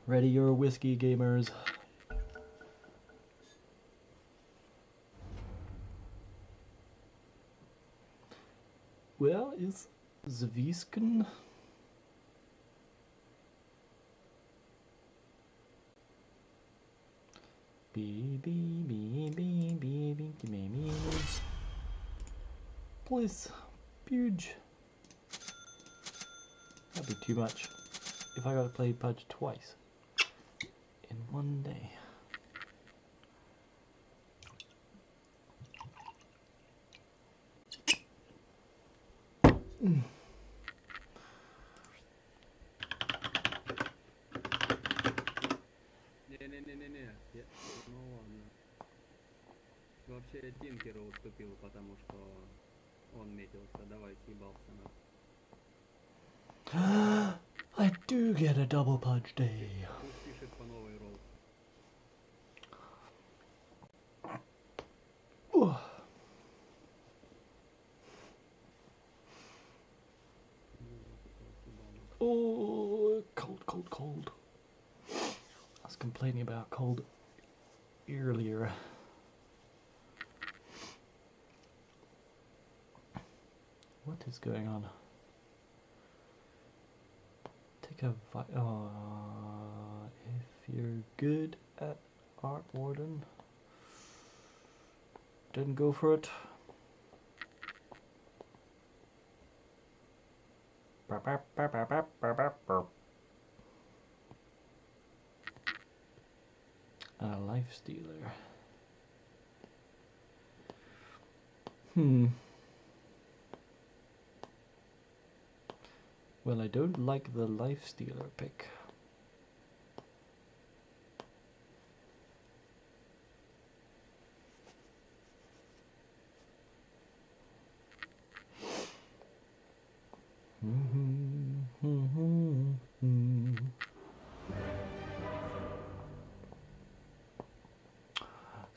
Ready your whiskey, gamers. Where is Zvisken? Please, Pudge. That'd be too much if I gotta play Pudge twice in one day. Не-не-не-не-не, ну ладно. Вообще Тинкеру уступил, потому что он метился, давай съебался на. I do get a double Pudge day. Пусть пишет по новой ролл. Oh, cold, cold, cold. I was complaining about cold earlier. What is going on? Take a if you're good at Art Warden, then go for it. And a life stealer. Well, I don't like the life stealer pick.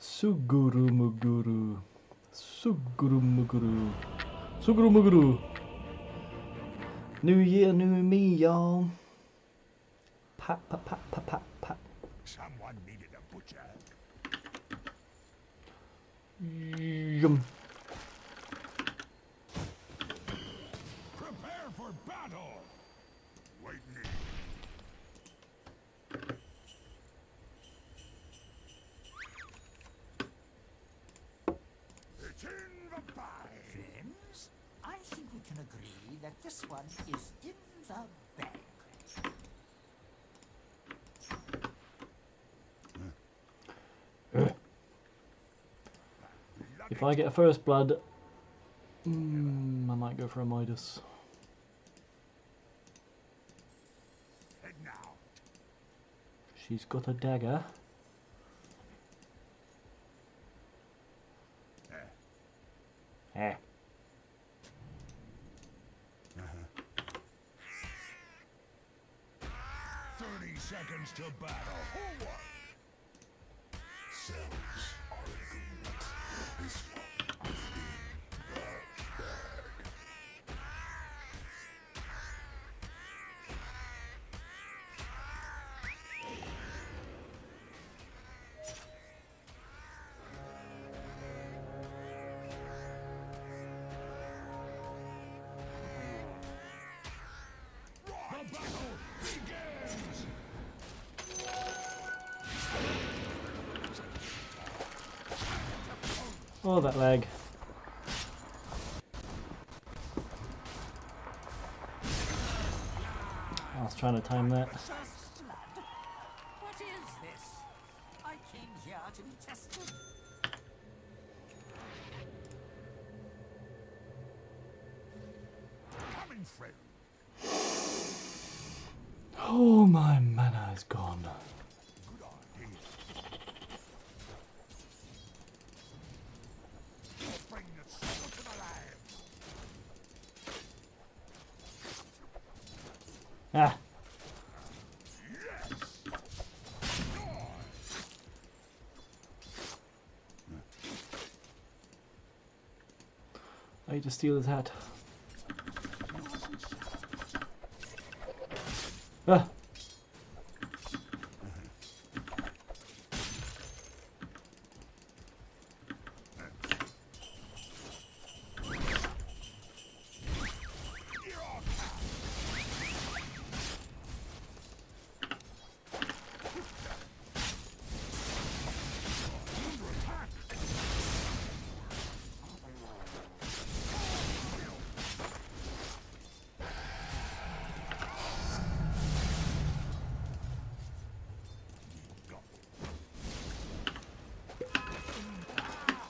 Suguru Muguru. Suguru Muguru. Suguru Muguru. New year, new me, y'all. Pat, pat, pat, pat, pat, pat. Someone needed a butcher. Yum. Prepare for battle. Wait me. It's in the bag. Friends, I think we can agree that this one is in the bag. If I get a first blood, I might go for a Midas. Head now. She's got a dagger. Eh. 30 seconds to battle. Forward. Cells are agreement. This one is in the bag. The battle begins! Oh, that lag. I was trying to time that. First blood? What is this? I came here to be tested. Coming, friend. Oh, my mana is gone. Good idea. Bring the sword to the lab. Ah, hate to steal his hat. Ah!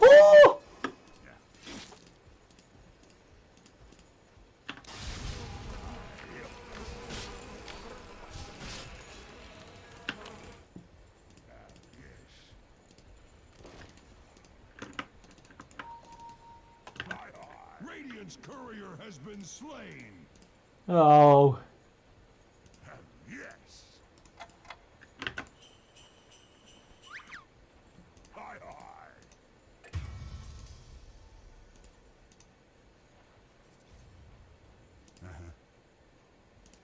Oh! Radiant's courier has been slain. Oh. Yes. Hi, hi.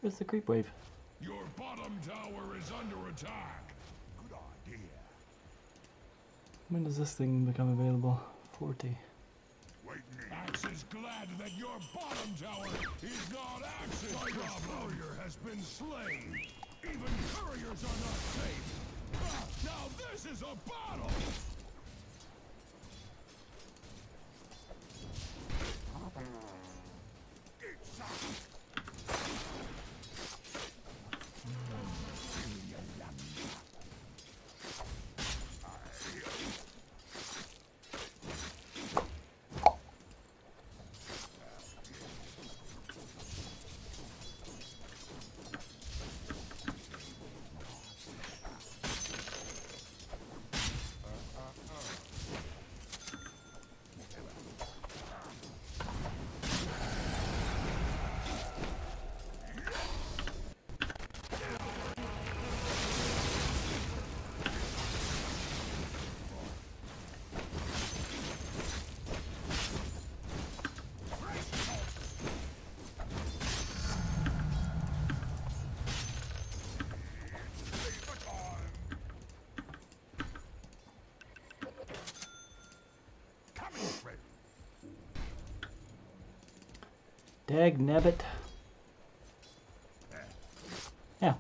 Where's the creep wave? Your bottom tower is under attack. Good idea. When does this thing become available? 40. Axe is glad that your bottom tower is not Axe's problem. Courier has been slain. Even couriers are not safe. Ah, now this is a battle. It's Dag nabbit. Yeah.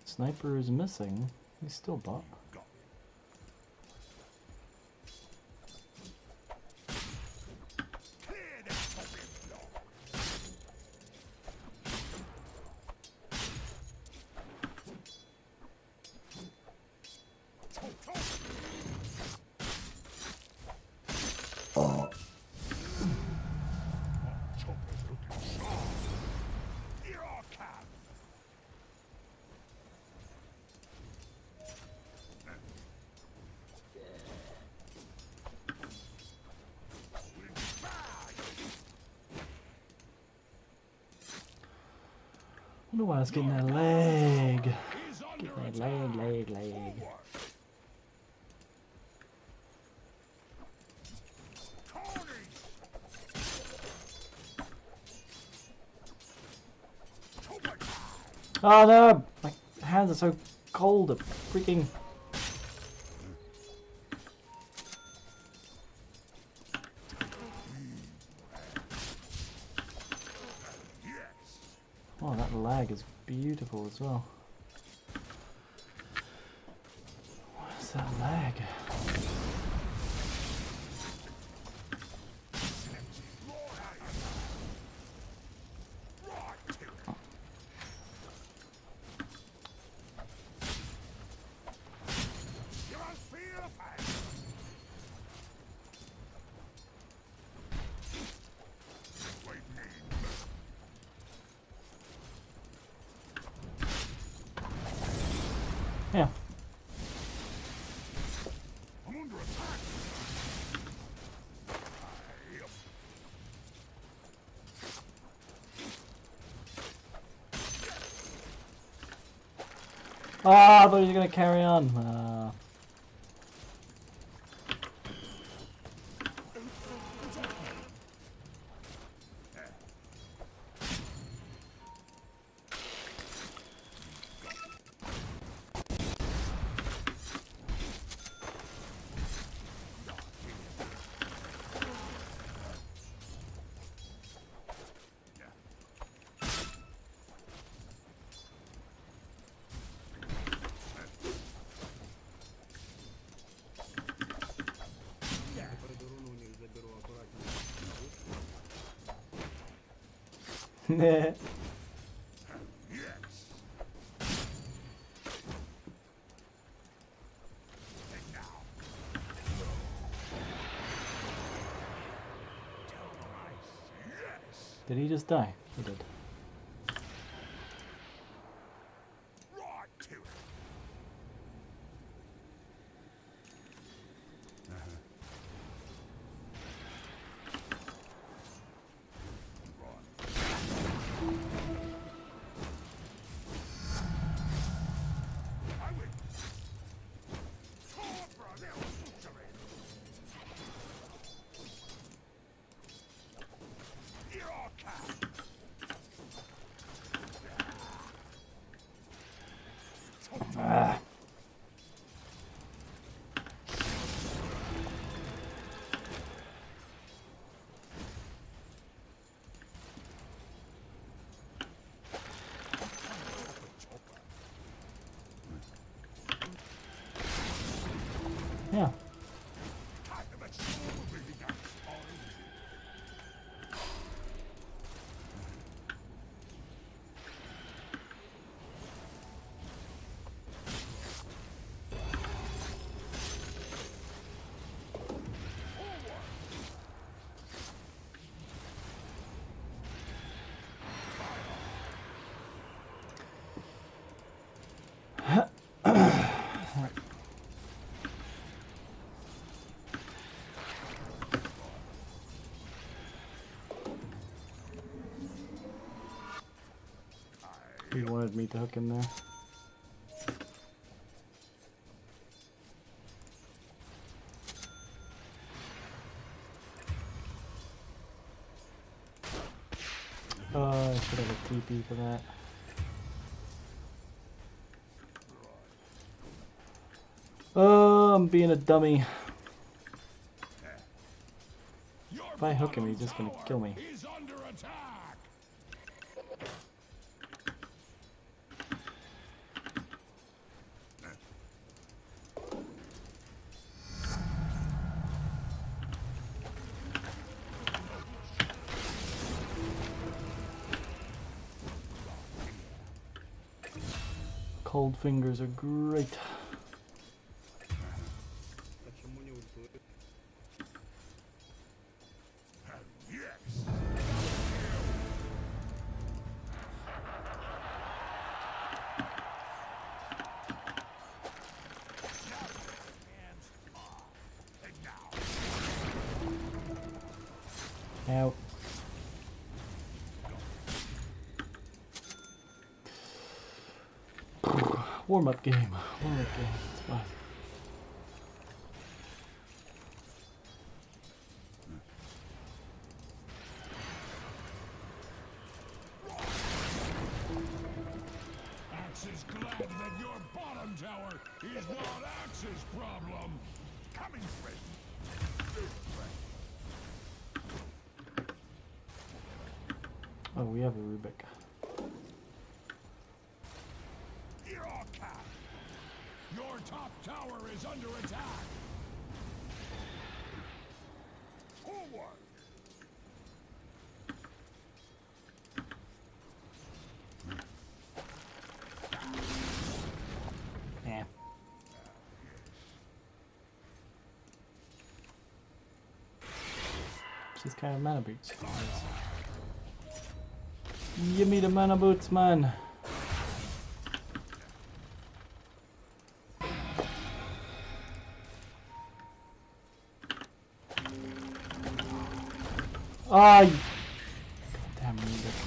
Sniper is missing. He's still bot. I wonder why I was getting that leg. Getting that leg. Oh no! My hands are so cold, they're freaking... Oh, that lag is beautiful as well. What is that lag? Yeah. Oh, I thought he was gonna carry on. Перед уроном у них заберу акуратненько. Nah. Did he just die? He did. Right to it. I win. Talk for a little victory. Here I come. Ah. Yeah. Kind of a soul reading out. He wanted me to hook him there. Oh, I should have a TP for that. Oh, I'm being a dummy. If I hook him, he's just gonna kill me. He's under attack. Cold fingers are great. Почему не ультует? Yes. Out. Warm-up game. Warm-up game. It's fine. Axe is glad that your bottom tower is not Axe's problem. Coming friend. Oh, we have a Rubik. Here I come. Your top tower is under attack. Forward. Yeah. She's kind of mana boots. Give me the mana boots, man. Ah, damn Rubik.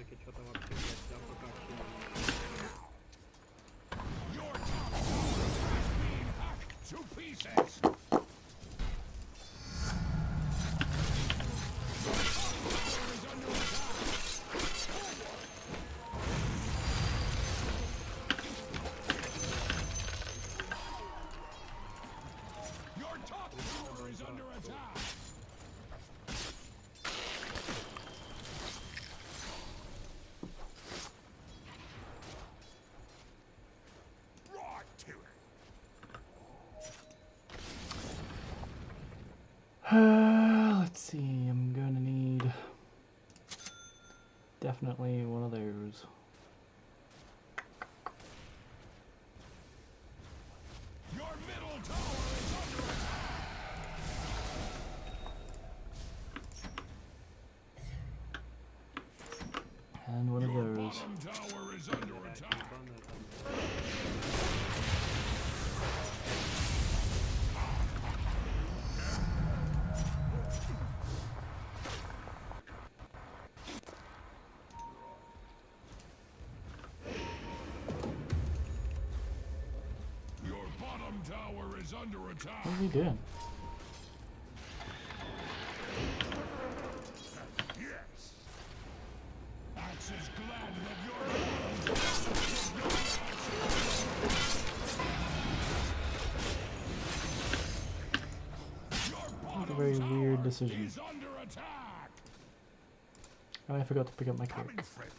мужики что-то вообще, блядь, АФК вообще. Your top tower is being hacked to pieces. Your top tower is under attack. Right to it. Let's see, I'm gonna need definitely one of those. Your middle tower is under attack. And one of Your those. bottom tower is under attack. Ебаная там. Your bottom tower is under attack. What are we doing? Yes. Axe is glad that your That's a very weird decision. is under attack. Oh, I forgot to pick up my cloak. Coming, friend.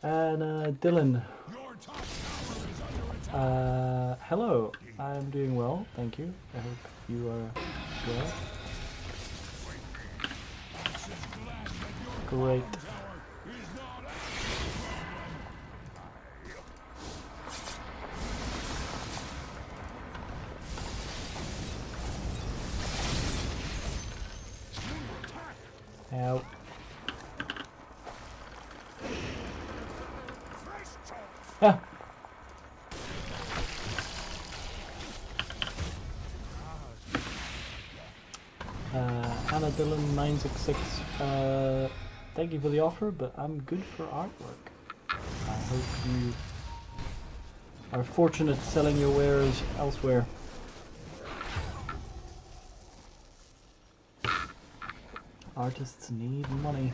And Dylan, Your top tower is under attack. hello. I'm doing well, thank you. I hope you are well. Axe is glad that your Great. tower is not Ow. Ah. Hannah Dylan 966. Thank you for the offer, but I'm good for artwork. I hope you are fortunate selling your wares elsewhere. Artists need money.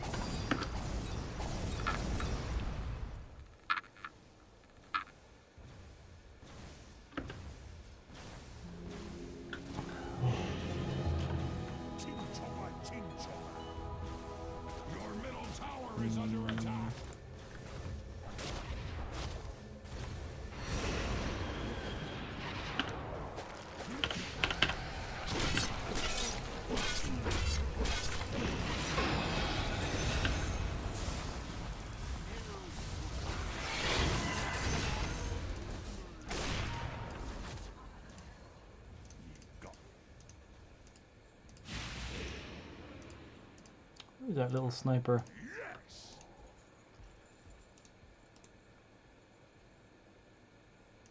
Your middle tower is under attack. Who's that little sniper? Yes.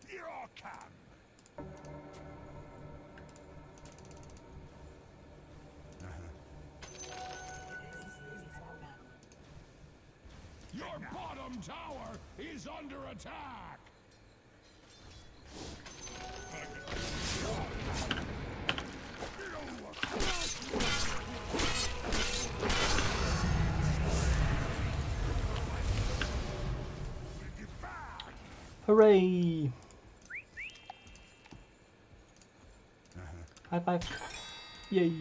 Here I come. Your bottom tower is under attack. Hooray! High five. Yay!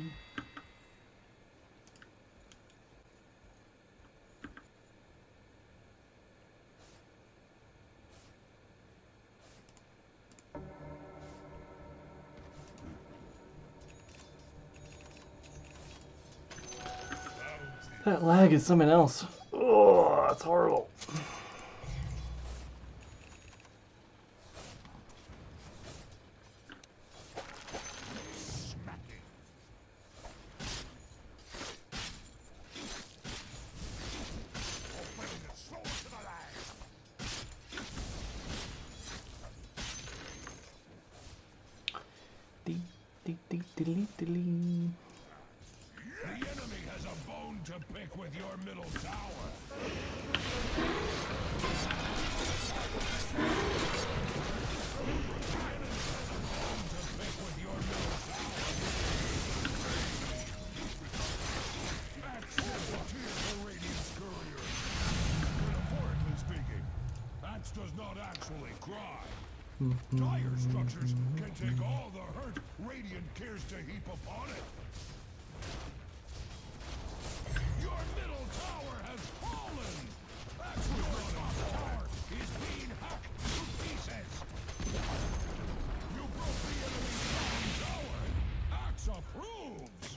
That lag is something else. Oh, that's horrible. Dee, dee, dee, dee, dee, dee. The enemy has a bone to pick with your middle tower. not actually cry. Dire structures can take all the hurt Radiant cares to heap upon it. Your middle tower has fallen! That's your top tower is being hacked to pieces! You broke the enemy's bottom tower! Axe approves!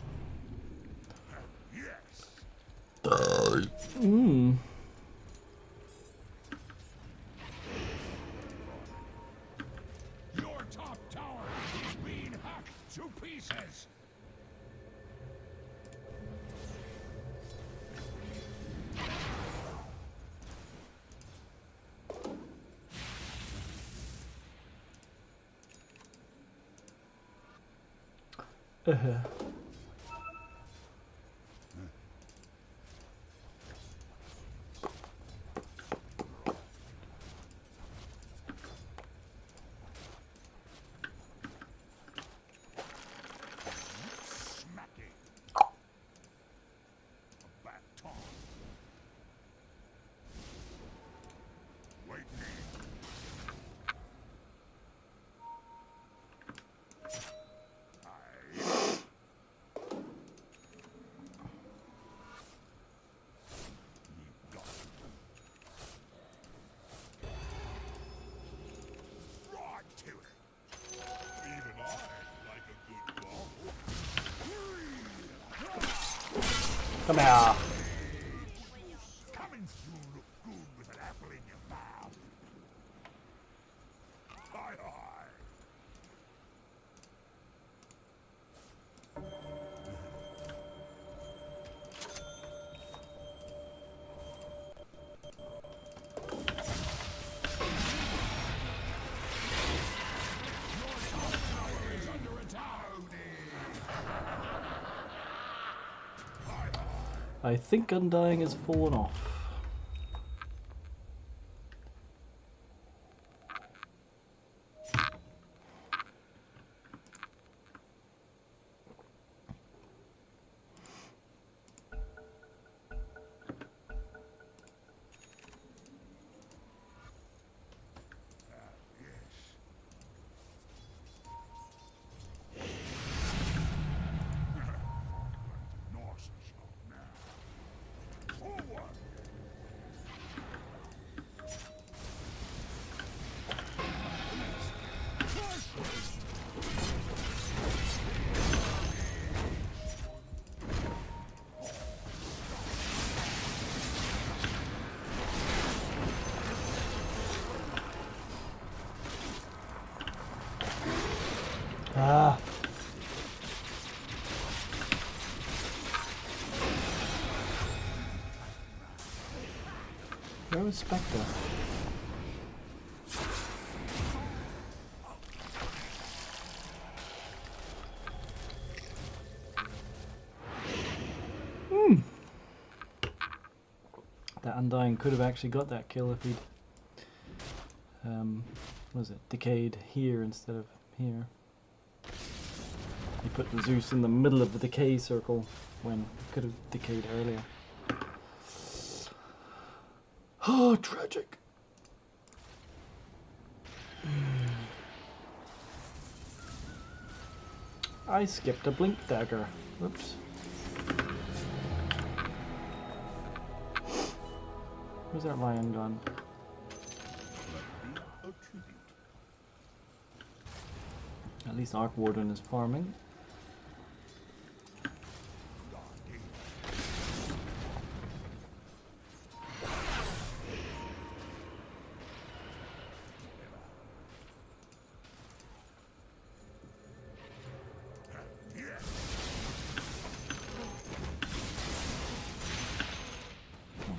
Yes! Your top tower is being hacked to pieces! Smacking. A baton. Lightning. Right to it. Even I like a good ball. Come here. Coming through look good with an apple in your mouth. Hi, hi. Your top tower is under attack. Hi, hi. I think Undying has fallen off. Nice and sharp now. Forward. Ah. Where was Spectre? That Undying could have actually got that kill if he'd what was it, decayed here instead of here. He put the Zeus in the middle of the decay circle when he could have decayed earlier. Oh, tragic. I skipped a blink dagger. Whoops. Where's that lion gone? At least Arc Warden is farming.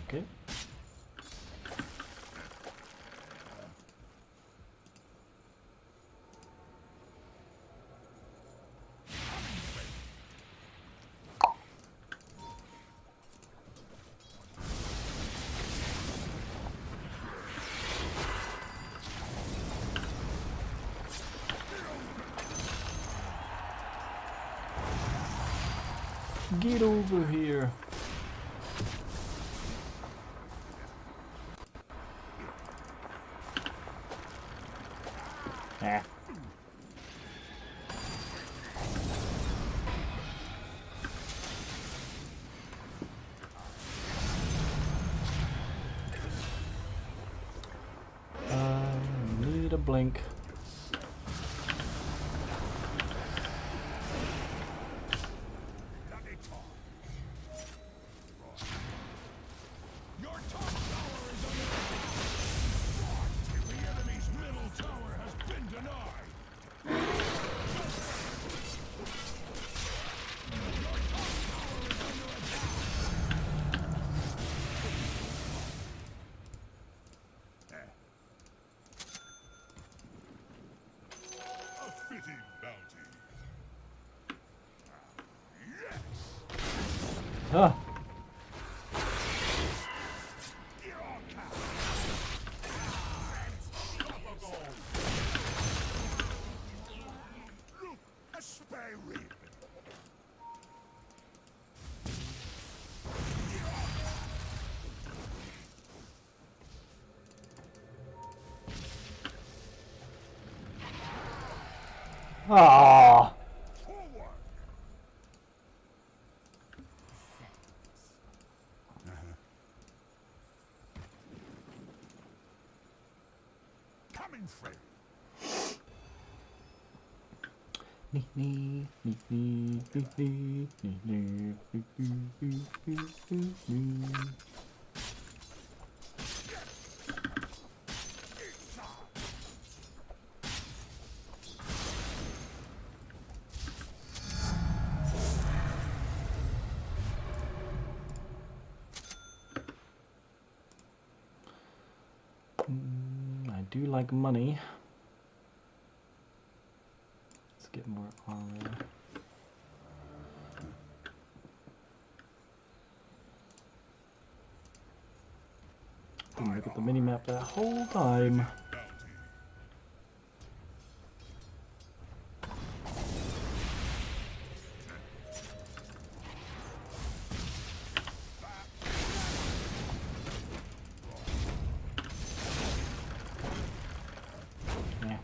Okay. Get over here. Eh. Need a blink. Bloody talk. Your top tower is under attack. The enemy's middle tower has been denied. Your top tower is under attack. A fitting bounty. Yes! Ah. Look, a spare rib. Ah. Forward. Coming, friend. I do like money. Let's get more armor. Didn't look at the minimap that whole time. Yeah.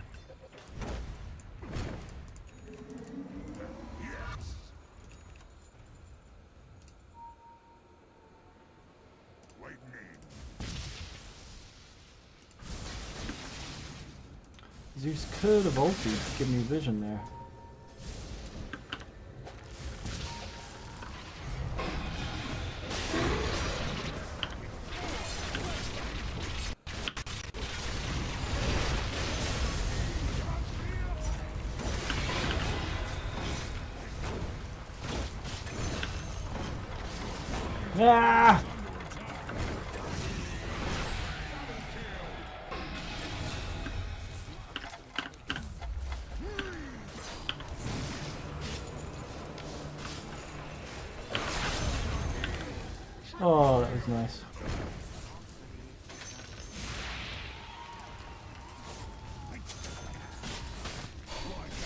Zeus could have ulted to give me vision there. Ah! Oh, that was nice. Like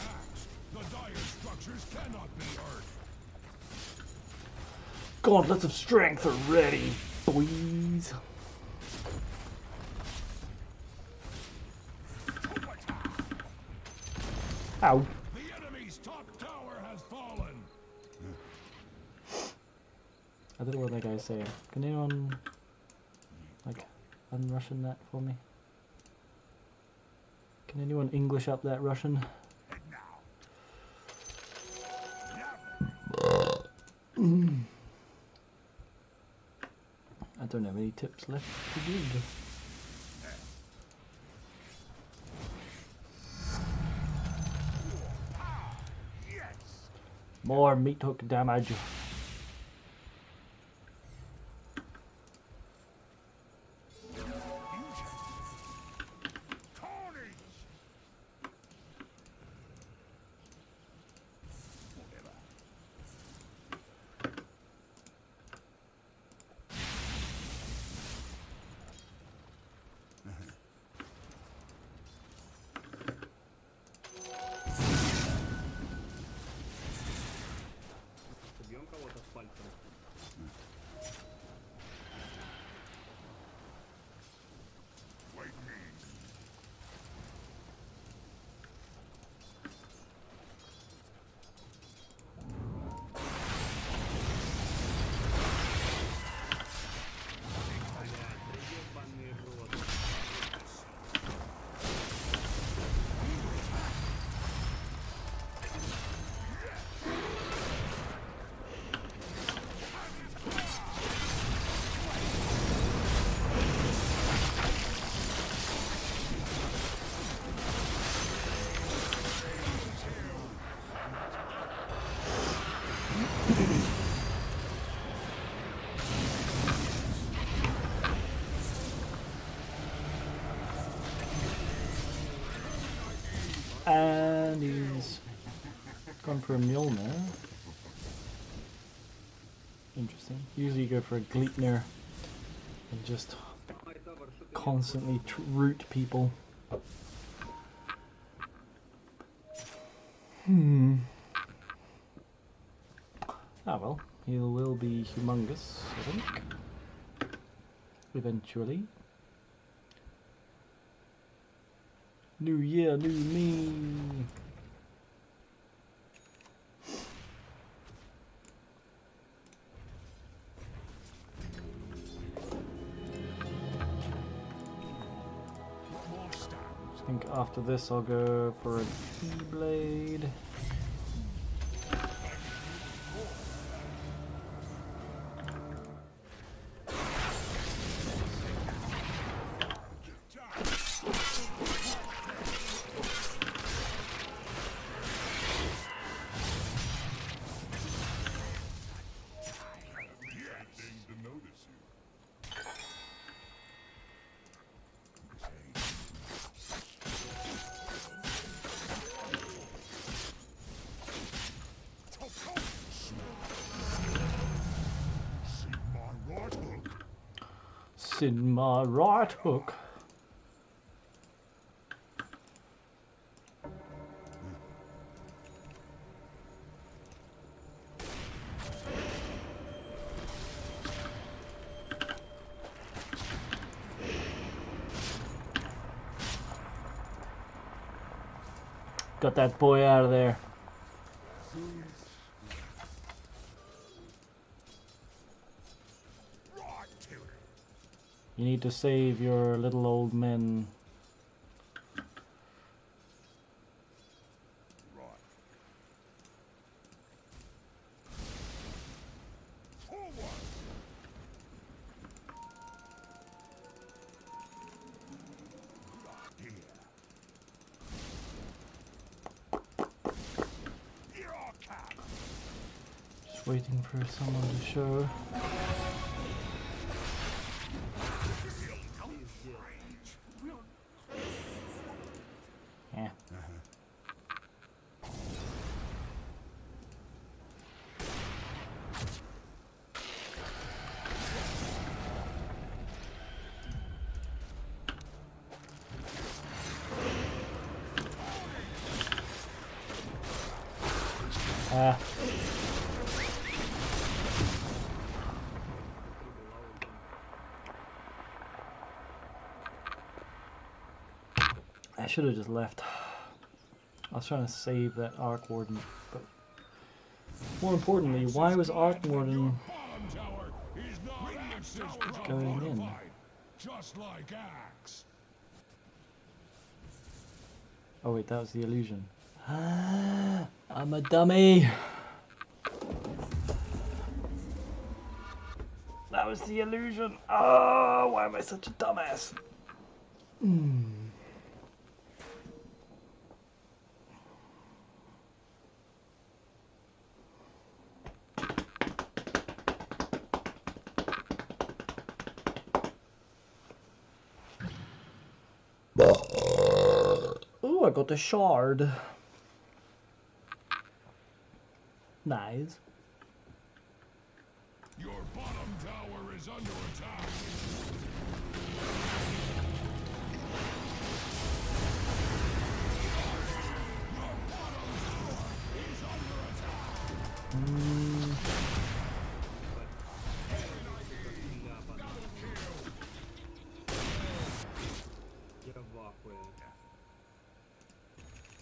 axe, the dire structures cannot be hurt. Gauntlets of strength are ready, boys. Ow. The enemy's top tower has fallen. I don't know what that guy's saying. Can anyone, like, un-Russian that for me? Can anyone English up that Russian? And now. I don't have any tips left to give. Yes. More meat hook damage. Carnage. Убьем And he's gone for a Mjolnir. Interesting. Usually you go for a Gleipnir and just constantly root people. Ah well, he will be humongous, I think. Eventually. New year, new me. I think after this I'll go for a Keyblade. In my right hook. Got that boy out of there. You need to save your little old men. Just waiting for someone to show. Yeah. I should have just left. I was trying to save that Arc Warden, but more importantly, why was Arc Warden going in? Just like Axe. Oh wait, that was the illusion. I'm a dummy. That was the illusion. Oh, why am I such a dumbass? Ooh, I got a shard. Nice. Your bottom tower is under attack. Your bottom tower is under attack.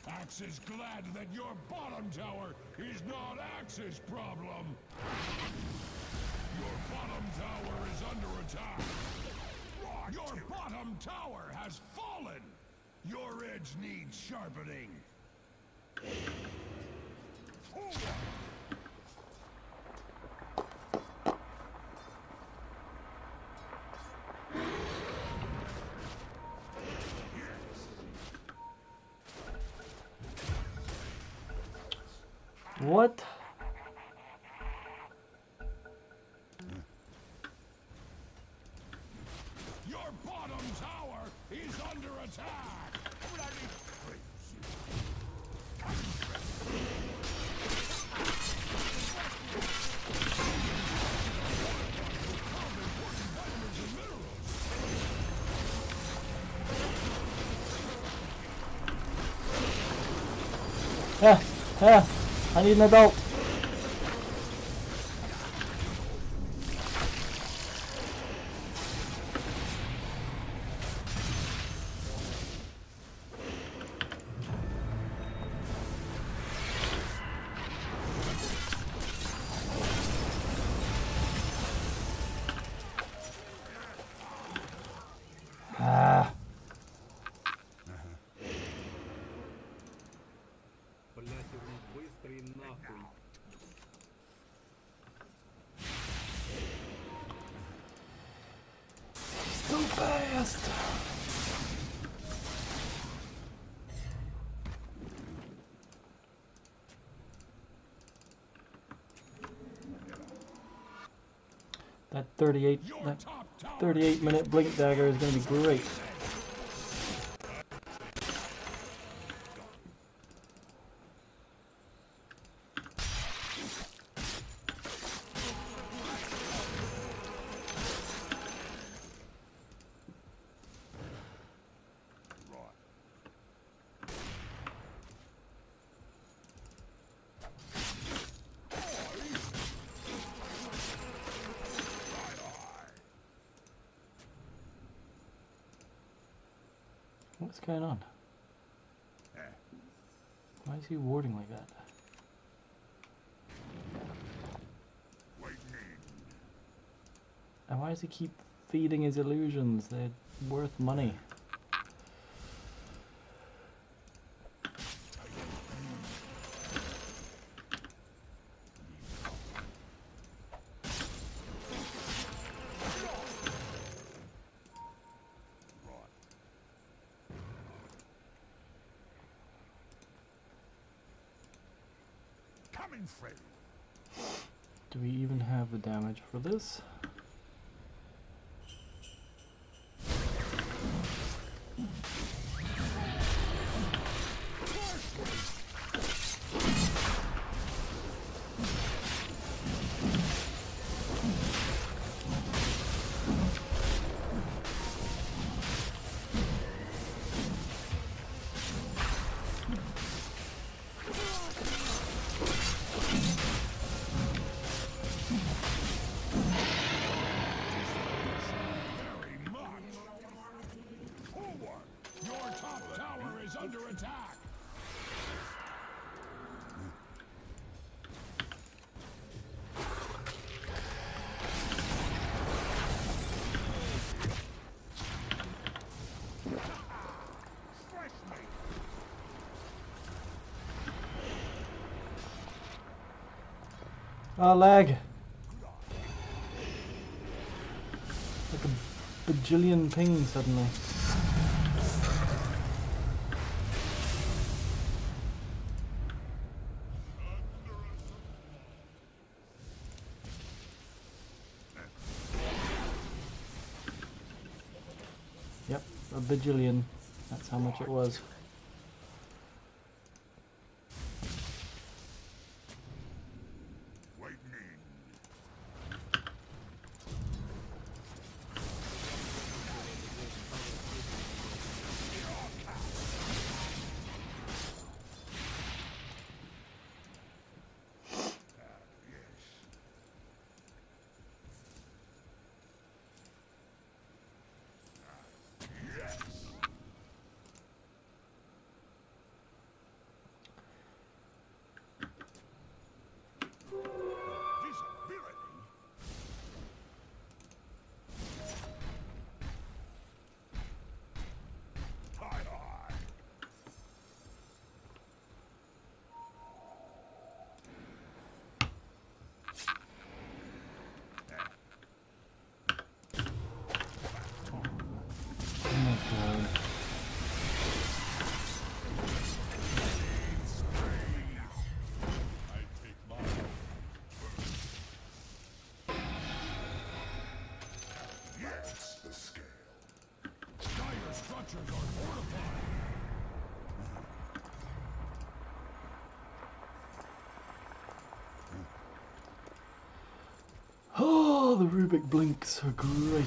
Axe is glad that your bottom tower is not Axe's problem. Your bottom tower is under attack. Your bottom tower has fallen. Your edge needs sharpening. What? Your bottom tower is under attack. I need an adult. Блять, он быстрый нахуй. So fast. That 38-minute blink dagger is going to be great. What's going on? Why is he warding like that? And why does he keep feeding his illusions? They're worth money. Do we even have the damage for this? Oh, lag. Like a bajillion ping suddenly. Yep, a bajillion. That's how much it was. Oh, the Rubik blinks are great.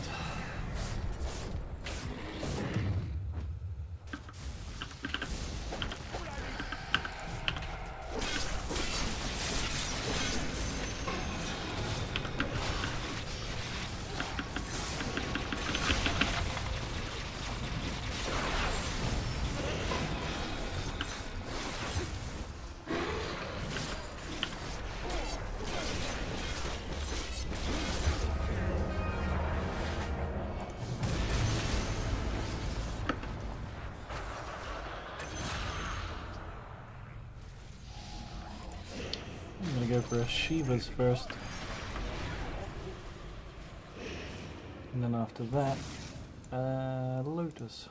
go for a Shiva's first. And then after that, Lotus.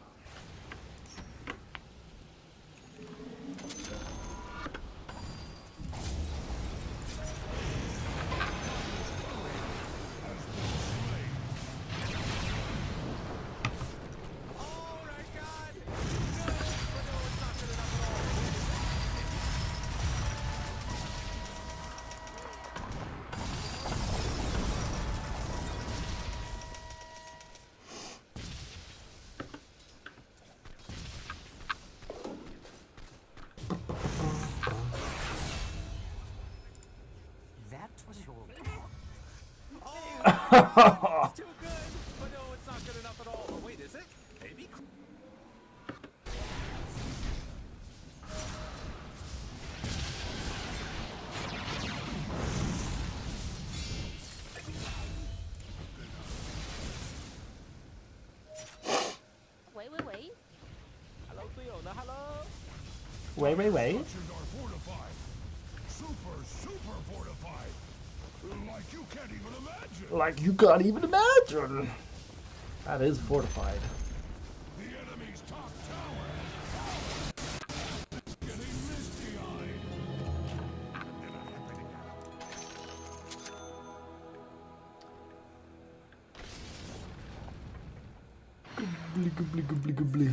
That was your... Too good, but no, it's not good enough at all. Oh, wait, is it? Maybe. Wait. Hello, Fiona. Hello. Wait. Structures are fortified. Super fortified. Like you can't even imagine. Like you can't even imagine. That is fortified. The enemy's top tower is getting misty-eyed. Goobly.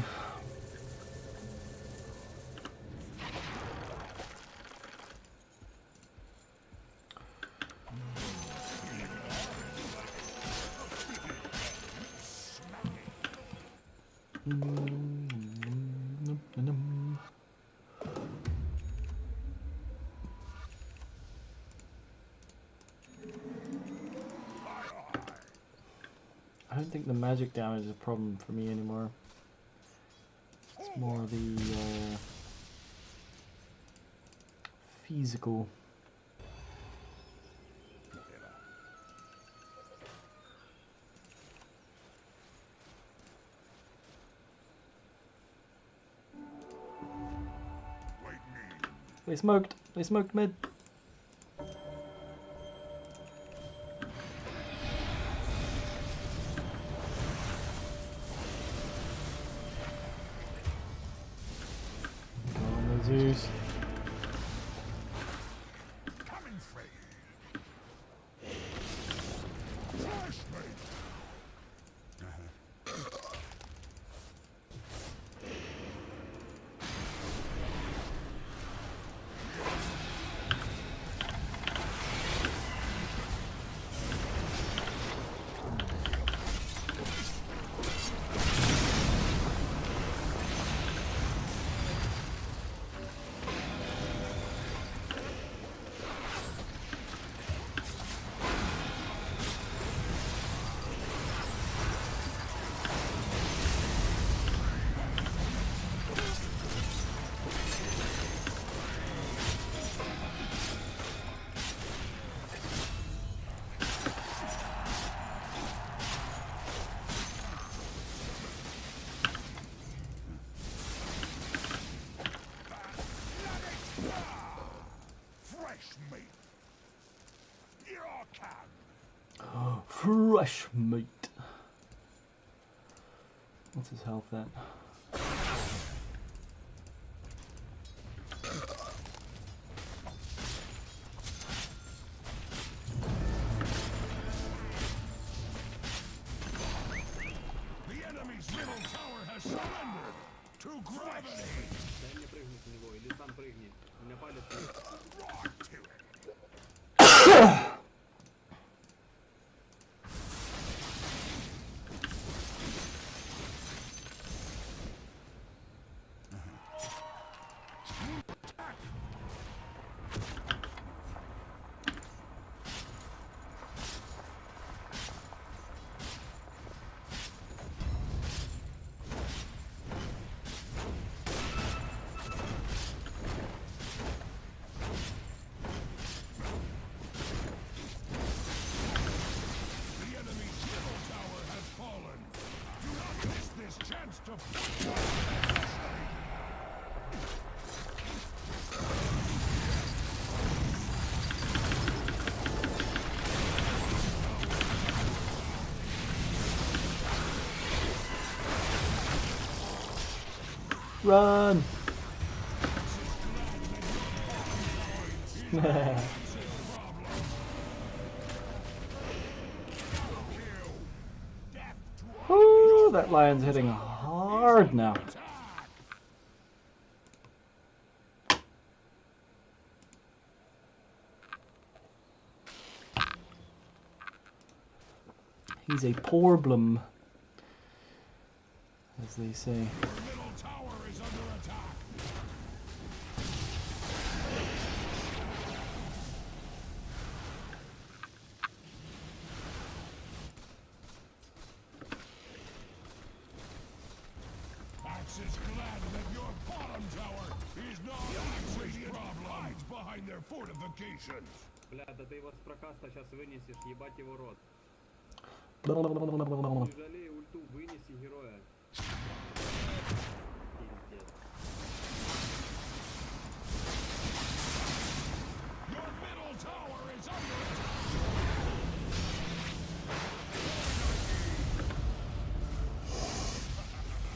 I don't think the magic damage is a problem for me anymore. It's more the physical. They smoked mid. Go on the Zeus. Coming free. Flash me. Fresh meat. You can. Fresh meat. What's his health at? The enemy's middle tower has surrendered to gravity. Дай мне прыгнуть в него, или сам прыгни. У меня палец есть. Rock to it. Run! Woo, that lion's hitting hard now. He's a problem, as they say. Your middle tower is under attack. Axe is glad that your bottom tower is not Axe's problem. Hides behind their fortifications. Бля, да ты его с прокаста сейчас вынесешь, ебать его рот. Не жалей ульту, вынеси героя. Пиздец. Your middle tower is under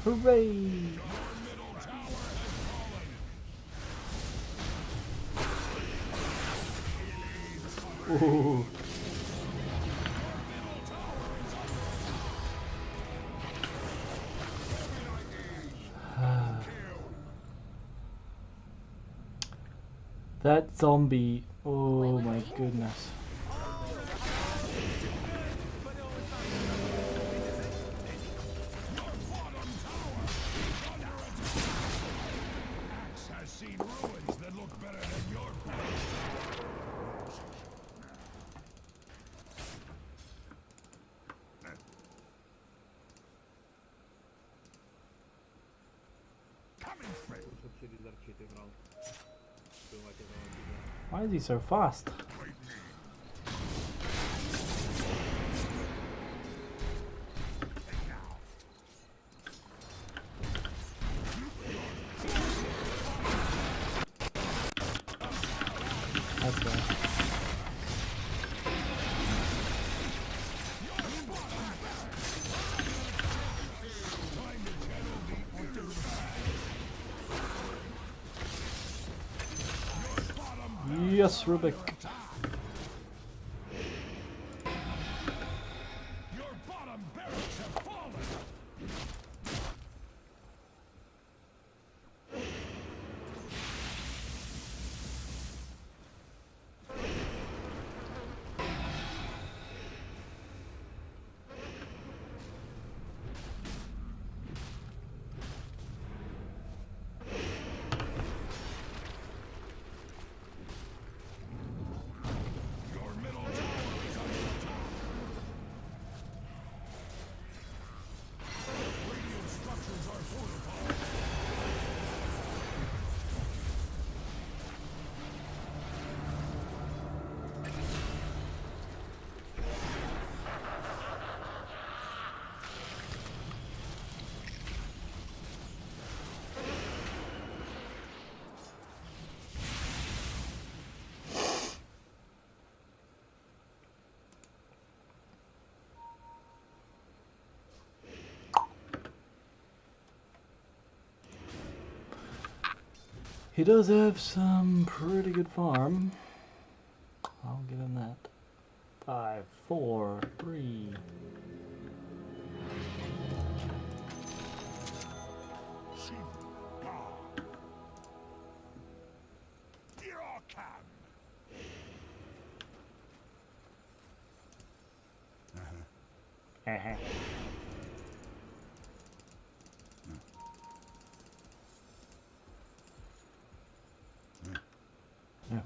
Hooray! Your middle tower has fallen. Ooh. That zombie, oh my goodness. Axe has seen ruins that look better than your coming through. Чтоб через арчит играл. Убивать этого тебя. Why is he so fast? That's right. Yes, Rubik. Your bottom barracks have fallen. Your middle tower is under attack. Radiant structures are fortified. He does have some pretty good farm. I'll give him that. 5, 4, 3. Yeah.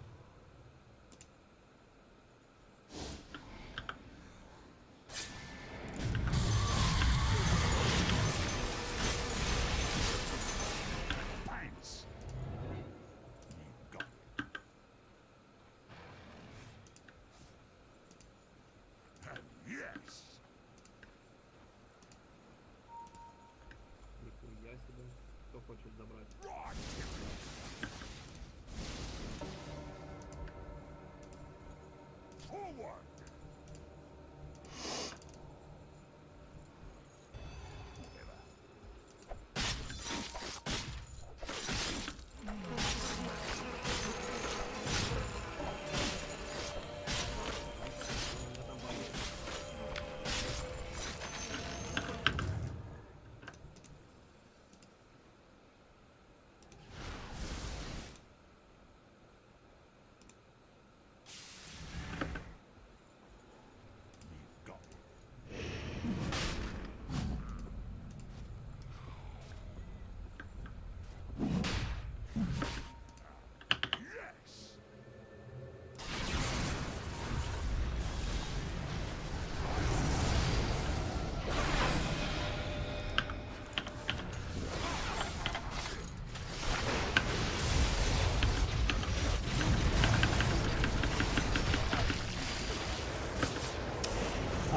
Thanks. Yes. Нихуя себе. Кто хочет забрать? Right. Forward.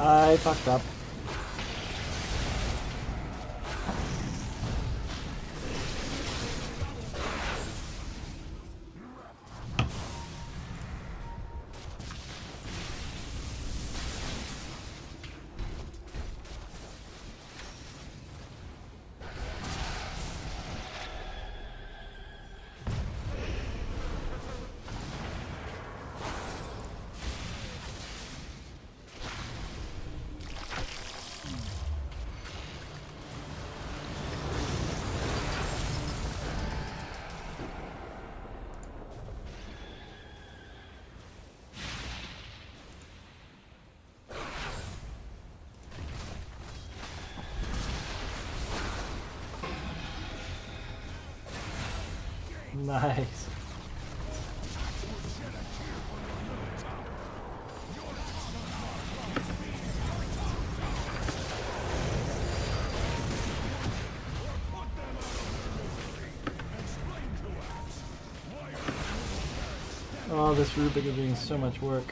I fucked up. Nice. Oh, this Rubik is doing so much work.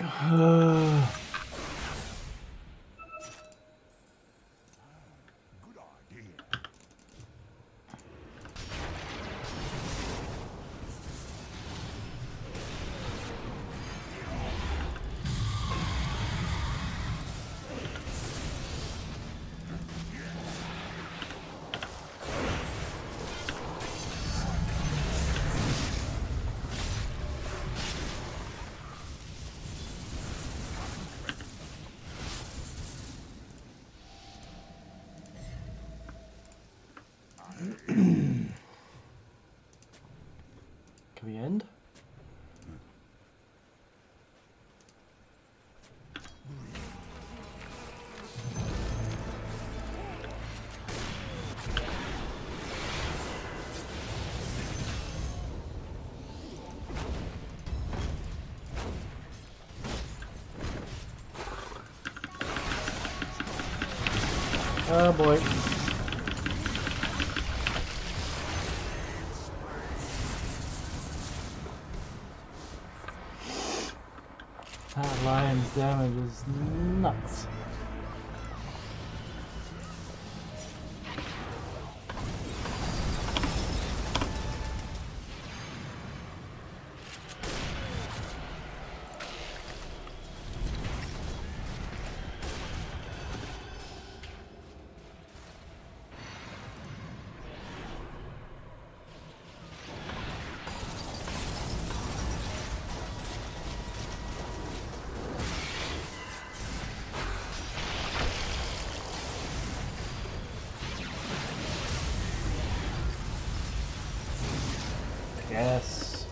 Woo. Good idea. Can we end? Oh boy. That lion's damage is nuts. Yes.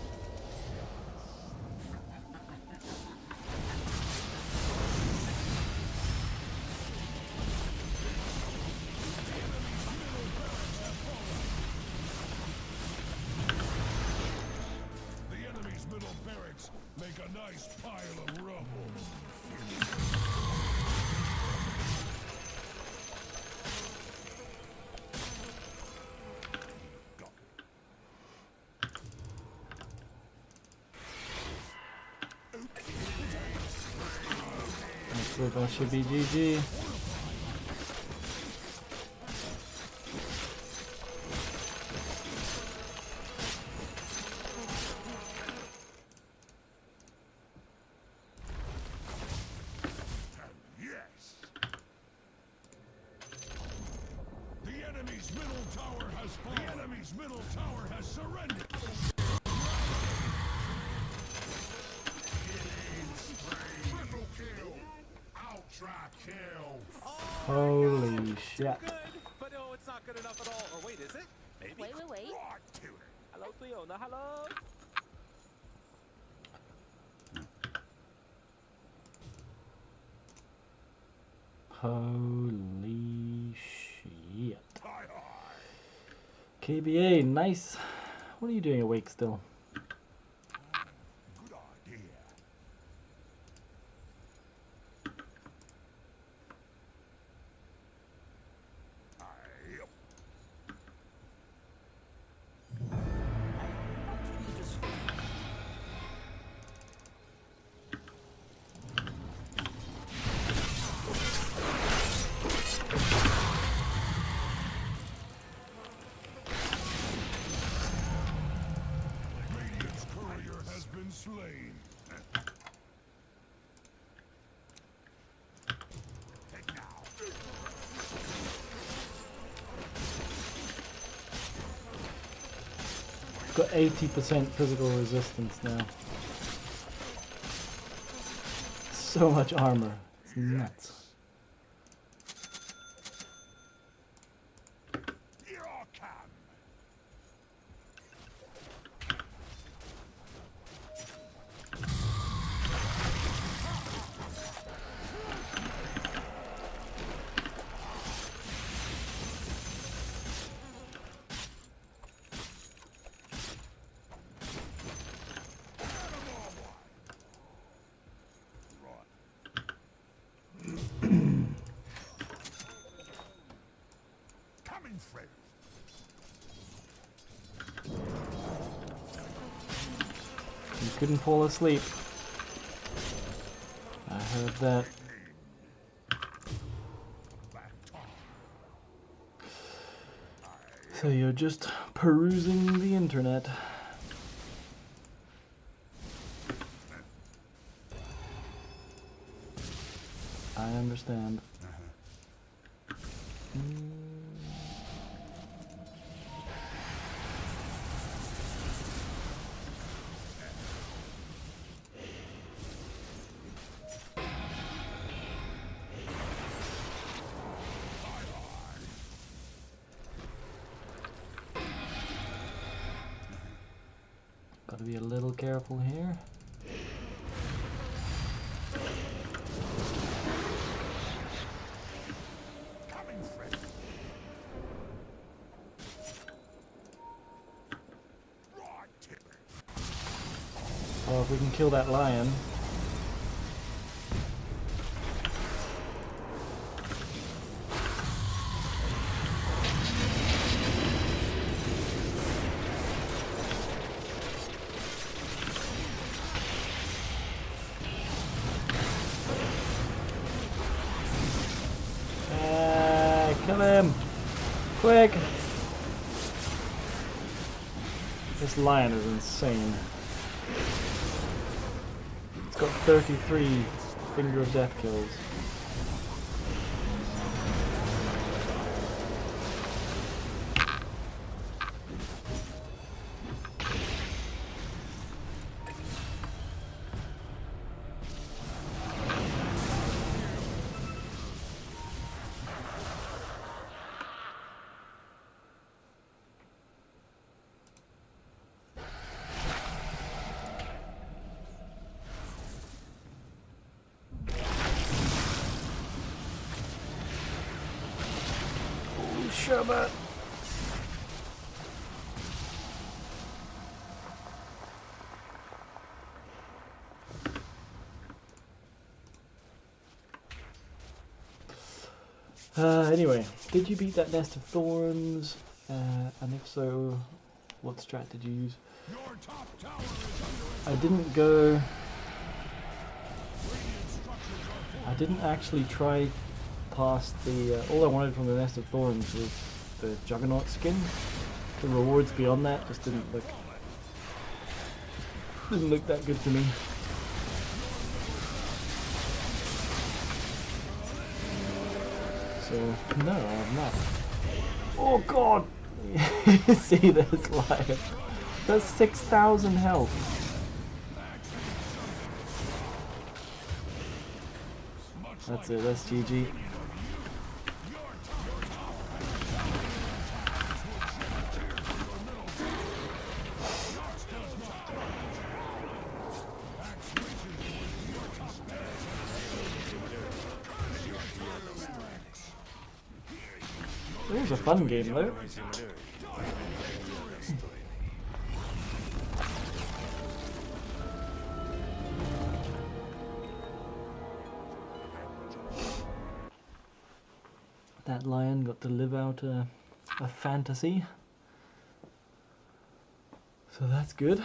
The enemy's middle barracks make a nice pile of rubble. So that should be GG. Yes. The enemy's middle tower has fallen. The enemy's middle tower has surrendered. Triple kill. Ultra kill. Holy shit. Good, but no, it's not good enough at all. Or wait, is it? Maybe. Wait. Right to it. Hello, Fiona. Hello. Holy shit. Hi, hi. KBA, nice. What are you doing awake still? Good idea. Aye. Radiant's courier has been slain. Take now. Got 80% physical resistance now. So much armor. It's nuts. Here I come. Coming through. You couldn't fall asleep. I heard that. So you're just perusing the internet. I understand. Gotta be a little careful here. Coming through. Right to it. Oh, if we can kill that lion. Kill him! Quick! This lion is insane. It's got 33 Finger of Death kills. Sherbet! Anyway, did you beat that nest of thorns? And if so, what strat did you use? Your top tower is under I didn't go. Radiant structures are I I didn't actually try past the... all I wanted from the Nest of Thorns was the Juggernaut skin. The rewards beyond that just didn't look that good to me. So, no, I'm not. Oh god! See this live? That's 6,000 health. That's it, that's GG. It was a fun game though. That lion got to live out a fantasy. So that's good.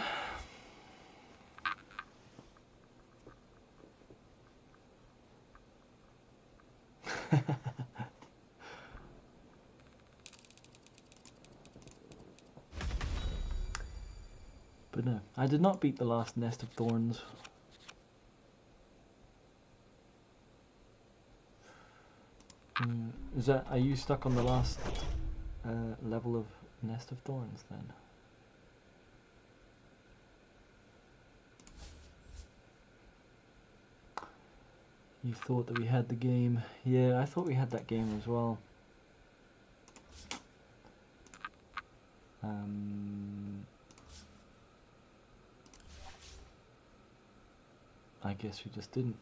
But no, I did not beat the last Nest of Thorns. Is that, are you stuck on the last level of Nest of Thorns then? You thought that we had the game. Yeah, I thought we had that game as well. I guess we just didn't.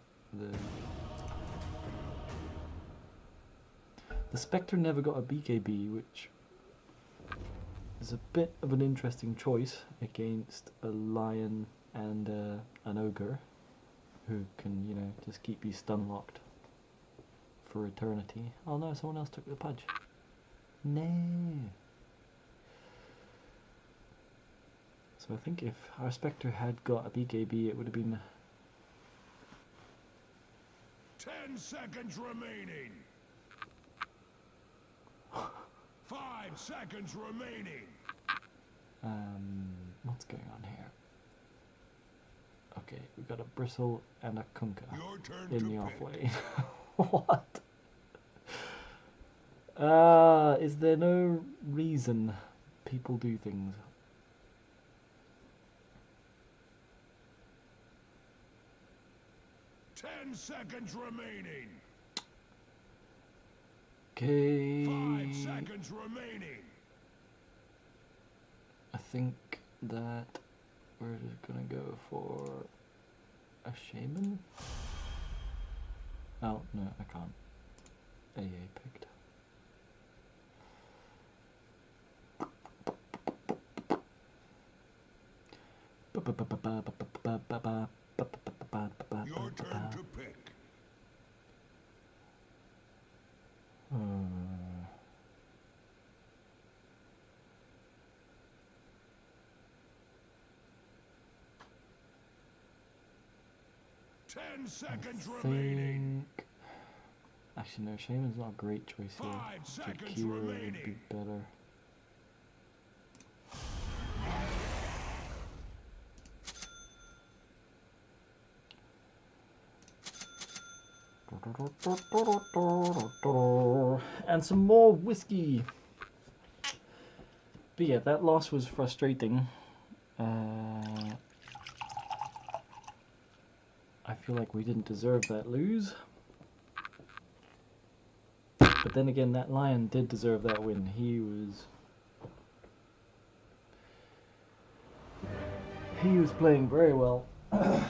The Spectre never got a BKB, which is a bit of an interesting choice against a lion and an ogre, who can, you know, just keep you stun locked for eternity. Oh no, someone else took the pudge. No. So I think if our Spectre had got a BKB, it would have been... 10 seconds remaining. 5 seconds remaining. What's going on here? Okay, we got a Bristle and a Kunkka in the off-lane. What? Is there no reason people do things? Ten seconds remaining. Okay. 5 seconds remaining. I think that we're just gonna go for a shaman. Oh no, I can't. AA picked. Your turn to pick. 10 seconds remaining. Actually, no, shaman's not a great choice here. 5 seconds Kira would remaining. be better. And some more whiskey. But yeah, that loss was frustrating. I feel like we didn't deserve that lose. But then again, that lion did deserve that win. He was playing very well. I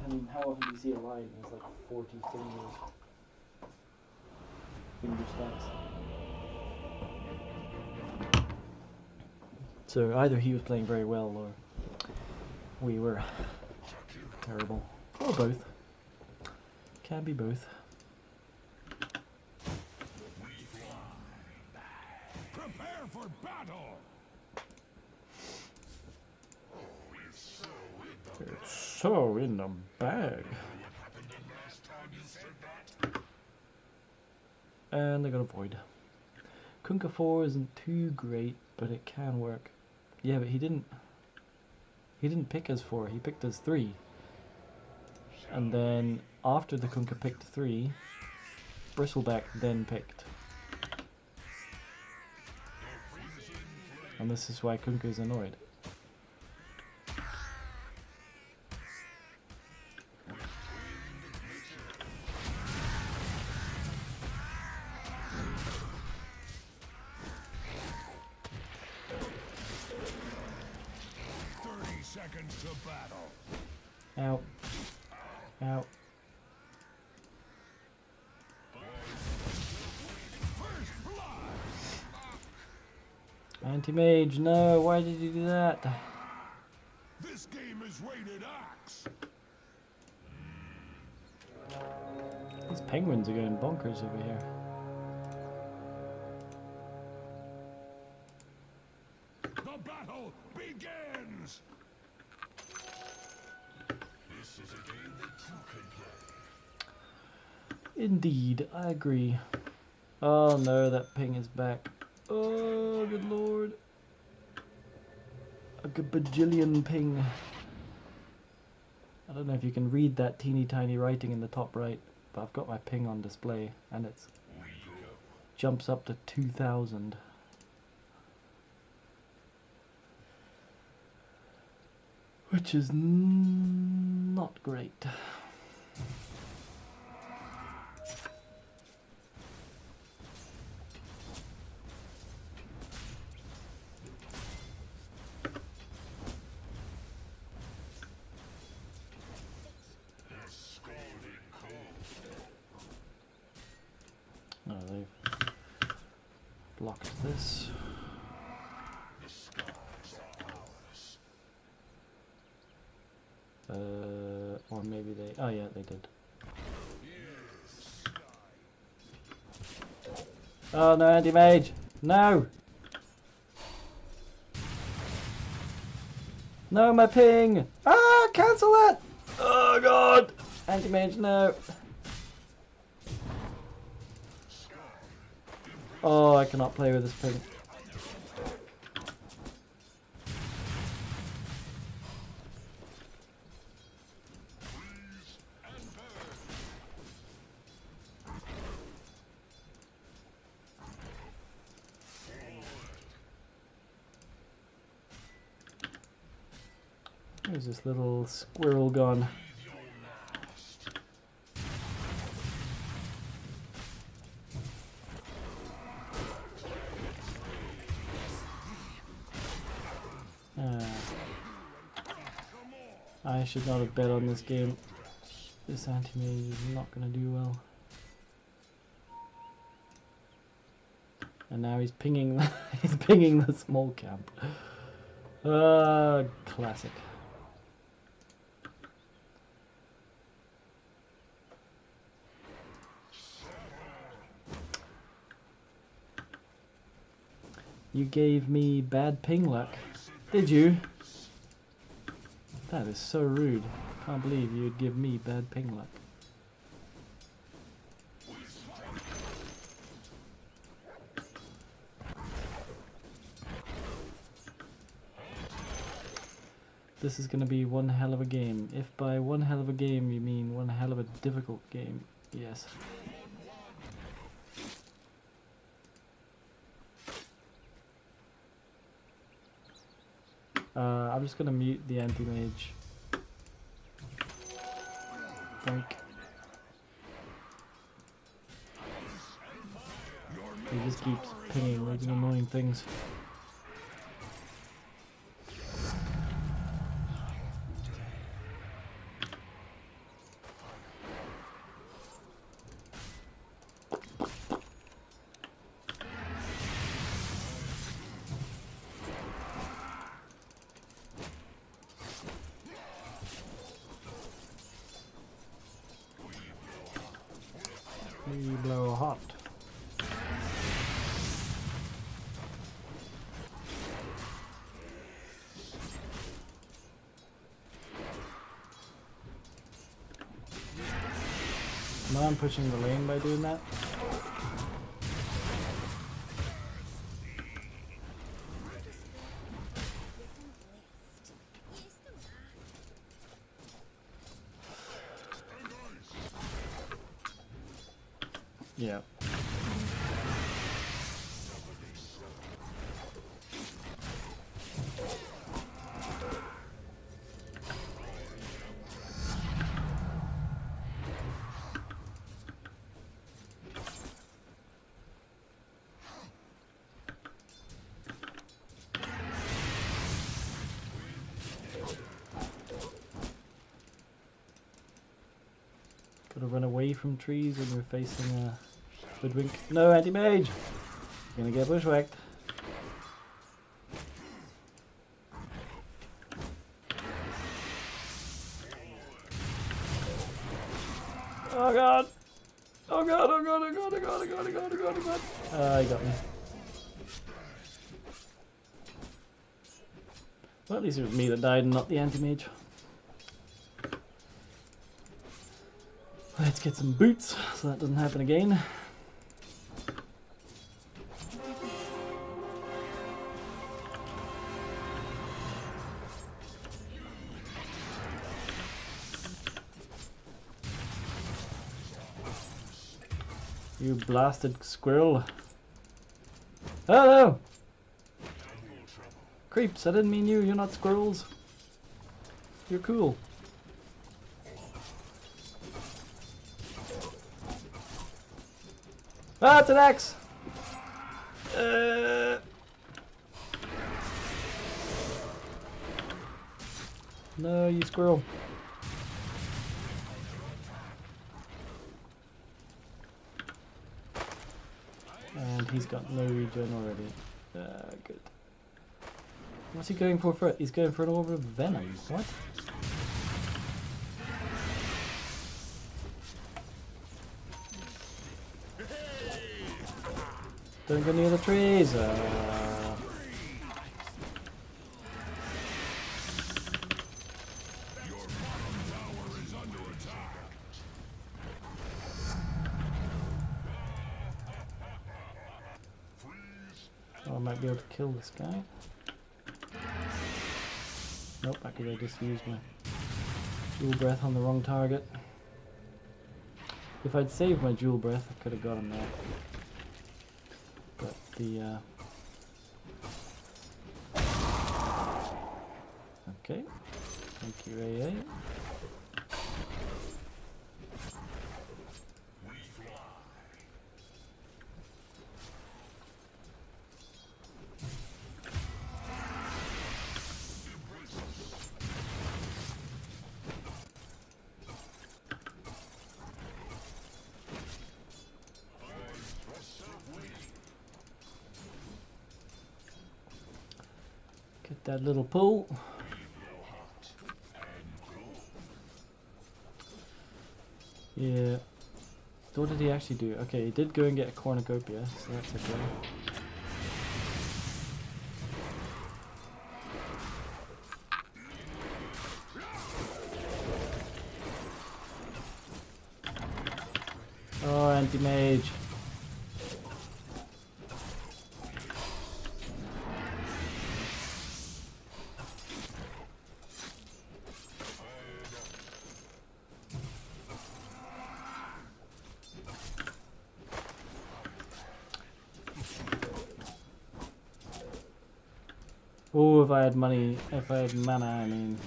mean, how often do you see a lion who has like 40 finger stats? So either he was playing very well or we were terrible. Or both. Can be both. Prepare for battle. It's so in the bag. And they got a void. Kunkka 4 isn't too great, but it can work. Yeah, but he didn't pick as 4, he picked as 3. And then after the Kunkka picked 3, Bristleback then picked. And this is why Kunkka is annoyed. Seconds to battle. Ow. Ow. First blood. Anti-mage, no, why did you do that? This game is rated X. These penguins are going bonkers over here. The battle begins. This is a game that two can play. Indeed, I agree. Oh no, that ping is back. Oh, good lord. A good bajillion ping. I don't know if you can read that teeny tiny writing in the top right, but I've got my ping on display and it's jumps up to 2000. Which is not great. Oh, they've blocked this. Or maybe they... Oh yeah, they did. Oh no, anti-mage! No! No, my ping! Ah, cancel it! Oh god! Anti-mage, no! Oh, I cannot play with this ping. Where's this little squirrel gone? I should not have bet on this game. This anti-mage is not going to do well. And now he's pinging he's pinging the small camp. Classic. You gave me bad ping luck, did you? That is so rude. Can't believe you would give me bad ping luck. This is gonna be one hell of a game. If by one hell of a game you mean one hell of a difficult game, yes. I'm just gonna mute the anti-mage. He just keeps pinging like annoying things. We blow hot. Now I'm pushing the lane by doing that. Yeah. Gotta run away from trees when you're facing a hoodwink. No, anti-mage! You're gonna get bushwhacked. Oh god! Oh god, oh god, oh god, oh god, oh god, oh god, oh god, oh god. He got me. Well, at least it was me that died and not the anti-mage. Let's get some boots so that doesn't happen again. You blasted squirrel. Hello! Creeps, I didn't mean you, you're not squirrels. You're cool. Ah, it's an axe! No, you squirrel. And he's got no regen already. Good. What's he going for first? He's going for an orb of venom. What? Don't go near the trees. Your bottom tower is under attack. Oh, I might be able to kill this guy. Nope, actually I just used my jewel breath on the wrong target. If I'd saved my jewel breath, I could have got him there. But the okay, thank you, AA. Get that little pull. Yeah. What did he actually do? Okay, he did go and get a cornucopia, so that's okay. Oh, anti-mage. Oh, if I had money, if I had mana, I mean.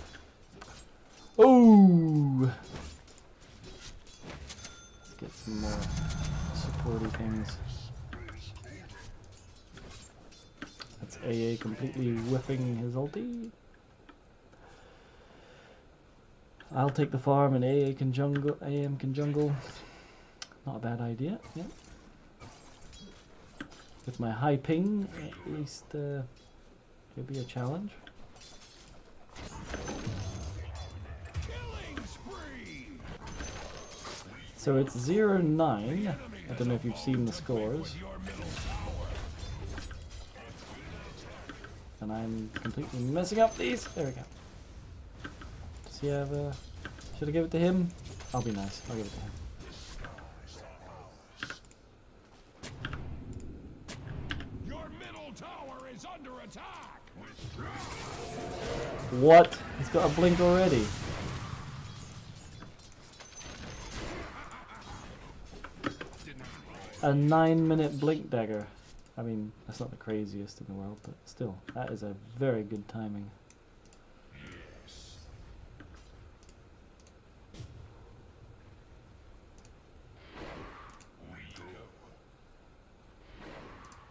Oh! Let's get some more supporty things. That's AA completely whiffing his ulti. I'll take the farm and AA can jungle. AM can jungle. Not a bad idea. Yep. With my high ping, at least. Could be a challenge. So it's 0-9. I don't know if you've seen the scores. And I'm completely messing up these. There we go. Does he have a... Should I give it to him? I'll be nice. I'll give it to him. Your middle tower is under attack. What? He's got a blink already. a 9-minute blink dagger. I mean, that's not the craziest in the world, but still, that is a very good timing.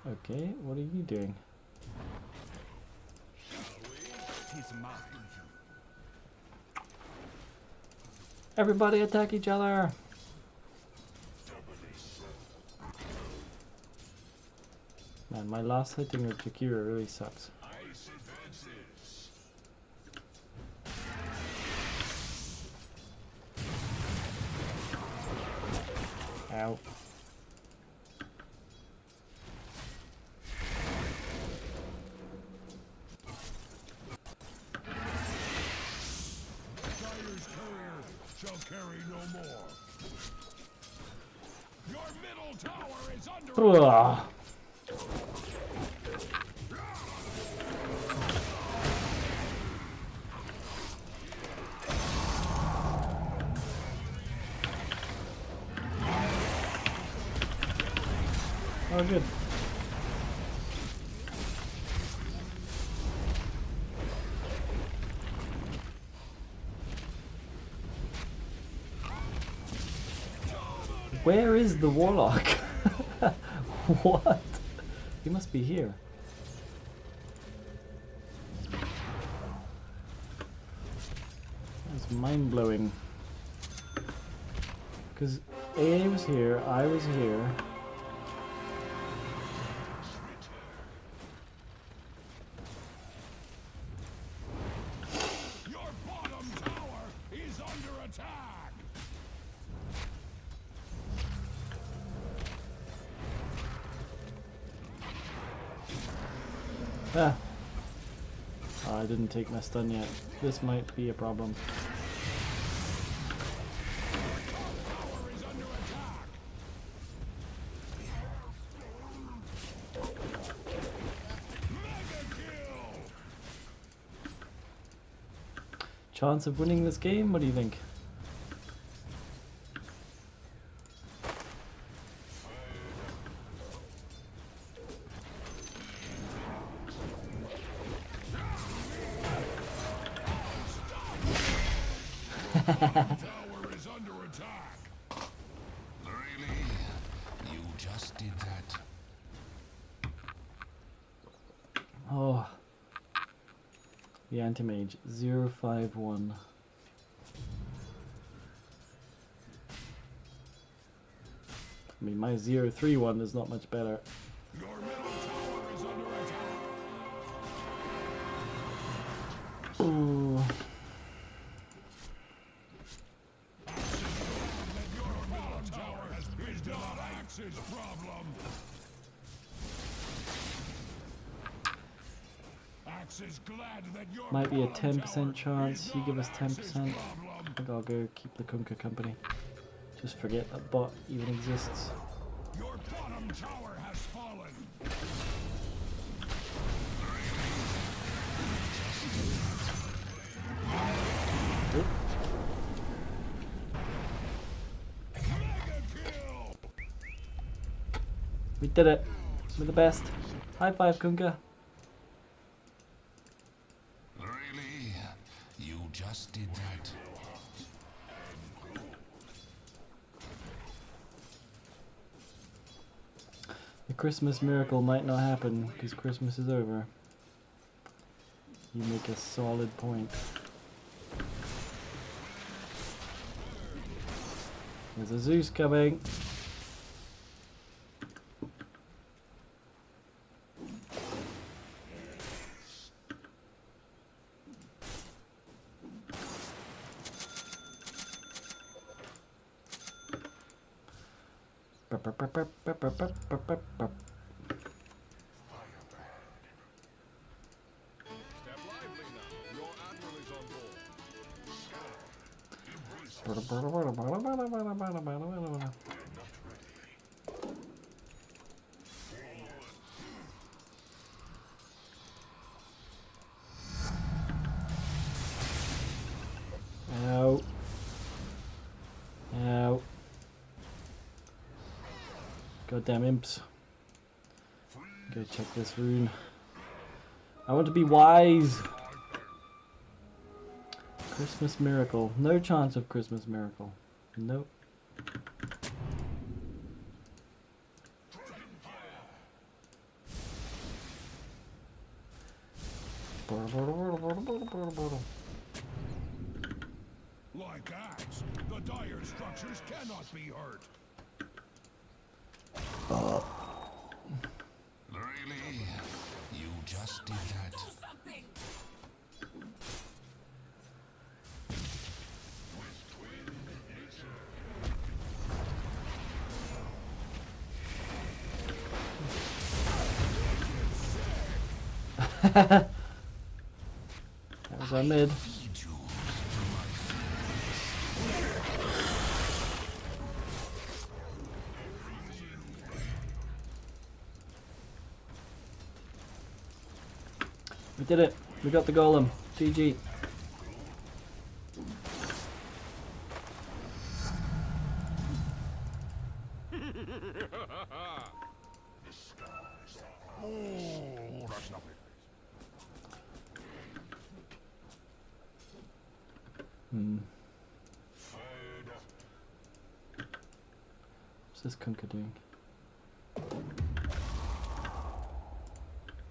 Okay, what are you doing? Everybody attack each other! Man, my last hitting of Jakira really sucks. Ow. Shall carry no more. Your middle tower is under Ugh. Oh, good. Where is the warlock? What? He must be here. That's mind-blowing. Because AA was here, I was here. your bottom tower is under attack. Ah. Oh, I didn't take my stun yet. This might be a problem. Tower is under attack. Mega kill. Chance of winning this game? What do you think? Tower is under attack. Really? You just did that? Oh. The anti-mage 051. I mean, my 031 is not much better. Your middle tower is under attack. Ooh. Your middle tower has been not Axe's problem. Axe is glad that your Might be a bottom 10% tower chance. is You give us not Axe's 10%. problem. I think I'll go keep the Kunkka company. Just forget that bot even exists. Your bottom tower has fallen. Oop. Mega kill. We did it. We're the best. High five, Kunkka. Really? You just did that? The Christmas miracle might not happen because Christmas is over. You make a solid point. There's a Zeus coming. Step lively now. Your admiral is on board. Ow. Ow. Goddamn imps. Go check this rune. I want to be wise. Christmas miracle. No chance of Christmas miracle. Nope. Like axe, the dire structures cannot be hurt. Really? You just did that. Something! That was our mid. We did it. We got the golem. GG. Oh, that's not it. What's this Kunka doing?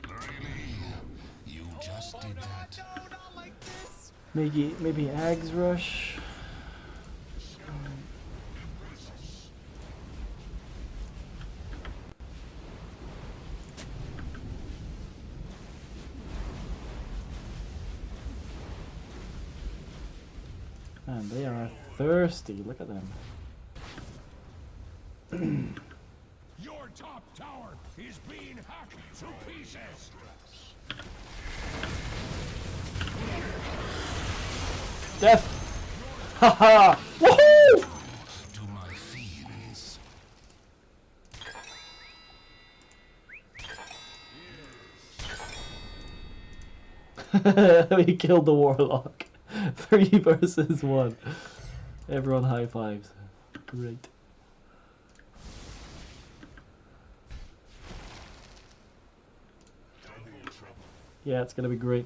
Really? You just did that. No, not like this. Maybe Ags rush. Man, they are thirsty. Look at them. Your top tower is being hacked to pieces. Death! Haha! Woohoo! To my fiends. We killed the warlock. 3 versus 1. Everyone high fives. Great. Yeah, it's gonna be great.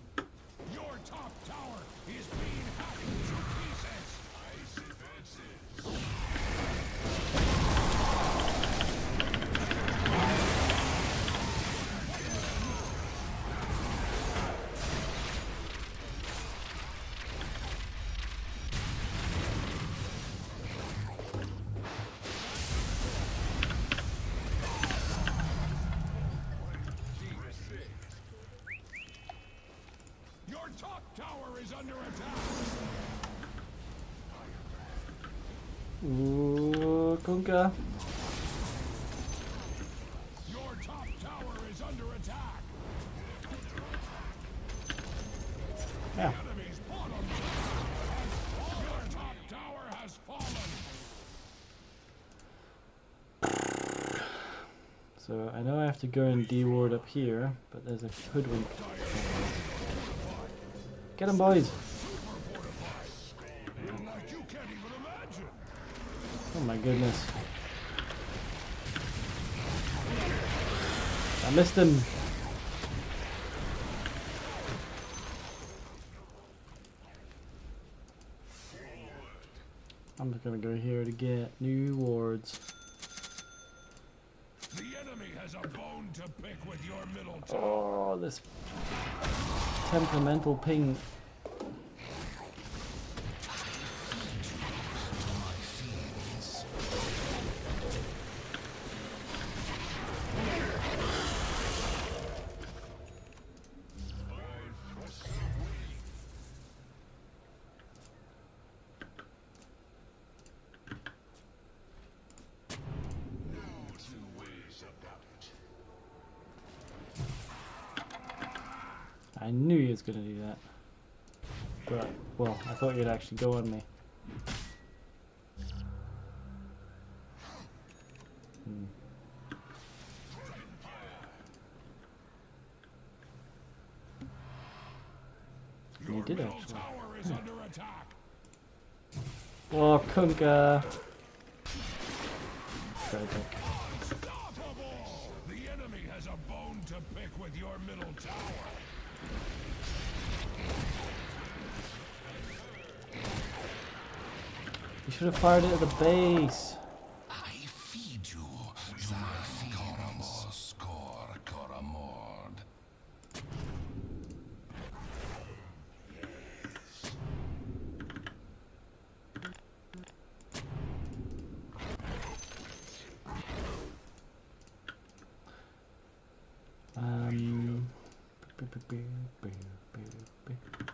Your top tower is being hacked to pieces. Ice advances. Your top tower is under attack. Ooh, Kunka. Your top tower is under attack. Yeah. Enemy's bottom tower has fallen. Your top tower has fallen. So I know I have to go and D-ward up here, but there's a hoodwink. Get him, boys! Like you can't even imagine. Oh my goodness. I missed him! I'm just gonna go here to get new wards. The enemy has a bone to pick with your middle tower. Oh, this temperamental ping. I knew he was gonna do that. But, well, I thought you'd actually go on me. You did Middle actually. tower is under attack. Oh, Kunka! Tragic. Stop to pick with your middle tower. You should have fired it at the base. I feed you. Thy Coramor score Coramord.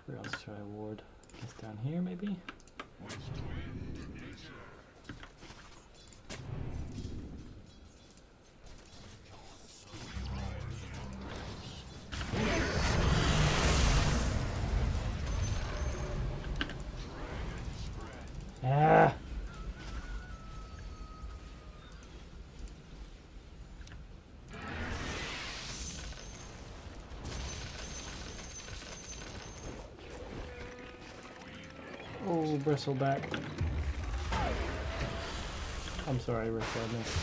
Where else should I ward? Guess down here maybe? Ah! Oh, bristleback. I'm sorry, Rick. I missed.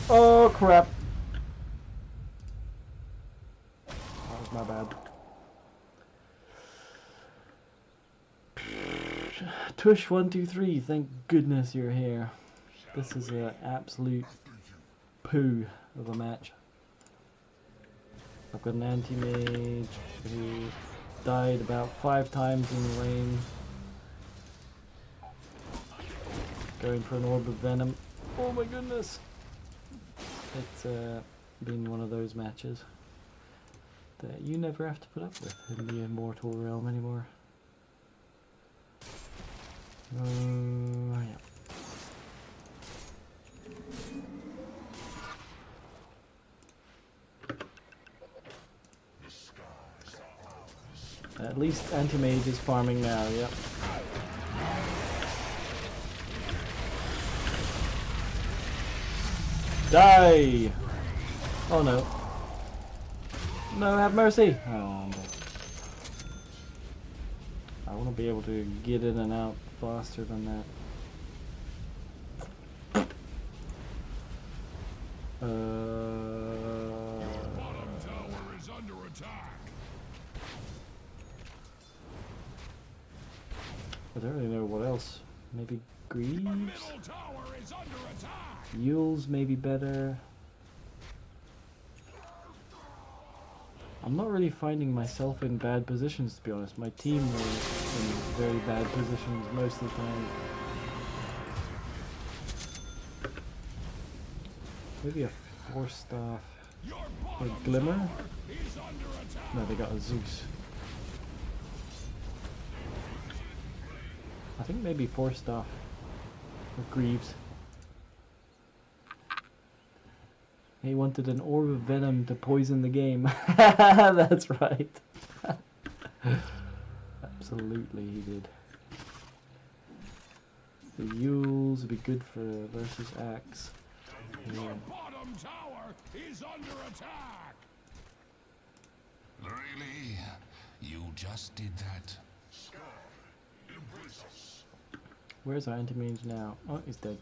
Oh, crap. That was my bad. Tush123, thank goodness you're here. This is an absolute poo of a match. I've got an anti-mage who died about 5 times in lane. Going for an orb of venom. Oh my goodness! It's been one of those matches that you never have to put up with in the immortal realm anymore. Yeah. At least anti-mage is farming now, yep. Die! Oh no. No, have mercy! Oh, no. I want to be able to get in and out faster than that. Bottom tower is under attack. I don't really know what else. Maybe Greaves? Middle tower is under attack. Yule's maybe better. I'm not really finding myself in bad positions, to be honest. My team is in very bad positions most of the time. Maybe a Force Staff or Glimmer? No, they got a Zeus. I think maybe Force Staff or Greaves. He wanted an orb of venom to poison the game. That's right. Absolutely he did. The Yules would be good for versus Axe. Yeah. Your bottom tower is under attack. Really? You just did that? Where's our anti-mage now? Oh, he's dead.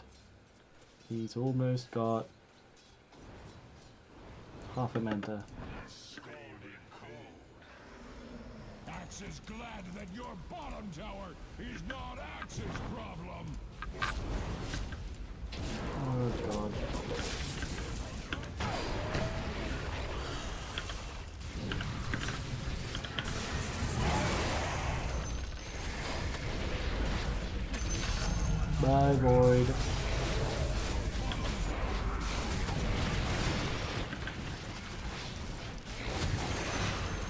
He's almost got half a manta. Axe is glad that your bottom tower is not Axe's problem. Oh god. Bye, Void.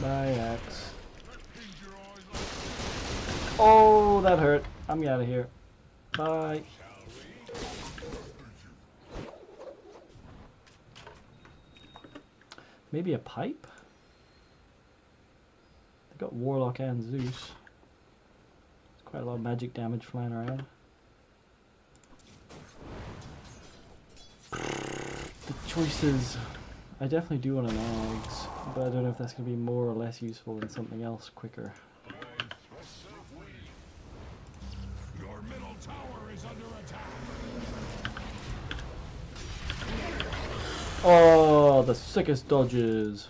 Bye, Axe. Oh, that hurt. I'm out of here. Bye. Maybe a pipe? They got Warlock and Zeus. There's quite a lot of magic damage flying around. The choices. I definitely do want an Ags, but I don't know if that's going to be more or less useful than something else quicker. Your middle tower is under attack. Oh, the sickest dodges.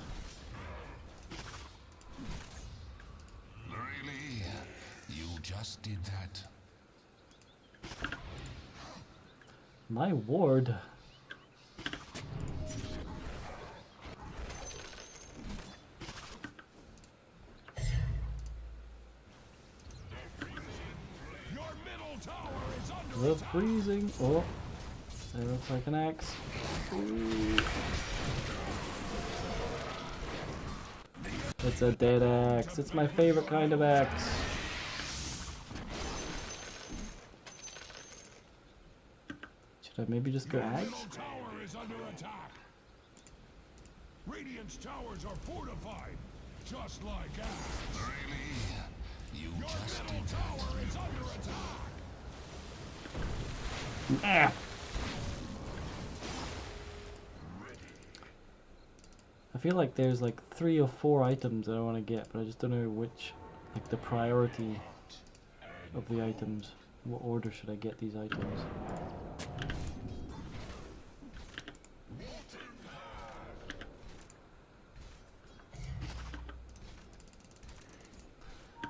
My ward. Your middle tower is under The freezing. Oh, there looks like an axe. Ooh. It's a dead axe. It's my favorite kind of axe. Should I maybe just go axe? middle tower is under attack. Radiant's towers are fortified, just like ours. Really? You Your just middle did tower is under attack. Ah. I feel like there's like 3 or 4 items that I want to get, but I just don't know which, like the priority of the items. What order should I get these items?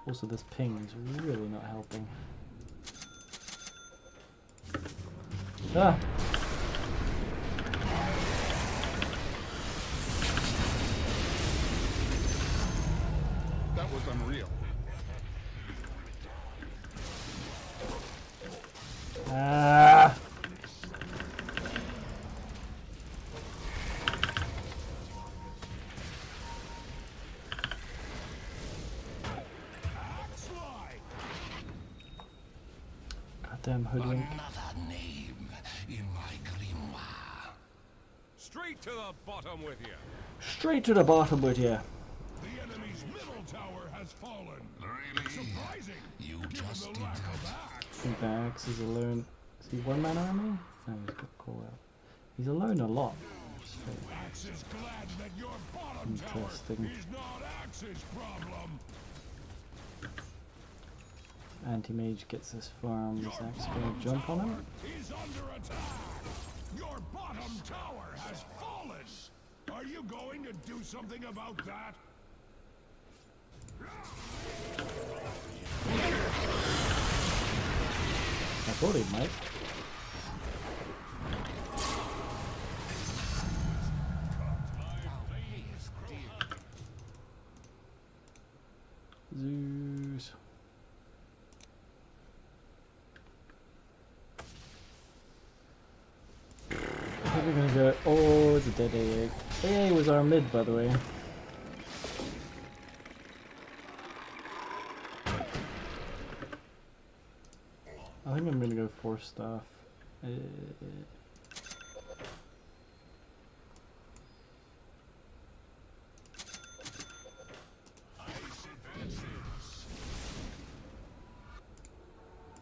Also, this ping is really not helping. Ah! That was unreal. Ah! Goddamn hoodwink. another name in my grimoire. Straight to the bottom with you. Straight to the bottom with you. The enemy's middle tower has fallen. Really? Surprising, You given just the did lack of that. axe. I think the axe is alone. Is he one man army? No, he's got call out. He's alone a lot. Axe is glad that your bottom tower Interesting. is not Axe's problem. Anti-mage gets this farm. Is Your axe bottom gonna jump on him? tower is under attack. Your bottom tower has fallen. Are you going to do something about that? I thought he might. Zeus. I think we're gonna go. Oh, it's a dead AA. AA was our mid, by the way. I think I'm gonna go for stuff.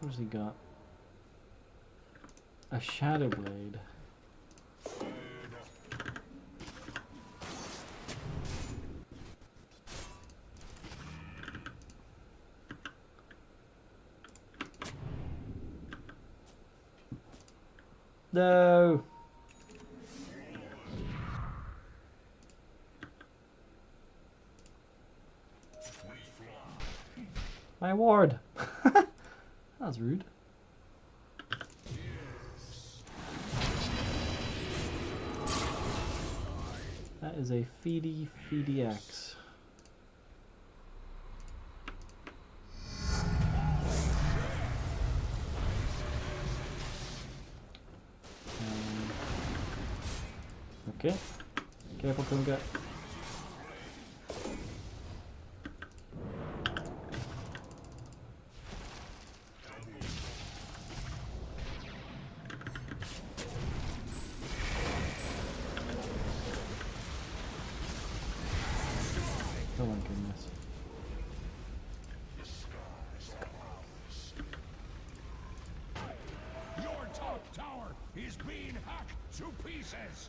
What's he got? A shadow blade. No. My ward. That was rude. That is a feedy X. Okay. Careful, Kunga. Oh my goodness. Your top tower is being hacked to pieces.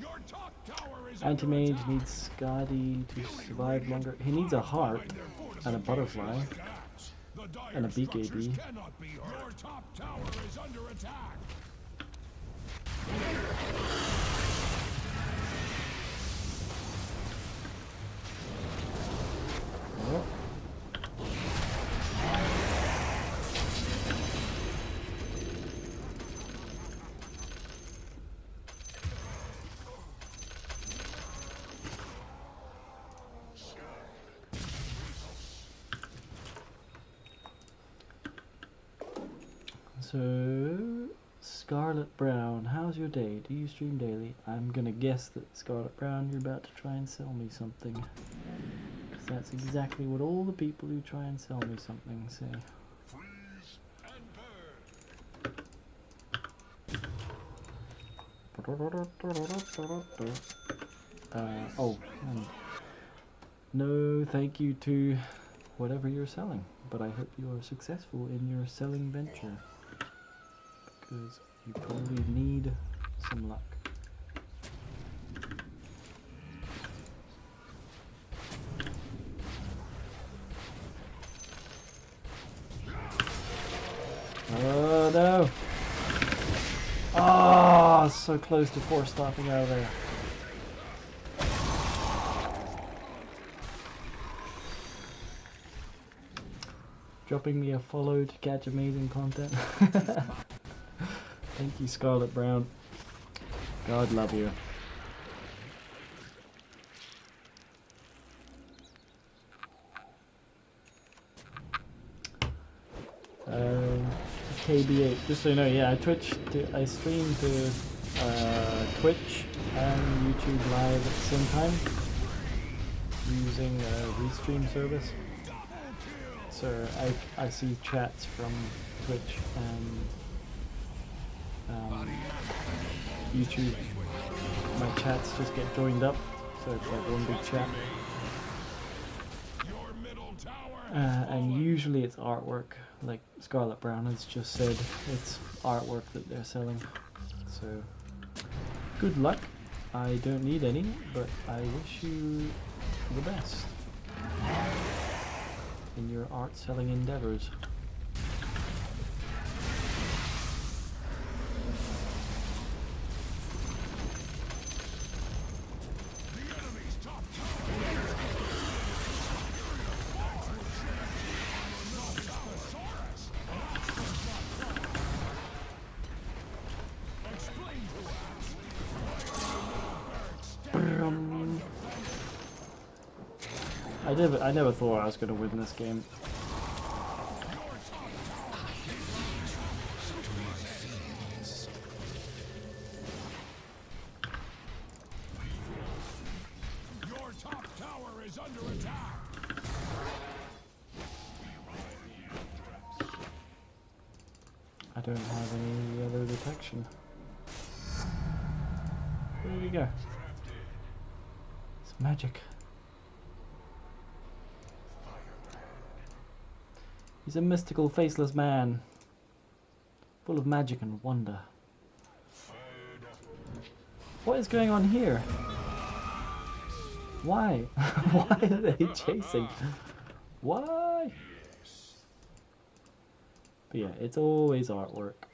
Your top tower is under Anti-mage attack. needs Scotty to survive longer. He needs a heart and a butterfly The dire and a structures BKB. cannot be hurt. Your top tower is under attack. Oh. So, Scarlet Brown, how's your day? Do you stream daily? I'm gonna guess that Scarlet Brown, you're about to try and sell me something. Because that's exactly what all the people who try and sell me something say. Freeze and burn. Oh, and no thank you to whatever you're selling, but I hope you are successful in your selling venture, because you probably need some luck. Oh no! Ah, so close to force stopping out of there. Dropping me a follow to catch amazing content. Thank you, Scarlet Brown. God love you. KB8, just so you know, yeah, I stream to Twitch and YouTube live at the same time using a restream service. So I see chats from Twitch and YouTube. My chats just get joined up, so it's like one big chat. And usually it's artwork, like Scarlet Brown has just said, it's artwork that they're selling. So good luck. I don't need any, but I wish you the best in your art selling endeavors. I never thought I was going to win this game. Your top tower is under attack. I don't have any other detection. Where did he go? It's magic. He's a mystical, faceless man, full of magic and wonder. What is going on here? Why? Why are they chasing? Why? But yeah, it's always artwork,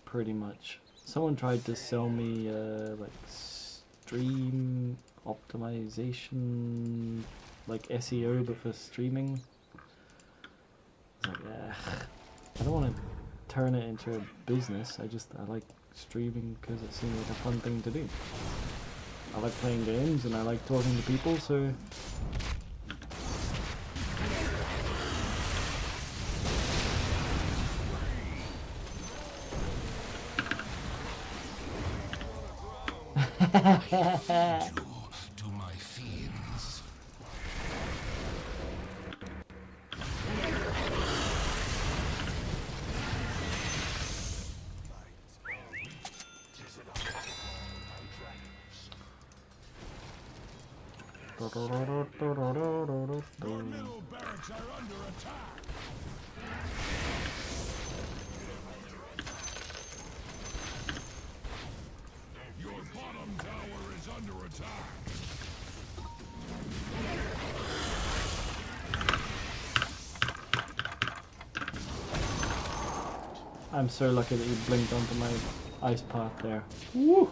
pretty much. Someone tried to sell me like stream optimization, like SEO, but for streaming. Like, I don't want to turn it into a business. I like streaming because it seems like a fun thing to do. I like playing games and I like talking to people, so to my fiends. Your middle barracks are under attack. Your bottom tower is under attack. I'm so lucky that you blinked onto my ice path there. Woo!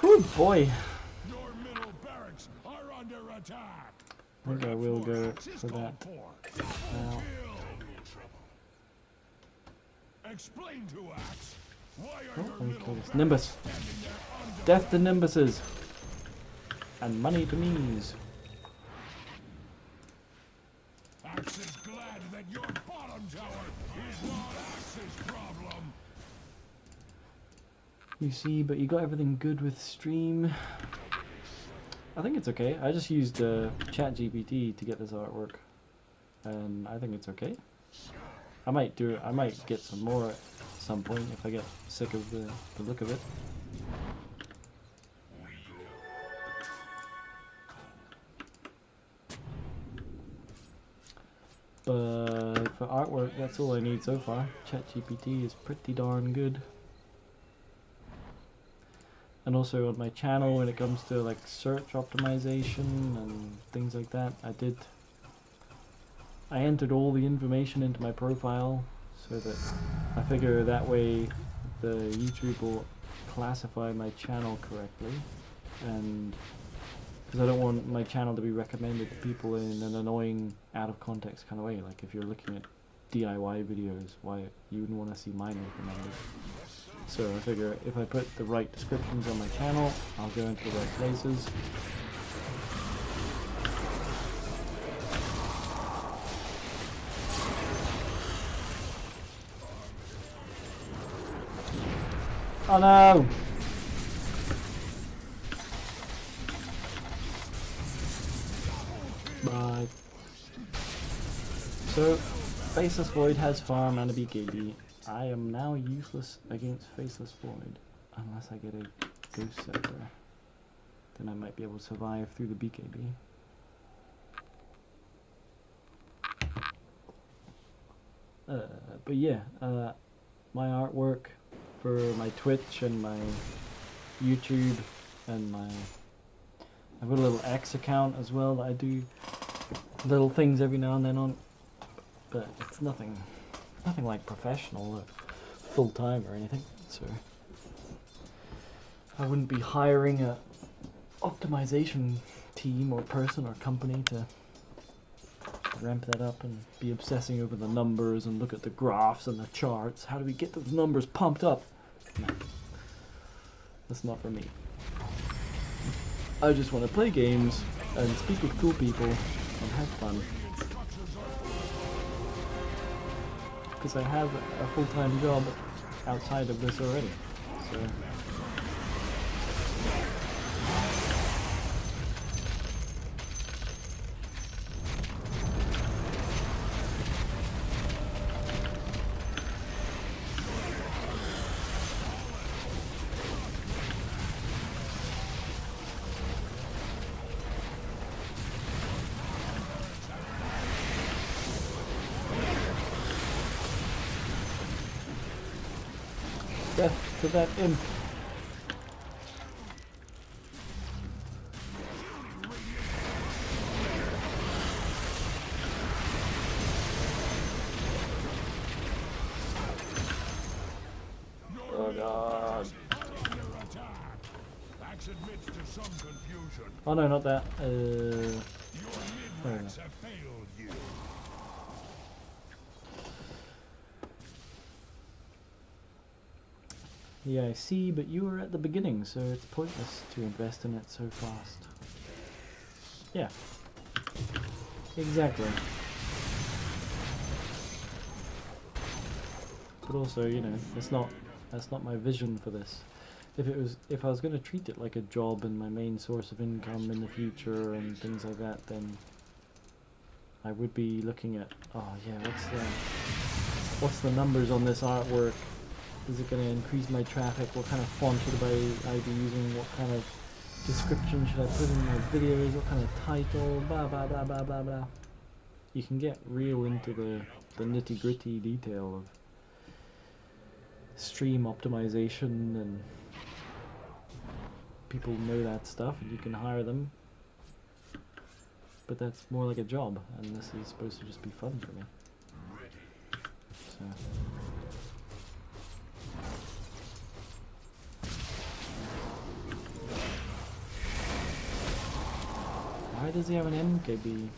Whew, boy! Your middle barracks are under attack. I think I will go for that now. Explain to Axe. Why are Oh, your okay, middle it's Nimbus. standing there under Death to Nimbuses! And money to me's. Axe is glad that your bottom tower You see, but you got everything good with stream. I think it's okay. I just used ChatGPT to get this artwork, and I think it's okay. I might do it. I might get some more at some point if I get sick of the look of it. But for artwork, that's all I need so far. ChatGPT is pretty darn good. And also on my channel, when it comes to like search optimization and things like that, I entered all the information into my profile so that I figure that way the YouTube will classify my channel correctly, and because I don't want my channel to be recommended to people in an annoying, out of context kind of way. Like if you're looking at DIY videos, why you wouldn't want to see mine recommended. So I figure if I put the right descriptions on my channel, I'll go into the right places. Oh no! Bye. So, Faceless Void has farm and a BKB. I am now useless against Faceless Void, unless I get a Ghost Scepter. Then I might be able to survive through the BKB. But yeah, my artwork for my Twitch and my YouTube and I've got a little X account as well that I do little things every now and then on, but it's nothing like professional or full time or anything, so I wouldn't be hiring a optimization team or person or company to ramp that up and be obsessing over the numbers and look at the graphs and the charts. How do we get those numbers pumped up? No, that's not for me. I just want to play games and speak with cool people and have fun. Because I have a full-time job outside of this already, so... Death to that imp. Oh god. Oh no, not that. Fair enough. Yeah, I see, but you were at the beginning, so it's pointless to invest in it so fast. Yeah. Exactly. But also, you know, that's not my vision for this. If I was going to treat it like a job and my main source of income in the future and things like that, then I would be looking at, oh yeah, what's the numbers on this artwork? Is it going to increase my traffic? What kind of font should I be using? What kind of description should I put in my videos? What kind of title? Blah blah blah blah blah blah. You can get real into the nitty gritty detail of stream optimization, and people know that stuff and you can hire them. But that's more like a job, and this is supposed to just be fun for me. So. Why does he have an MKB?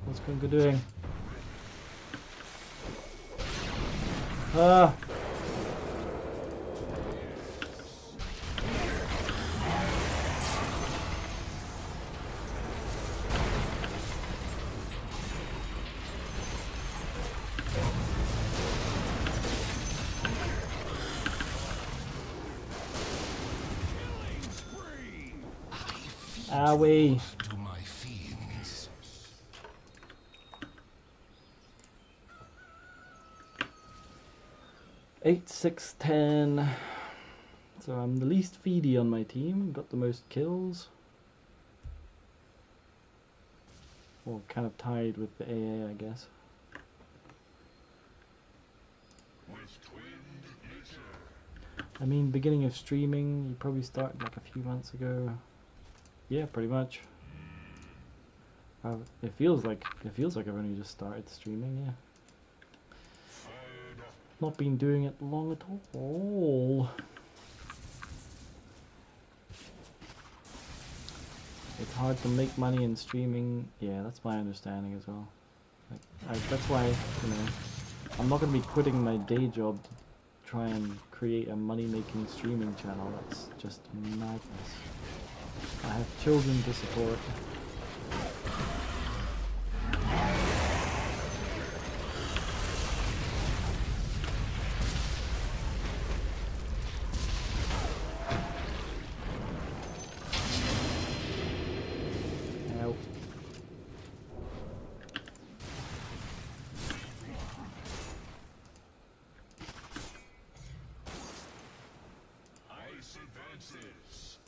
What's Kunga doing? Ah! Owie. To my fiends. 8, 6, 10. So I'm the least feedy on my team, got the most kills. Well, kind of tied with the AA, I guess. I mean, beginning of streaming, you probably started like a few months ago. Yeah, pretty much. It feels like I've only just started streaming. Yeah, not been doing it long at all. It's hard to make money in streaming. Yeah, that's my understanding as well. That's why, you know, I'm not going to be quitting my day job to try and create a money-making streaming channel. That's just madness. I have children to support. Ow. Ice advances.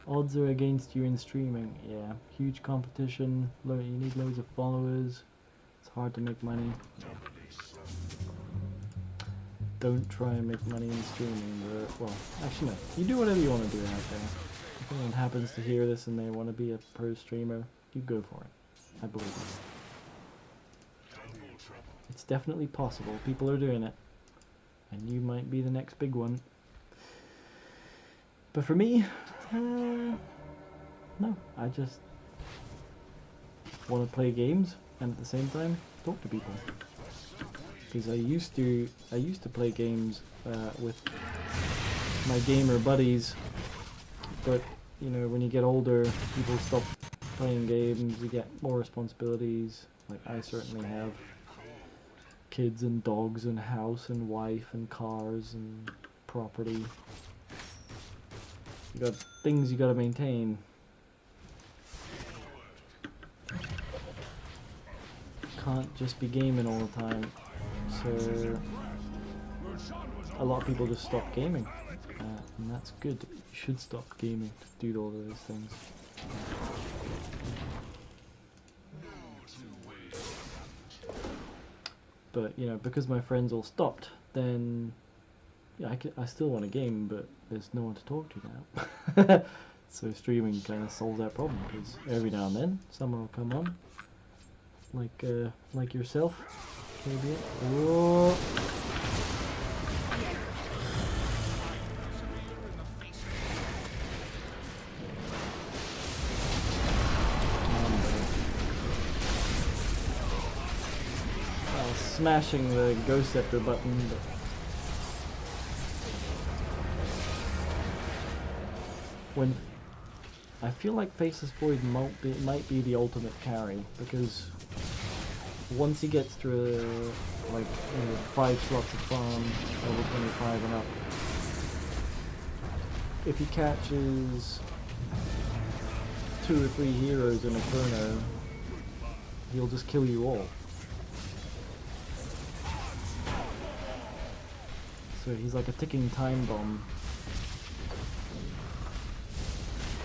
Odds are against you in streaming. Yeah, huge competition. You need loads of followers. It's hard to make money. Don't try and make money in streaming. Well, actually no. You do whatever you want to do out there. If anyone happens to hear this and they want to be a pro streamer, you go for it. I believe it. It's definitely possible. People are doing it. And you might be the next big one. But for me, no. I just want to play games and at the same time talk to people. Because I used to play games with my gamer buddies, but you know, when you get older, people stop playing games. You get more responsibilities. Like I certainly have kids and dogs and house and wife and cars and property. You got things you got to maintain. Can't just be gaming all the time. So a lot of people just stop gaming, and that's good. You should stop gaming to do all of those things. But you know, because my friends all stopped, then yeah, I still want to game, but there's no one to talk to now. So streaming kind of solves that problem, because every now and then someone will come on, like yourself. Maybe. Whoa. I was smashing the Ghost Scepter button, but when I feel like Faceless Void might be the ultimate carry, because once he gets through like 5 slots of farm over 25 and up, if he catches 2 or 3 heroes in a chrono, he'll just kill you all. So he's like a ticking time bomb.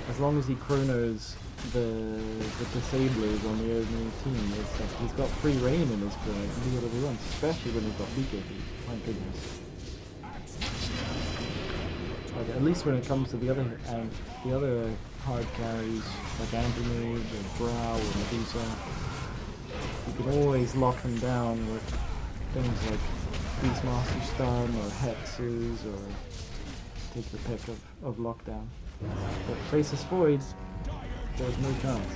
As long as he chronos the disablers on the enemy team, he's got free reign in his chrono. He can do whatever he wants, especially when he's got BKB. My goodness. Like, at least when it comes to the other hard carries like Anti-Mage or Drow or Medusa, you can always lock them down with things like Beastmaster Stun or Hexes, or take your pick of lockdown. But Faceless Void, there's no chance.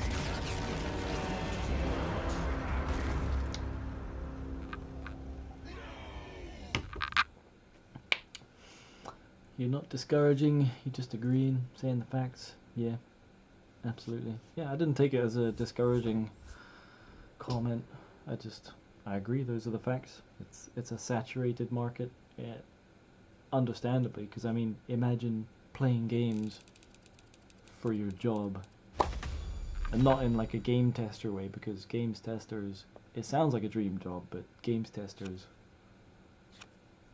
You're not discouraging, you're just agreeing, saying the facts. Yeah, absolutely. Yeah, I didn't take it as a discouraging comment. I agree, those are the facts. It's a saturated market, yeah, understandably, because I mean, imagine playing games for your job, and not in like a game tester way, because games testers, it sounds like a dream job, but games testers,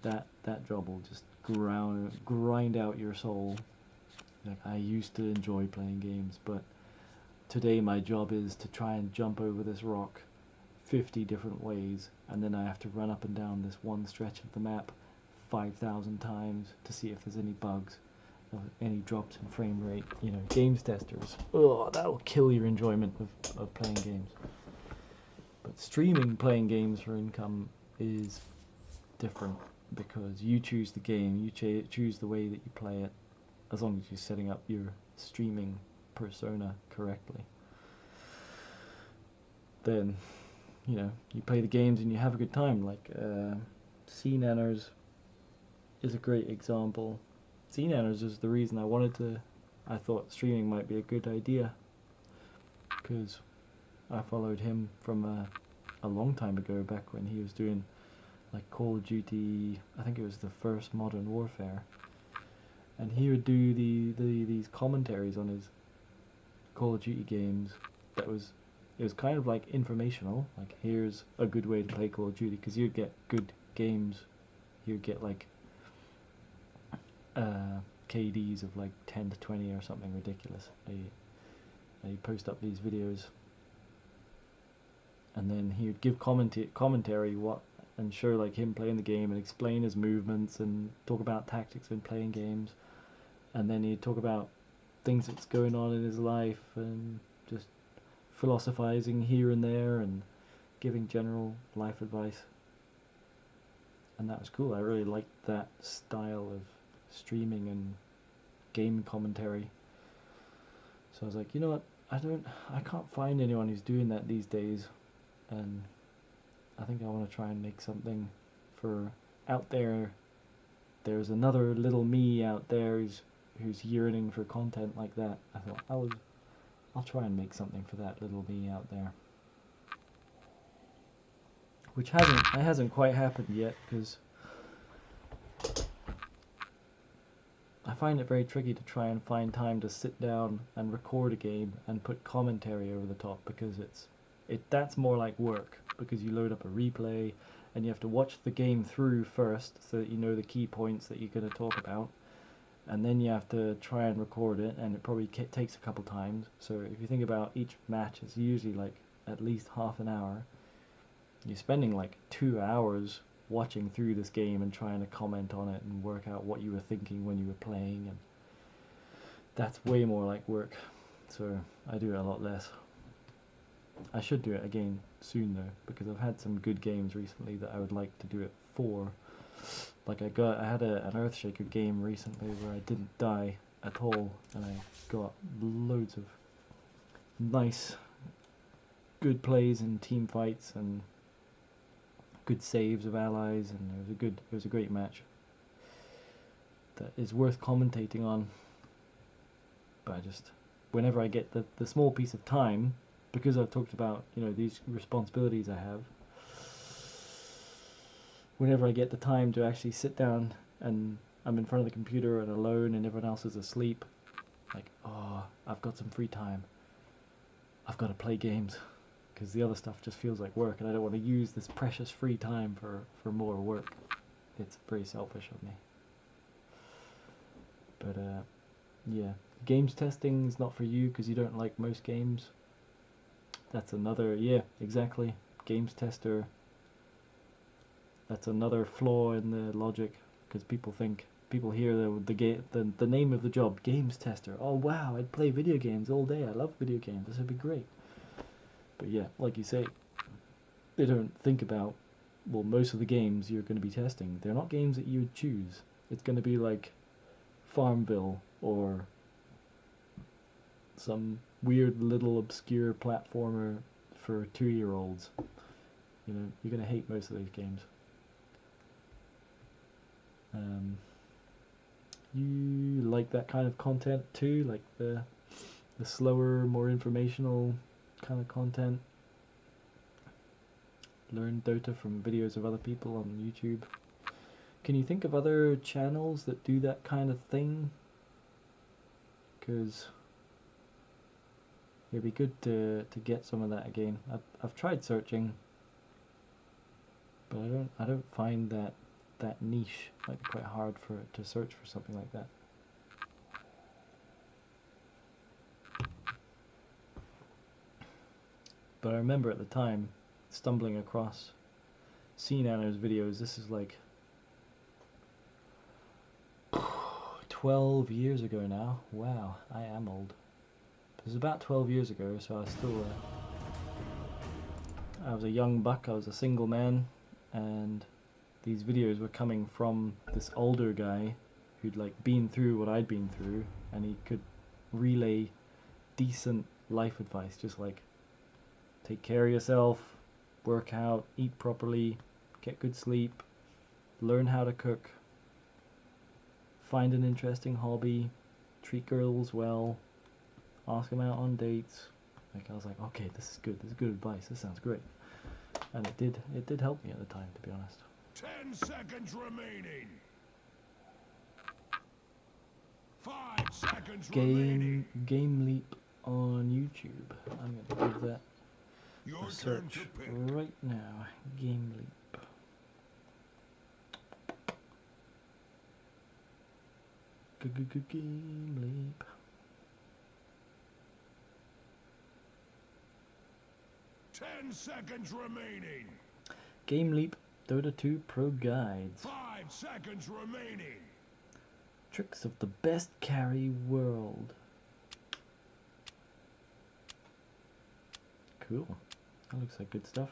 that job will just grind out your soul. Like, I used to enjoy playing games, but today my job is to try and jump over this rock 50 different ways, and then I have to run up and down this one stretch of the map 5,000 times to see if there's any bugs or any drops in frame rate. You know, games testers, oh, that'll kill your enjoyment of playing games. But streaming playing games for income is different, because you choose the game, you choose the way that you play it, as long as you're setting up your streaming persona correctly. Then, you know, you play the games and you have a good time. Like CNanners is a great example. CNanners is the reason I thought streaming might be a good idea, because I followed him from a long time ago, back when he was doing like Call of Duty, I think it was the first Modern Warfare, and he would do these commentaries on his Call of Duty games. It was kind of like informational, like here's a good way to play Call of Duty, because you'd get good games, you'd get like KDs of like 10 to 20 or something ridiculous. They post up these videos, and then he would give commentary and show like him playing the game and explain his movements and talk about tactics when playing games, and then he'd talk about things that's going on in his life and just philosophizing here and there and giving general life advice. And that was cool. I really liked that style of streaming and game commentary. So I was like, you know what, I can't find anyone who's doing that these days, and I think I want to try and make something for out there. There's another little me out there who's yearning for content like that. I thought I'll try and make something for that little me out there, which hasn't quite happened yet, because I find it very tricky to try and find time to sit down and record a game and put commentary over the top, because that's more like work, because you load up a replay and you have to watch the game through first so that you know the key points that you're going to talk about, and then you have to try and record it, and it probably takes a couple times. So if you think about each match, it's usually like at least half an hour. You're spending like 2 hours watching through this game and trying to comment on it and work out what you were thinking when you were playing, and that's way more like work. So I do it a lot less. I should do it again soon though, because I've had some good games recently that I would like to do it for. Like I had an Earthshaker game recently where I didn't die at all, and I got loads of nice, good plays and team fights and good saves of allies, and it was a great match that is worth commentating on. But I just, whenever I get the small piece of time, because I've talked about, you know, these responsibilities I have, whenever I get the time to actually sit down and I'm in front of the computer and alone and everyone else is asleep, like, oh, I've got some free time, I've got to play games, because the other stuff just feels like work, and I don't want to use this precious free time for more work. It's very selfish of me. But yeah, games testing is not for you because you don't like most games. That's another, yeah, exactly, games tester. That's another flaw in the logic, because people hear the name of the job, games tester. Oh wow, I'd play video games all day. I love video games. This would be great. But yeah, like you say, they don't think about, well, most of the games you're going to be testing, they're not games that you would choose. It's going to be like Farmville or some weird little obscure platformer for 2-year-olds. You know, you're going to hate most of those games. You like that kind of content too, like the slower, more informational kind of content. Learn Dota from videos of other people on YouTube. Can you think of other channels that do that kind of thing? because it'd be good to get some of that again. I've tried searching, but I don't find that niche like quite hard for it to search for something like that. But I remember at the time stumbling across C-Nano's videos. This is like 12 years ago now. Wow, I am old. It was about 12 years ago, so I was still I was a young buck, I was a single man, and these videos were coming from this older guy who'd like been through what I'd been through, and he could relay decent life advice, just like take care of yourself, work out, eat properly, get good sleep, learn how to cook, find an interesting hobby, treat girls well, ask them out on dates. Like, I was like, okay, this is good advice, this sounds great. And it did help me at the time, to be honest. 10 seconds remaining. 5 seconds remaining. Game Leap on YouTube. I'm gonna give that Your a turn to search pick. right now. Game Leap. Game Leap. Ten seconds remaining. Game Leap Dota 2 Pro Guides. 5 seconds remaining. Tricks of the best carry world. Cool. That looks like good stuff.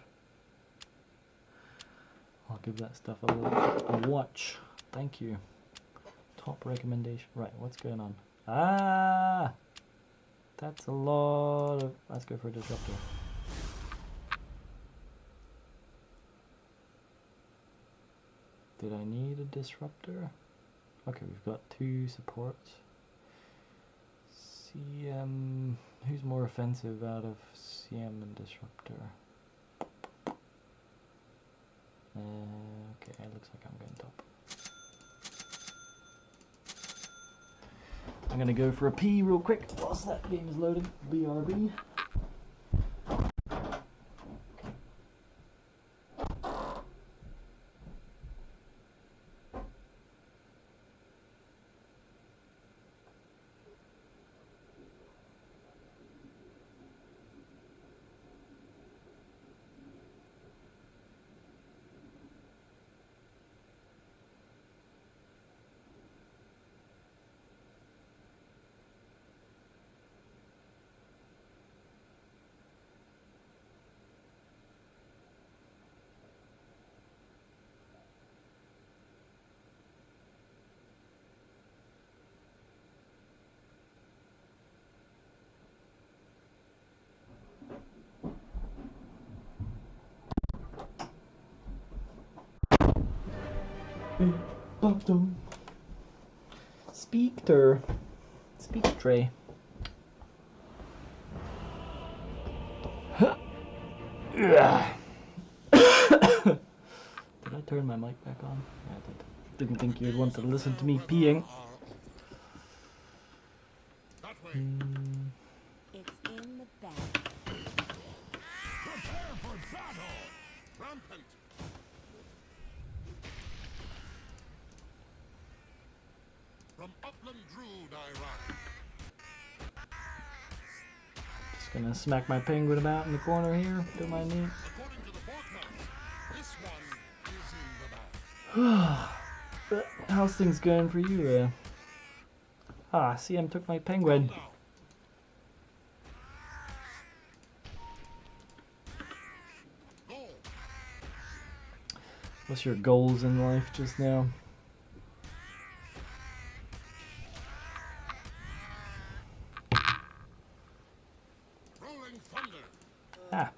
I'll give that stuff a watch. Thank you. Top recommendation. Right, what's going on? Ah! That's a lot of... Let's go for a disruptor. Did I need a disruptor? Okay, we've got 2 supports. CM... Who's more offensive out of CM and disruptor? Okay, it looks like I'm going top. I'm gonna go for a pee real quick whilst that game is loading. BRB. Speaker. Speak tray. Did I turn my mic back on? Yeah, I did. Didn't think you'd want to listen to me peeing. It's in the bag. Prepare for battle. Rampant. From upland Druid I ride. Just gonna smack my penguin about in the corner here. Don't mind me. According to the forecast, this one is in the bag. How's things going for you? CM took my penguin. Now, goal. What's your goals in life just now? Rolling thunder. Ah,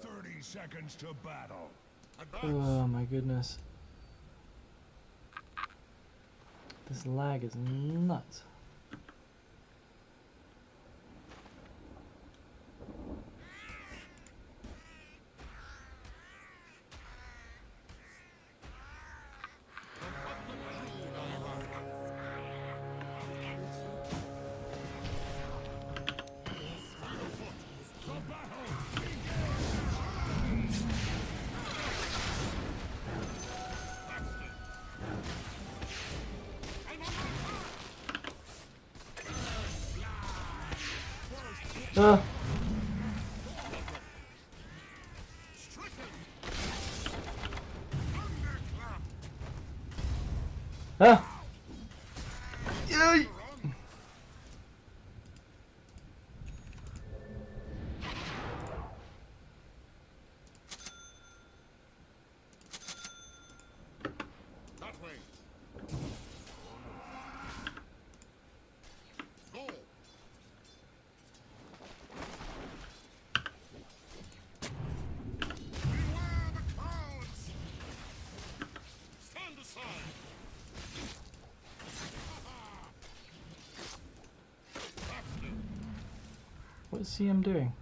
30 seconds to battle. Advance. oh my goodness. This lag is nuts. Ah. Ah. Yay. That way. Go. Beware the crowds. Stand aside. What is CM doing?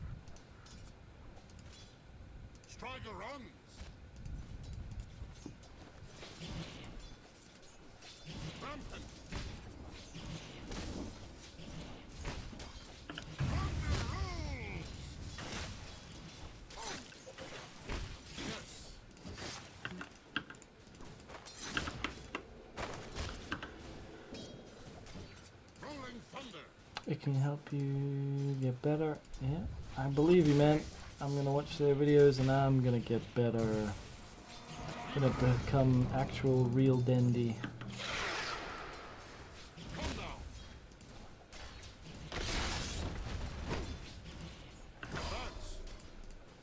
Striker runs. Rampant. Thunder rules. Yes. Rolling thunder. It can help you get better. Yeah, I believe you, man. I'm gonna watch their videos and I'm gonna get better. Gonna become actual real dandy. Come now. Advance.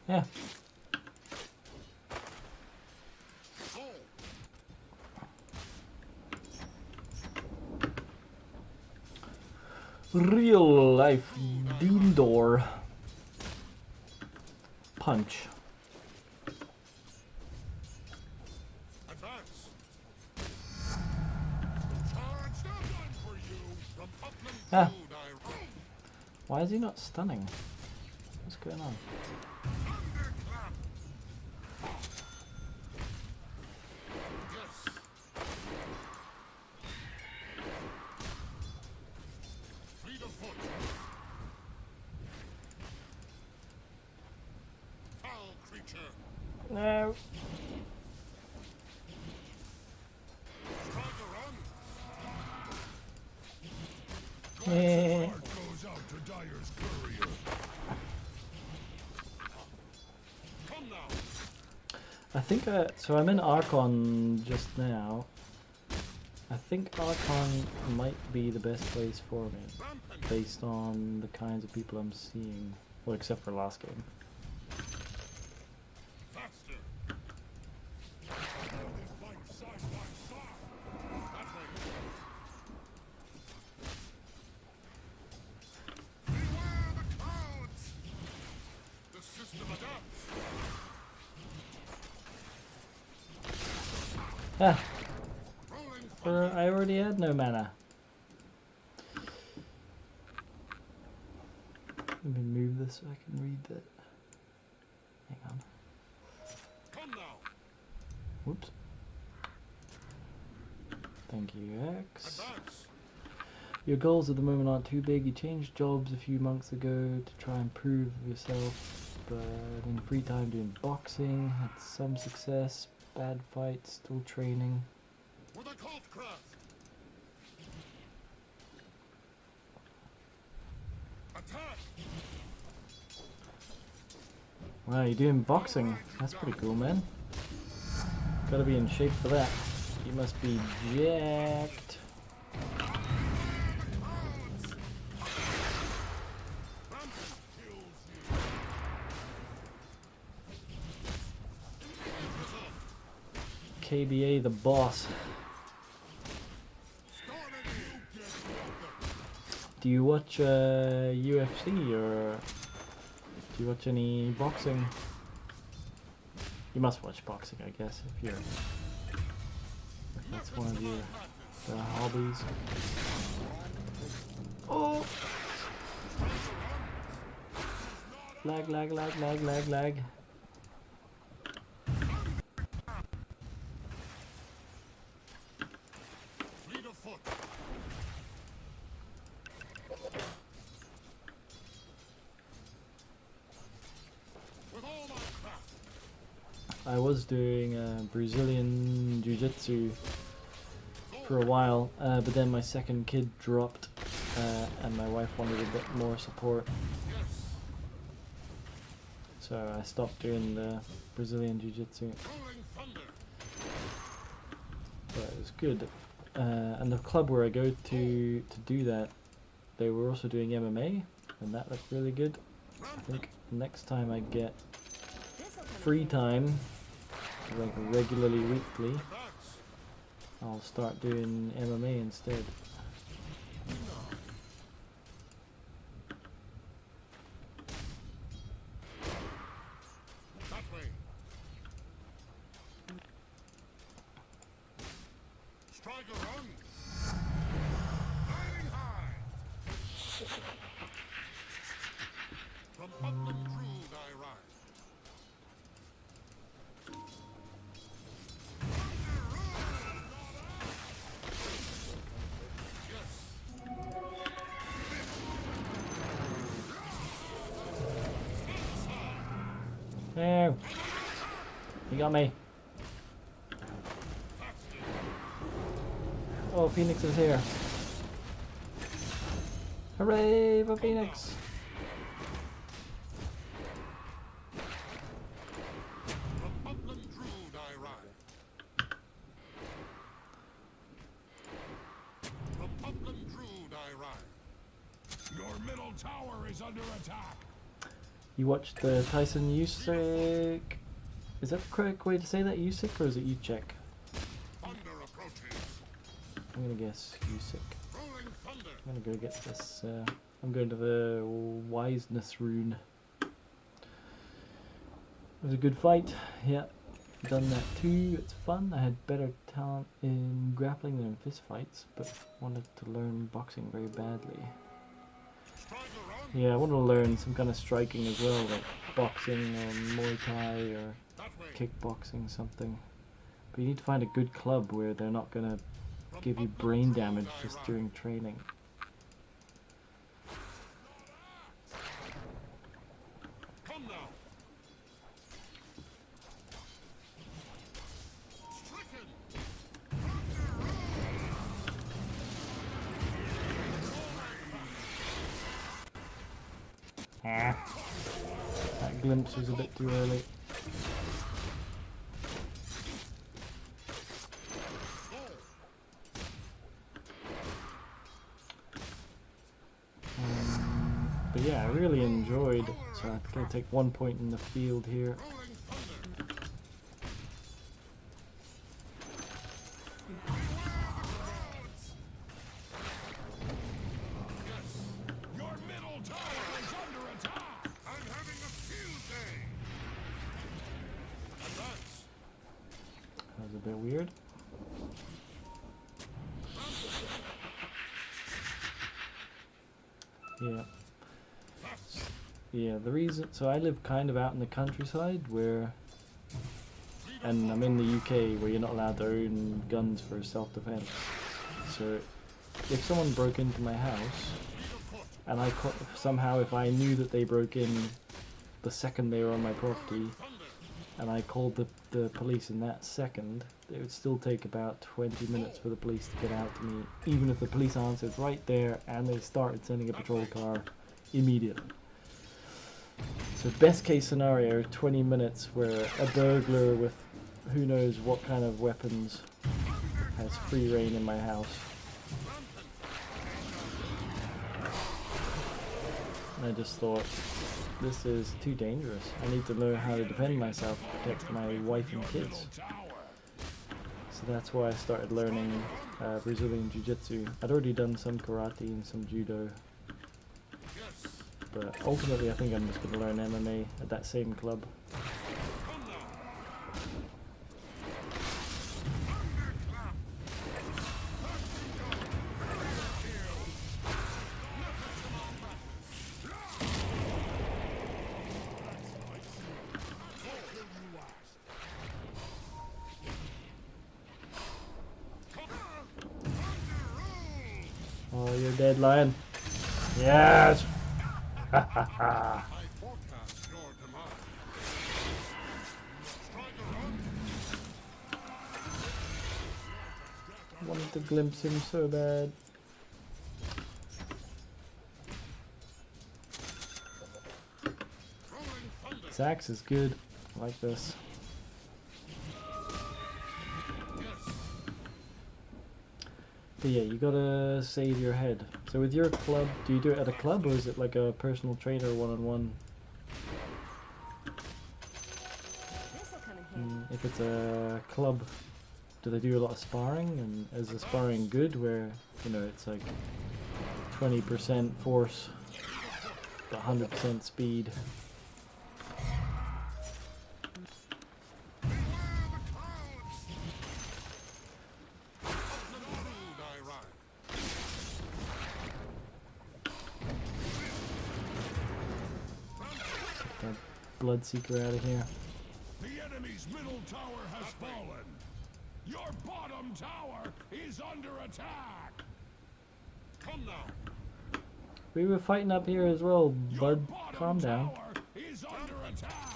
Yeah. Go. Real life Dindor. Punch. Advance. Charge down for you from Upland Ah. Food. Why is he not stunning? What's going on? Thunderclap. Yes. Fleet of foot. Foul creature. No. Striker run. Eh. Heart goes out to Dyer's courier. Come now. I think so I'm in Archon just now. I think Archon might be the best place for me, Rampant. based on the kinds of people I'm seeing. Well, except for last game. Faster. They fight side by side. That way. Beware the clouds. The system adapts. Ah, Rolling I already had no mana. Let me move this so I can read that. Hang on. Come now. Whoops. Thank you, X. Advance. Your goals at the moment aren't too big. You changed jobs a few months ago to try and prove yourself, but in free time doing boxing, had some success, bad fights, still training. With a cult craft. Attack. Wow, you're doing boxing. That's pretty cool, man. Gotta be in shape for that. You must be jacked. Rampant kills you. KBA the boss. Starting you get welcome. Do you watch UFC or do you watch any boxing? You must watch boxing, I guess, if you're if that's one of your hobbies. Oh! Lag, lag, lag, lag, lag, lag. Fleet of foot. With all my craft. I was doing Brazilian Jiu-Jitsu for a while, but then my second kid dropped and my wife wanted a bit more support. Yes. so I stopped doing the Brazilian Jiu-Jitsu. But it was good. And the club where I go to do that, they were also doing MMA, and that looked really good. I think next time I get free time, like regularly weekly, I'll start doing MMA instead. Striker on! Riding high! From upland crude I rise. No! You got me. Oh, Phoenix is here. Hooray for Phoenix! From upland crude I rise. From upland crude I rise. Your middle tower is under attack. You watched the Tyson Usyk. Is that the correct way to say that, Usyk, or is it Usyk? Thunder approaches. I'm gonna guess Usyk. Rolling thunder. I'm gonna go get this. I'm going to the Wiseness rune. It was a good fight. Yeah, done that too. It's fun. I had better talent in grappling than in fist fights, but wanted to learn boxing very badly. Striker on! Yeah, I want to learn some kind of striking as well, like boxing or Muay Thai or That way. kickboxing, something. But you need to find a good club where they're not gonna give you brain damage just during training. Come now. Stricken. That glimpse was a bit too early. But yeah, I really enjoyed, so I'm going to take 1 point in the field here. Rolling thunder. Your middle tower is under attack. I'm having a field day. Advance. That was a bit weird. Yeah. Yeah, the reason, so I live kind of out in the countryside where, and I'm in the UK where you're not allowed to own guns for self-defense. So if someone broke into my house, and I somehow if I knew that they broke in the second they were on my property, and I called the police in that second, it would still take about 20 minutes for the police to get out to me, even if the police answered right there and they started sending a patrol car immediately. So best case scenario, 20 minutes where a burglar with who knows what kind of weapons has free reign in my house. And I just thought, this is too dangerous. I need to learn how to defend myself, protect my wife and kids. So that's why I started learning Brazilian Jiu-Jitsu. I'd already done some karate and some judo. But ultimately I think I'm just going to learn MMA at that same club. Oh, you're dead, lion. Yes! I forecast your demise. Striker on. Wanted to glimpse him so bad. Rolling thunder. This axe is good. I like this. But yeah, you gotta save your head. So with your club, do you do it at a club or is it like a personal trainer one-on-one? This'll come in handy. If it's a club, do they do a lot of sparring? And is the sparring good where, you know, it's like 20% force, but 100% speed? That Bloodseeker out of here. The enemy's middle tower has fallen. Your bottom tower is under attack. Come now. We were fighting up here as well, Your bud. bottom Calm down. tower is under attack.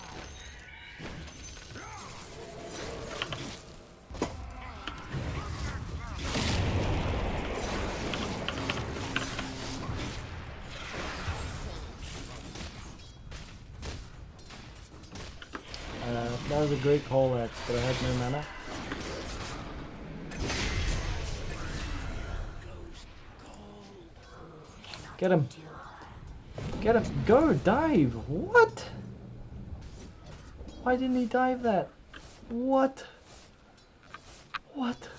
That was a great call, X, but I had no mana. Get him! Get him! Go! Dive! What? Why didn't he dive that? What? What?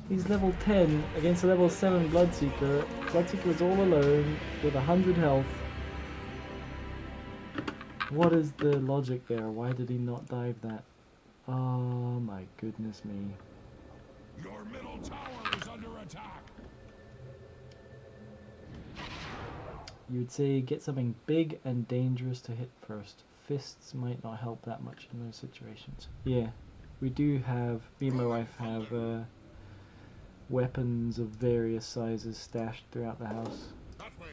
He's level 10 against a level 7 Bloodseeker. Bloodseeker is all alone with 100 health. What is the logic there? Why did he not dive that? Oh my goodness me. Your middle tower is under attack. You'd say get something big and dangerous to hit first. Fists might not help that much in those situations. Yeah, we do have, me and my wife have weapons of various sizes stashed throughout the house. That way.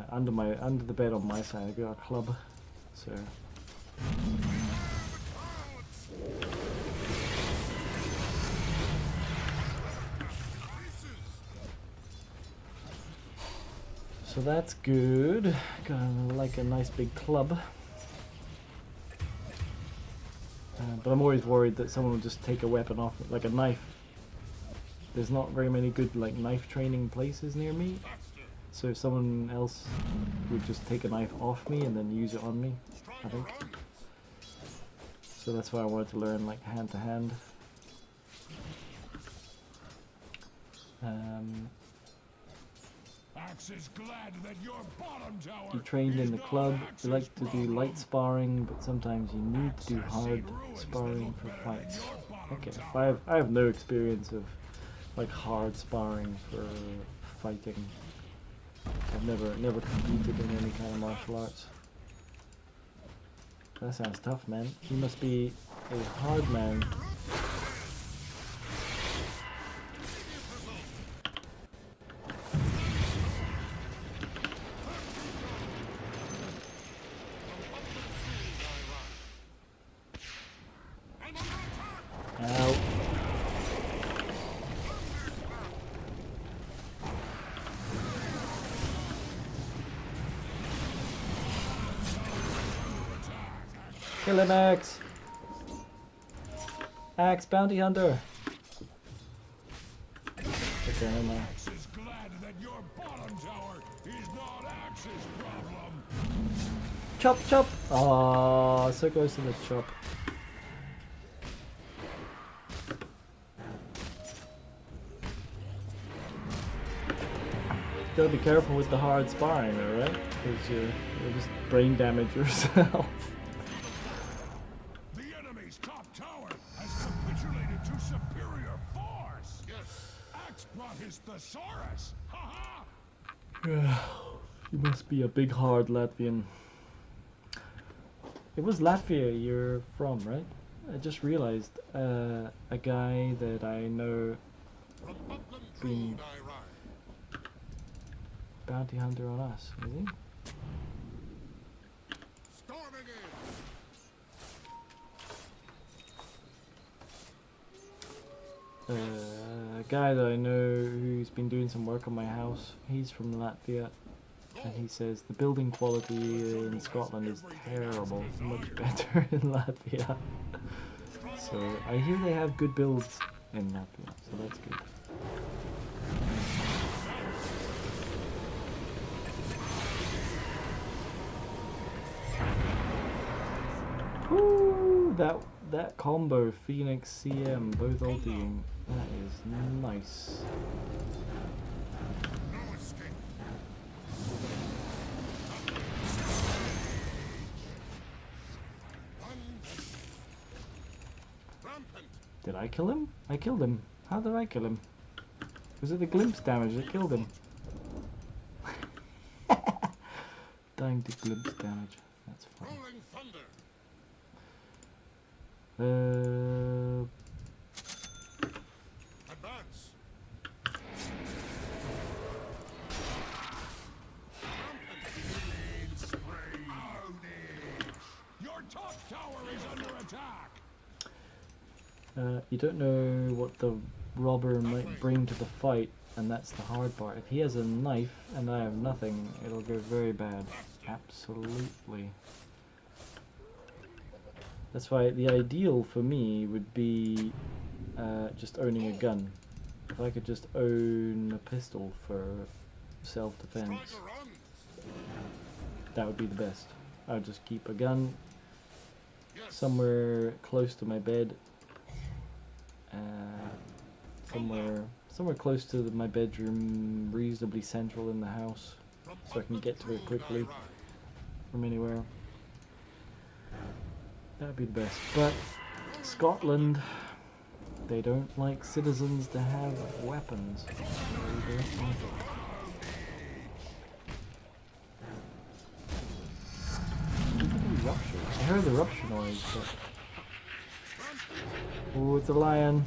Under the bed on my side, I got a club. So that's good. Got like a nice big club. But I'm always worried that someone will just take a weapon off, like a knife. There's not very many good like knife training places near me. So if someone else would just take a knife off me and then use it on me, I think. So that's why I wanted to learn like hand to hand. Axe is glad that your bottom tower You trained in is the not club. You Axe's like to do problem. light sparring, but sometimes you need to do hard sparring for fights. Okay, I have no experience of like hard sparring for fighting. I've never competed in any kind of martial arts. That sounds tough, man. You must be a hard man. Ow. Kill him, Axe! Axe, bounty hunter! Okay, never mind. Axe is glad that your bottom tower is not Axe's problem. Chop, chop! Oh, so close to the chop. Gotta be careful with the hard sparring though, right? Because you'll just brain damage yourself. The enemy's top tower has capitulated to superior force. Yes. Axe brought his thesaurus. Ha ha! You must be a big hard Latvian. It was Latvia you're from, right? I just realized a guy that I know being bounty hunter on us, is he? Storming in. A guy that I know who's been doing some work on my house. He's from Latvia. and he says the building quality in Scotland is terrible, it's much better in Latvia. So I hear they have good builds in Latvia, so that's good. Woo! That combo, Phoenix CM, both ulting, that is nice. Did I kill him? I killed him. How did I kill him? Was it the glimpse damage that killed him? Dying to glimpse damage. That's fine. Advance. Your top tower is under attack. You don't know what the robber might bring to the fight, and that's the hard part. If he has a knife and I have nothing, it'll go very bad. Absolutely. That's why the ideal for me would be just owning a gun. If I could just own a pistol for self-defense, that would be the best. I would just keep a gun somewhere close to my bed, somewhere close to my bedroom, reasonably central in the house, so I can get to it quickly from anywhere. That would be the best. But Scotland, they don't like citizens to have weapons. They don't like it. Rupture. I heard the rupture noise, but... Oh, it's a lion.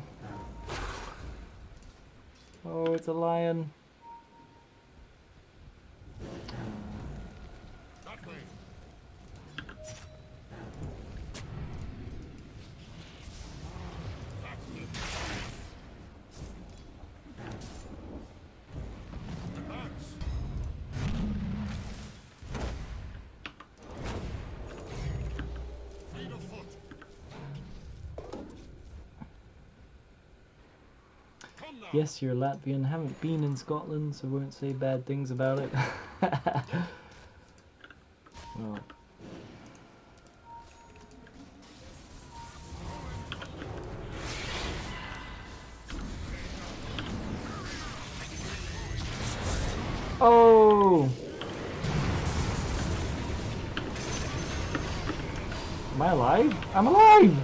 Oh, it's a lion. Yes, you're Latvian. Haven't been in Scotland, so won't say bad things about it. Well. Oh! Am I alive? I'm alive!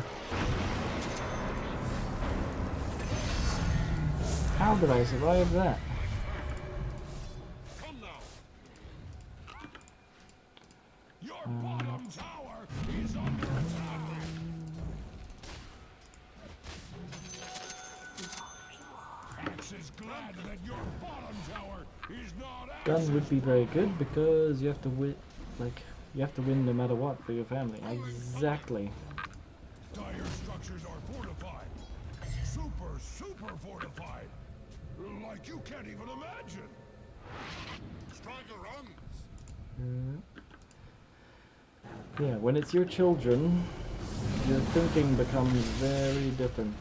How did I survive that? Come now. Your bottom tower is under attack. Axe is glad that your bottom tower is not Gun Axe's would be very good because you have to win, you have to win no matter what for your family. Exactly. Dire structures are fortified. Super fortified. Like you can't even imagine. Striker runs. Yeah, when it's your children, your thinking becomes very different.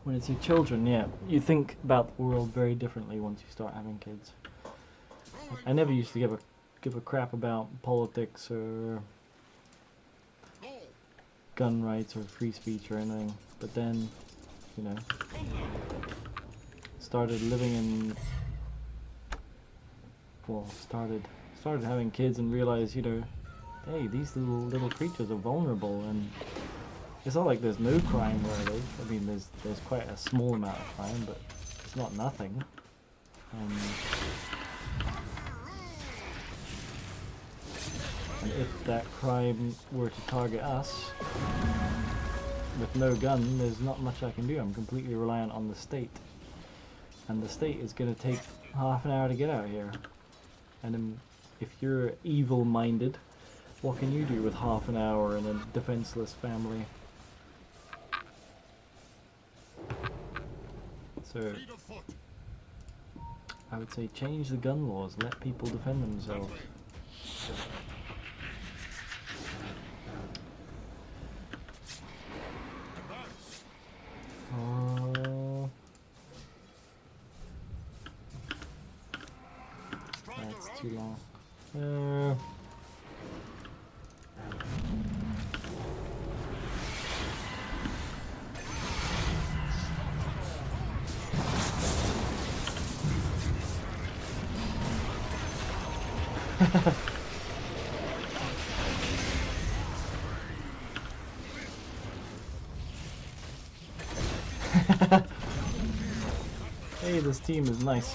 When it's your children, yeah, you think about the world very differently once you start having kids. I never used to give a crap about politics or gun rights or free speech or anything, but then, you know, started living in, well, started having kids and realized, you know, hey, these little creatures are vulnerable, and it's not like there's no crime where I live. I mean, there's quite a small amount of crime, but it's not nothing. And if that crime were to target us with no gun, there's not much I can do. I'm completely reliant on the state, and the state is going to take half an hour to get out here. And then if you're evil-minded, what can you do with half an hour and a defenseless family? So I would say change the gun laws, let people defend themselves. That's too long. Hey, this team is nice.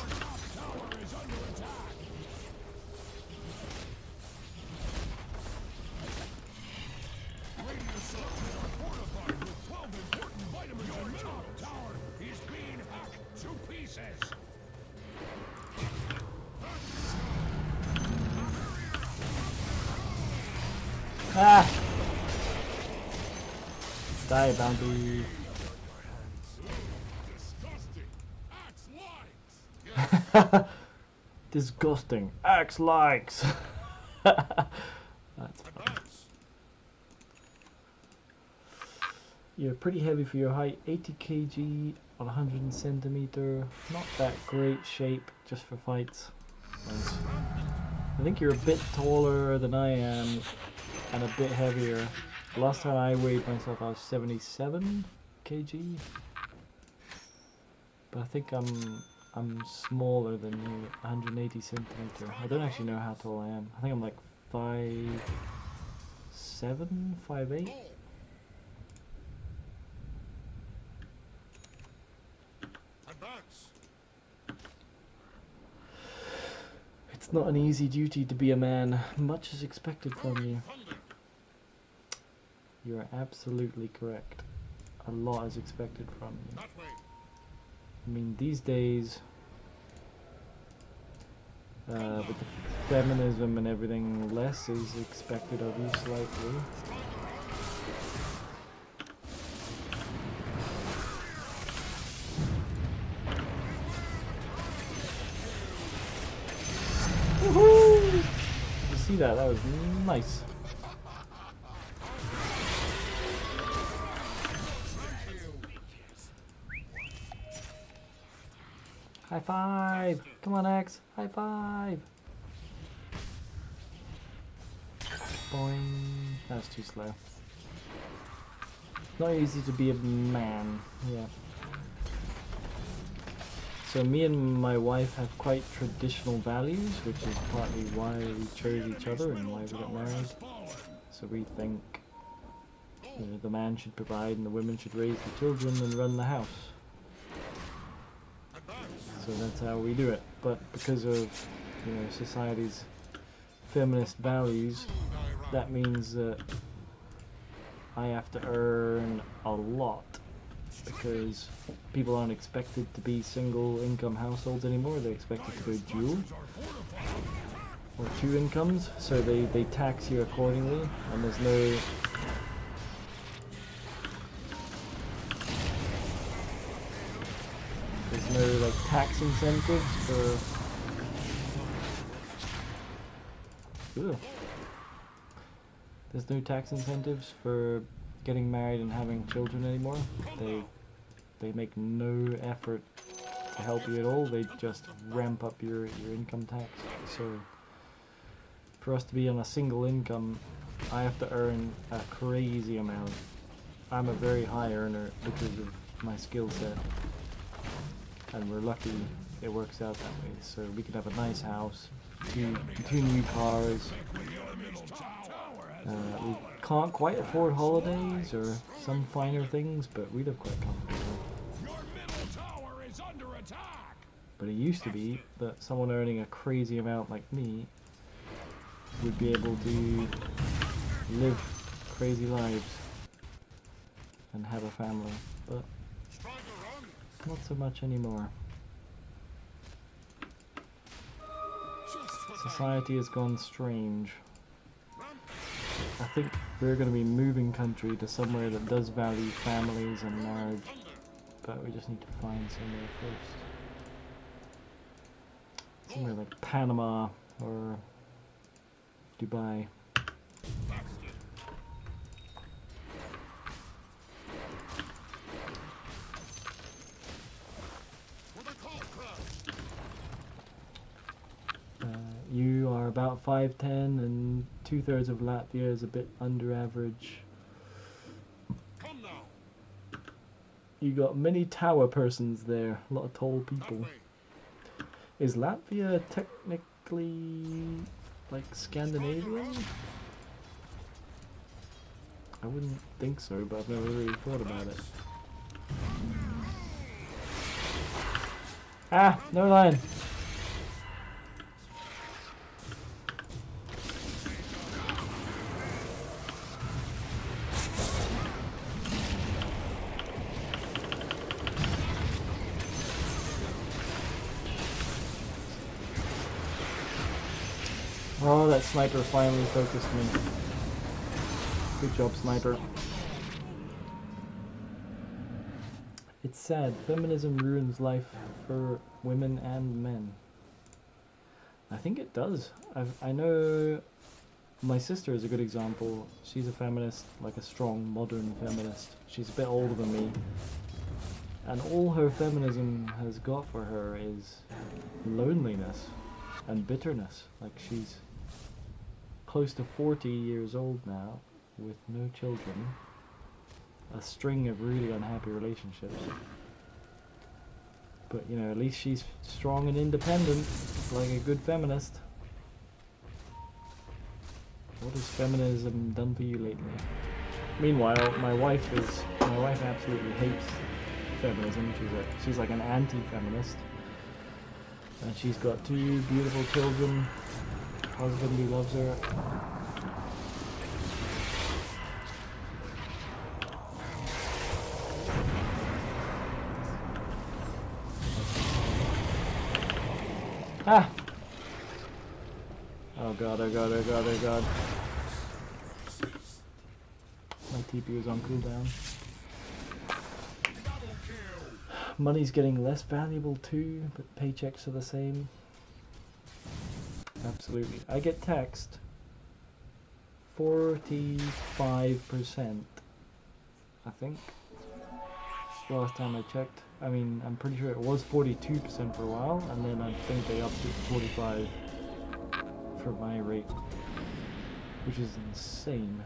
Ah! Die, bounty. Disgusting. Axe likes. That's funny. You're pretty heavy for your height. 80 kg on 100 centimeter. Not that great shape, just for fights. Nice. I think you're a bit taller than I am, and a bit heavier. Last time I weighed myself, I was 77 kg. But I think I'm smaller than you, 180 centimeter. I don't actually know how tall I am. I think I'm like 5'7", 5'8". It's not an easy duty to be a man. Much is expected from you. You are absolutely correct. A lot is expected from you. I mean, these days, with the feminism and everything, less is expected of you slightly. Woohoo! You see that? That was nice. High five! Come on, X! High five! Boing. That's too slow. Not easy to be a man. Yeah. So me and my wife have quite traditional values, which is partly why we chose each other and why we got married. So we think, you know, the man should provide and the women should raise the children and run the house. So that's how we do it. But because of, you know, society's feminist values, that means that I have to earn a lot, because people aren't expected to be single income households anymore. They're expected to go dual or 2 incomes, so they tax you accordingly, and there's no like tax incentives for there's no tax incentives for getting married and having children anymore. They make no effort to help you at all. They just ramp up your income tax. So for us to be on a single income, I have to earn a crazy amount. I'm a very high earner because of my skill set, and we're lucky it works out that way. So we can have a nice house, two new cars. We can't quite afford holidays or some finer things, but we live quite comfortably. Your middle tower is under attack. But it used to be that someone earning a crazy amount like me would be able to live crazy lives and have a family, but not so much anymore. Society has gone strange. I think we're going to be moving country to somewhere that does value families and marriage, but we just need to find somewhere first. Somewhere like Panama or Dubai. You are about 5'10", and 2/3 of Latvia is a bit under average. Come now. You got many tower persons there, a lot of tall people. Is Latvia technically like Scandinavian? I wouldn't think so, but I've never really thought about it. Ah, no line. Oh, that sniper finally focused me. Good job, sniper. It's sad. Feminism ruins life for women and men. I think it does. I know my sister is a good example. She's a feminist, like a strong, modern feminist. She's a bit older than me. And all her feminism has got for her is loneliness and bitterness. Like, she's close to 40 years old now, with no children, a string of really unhappy relationships. But, you know, at least she's strong and independent, like a good feminist. What has feminism done for you lately? Meanwhile, my wife absolutely hates feminism. She's like an anti-feminist. And she's got 2 beautiful children, husband who loves her. Ah! Oh god, oh god, oh god, oh god. My TP is on cooldown. Money's getting less valuable too, but paychecks are the same. Absolutely. I get taxed 45%, I think. Last time I checked. I mean, I'm pretty sure it was 42% for a while, and then I think they upped it to 45 for my rate, which is insane.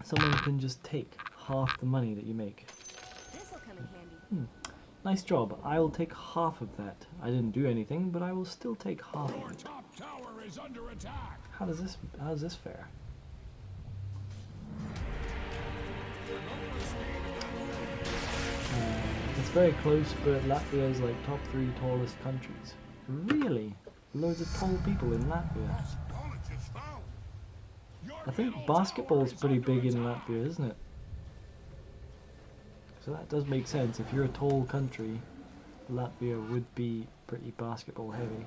Someone can just take half the money that you make. This'll come in handy. Nice job. I'll take half of that. I didn't do anything, but I will still take half of Your it. top tower is under attack. How is this fair? It's very close, but Latvia is like top 3 tallest countries. Really? Loads of tall people in Latvia. I think basketball's pretty big in Latvia, isn't it? So that does make sense. If you're a tall country, Latvia would be pretty basketball heavy.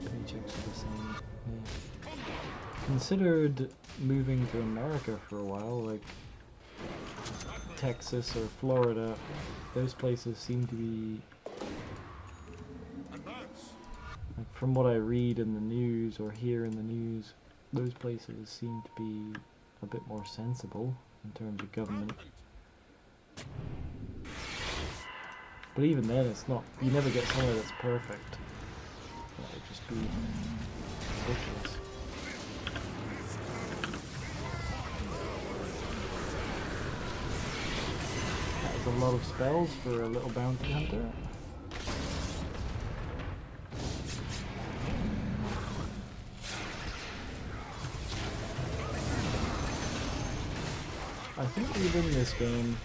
Paychecks are the same. Yeah. Considered moving to America for a while, like Texas or Florida. Those places seem to be, like, from what I read in the news or hear in the news, those places seem to be a bit more sensible in terms of government. But even then, it's not, you never get somewhere that's perfect. That would just be ridiculous. That's a lot of spells for a little bounty hunter. I think we win this game.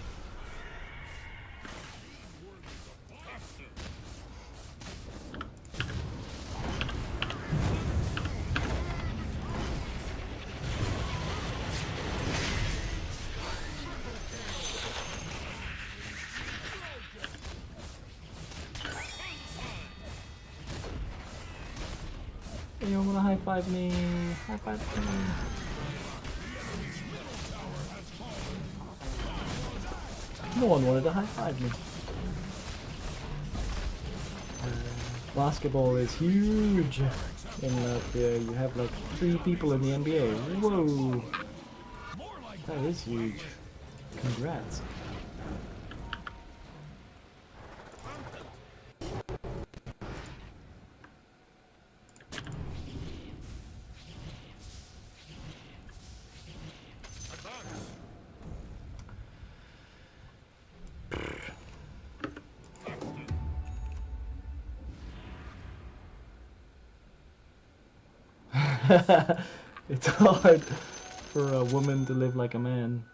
Anyone wanna high five me? High five me. No one wanted to high five me. Basketball is huge in Latvia. You have like 3 people in the NBA. Whoa! That is huge. Congrats. It's hard for a woman to live like a man.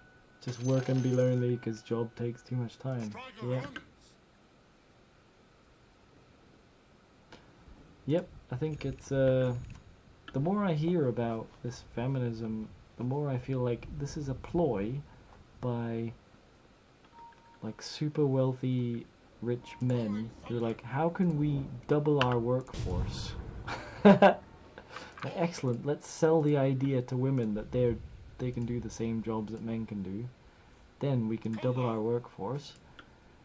Just work and be lonely because job takes too much time. Yeah. Yep, I think it's the more I hear about this feminism, the more I feel like this is a ploy by like super wealthy rich men who are like, how can we double our workforce? Excellent, let's sell the idea to women that they can do the same jobs that men can do. Then we can double our workforce,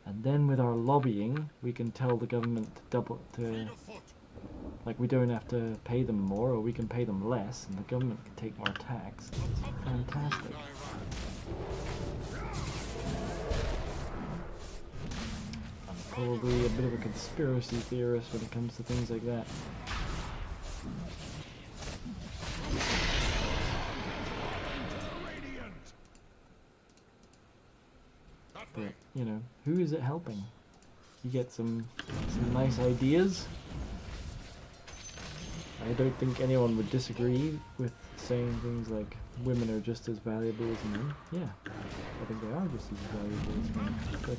and then with our lobbying we can tell the government like we don't have to pay them more, or we can pay them less and the government can take more tax. It's fantastic. I'm probably a bit of a conspiracy theorist when it comes to things like that. But, you know, who is it helping? You get some nice ideas. I don't think anyone would disagree with saying things like women are just as valuable as men. Yeah, I think they are just as valuable as men, but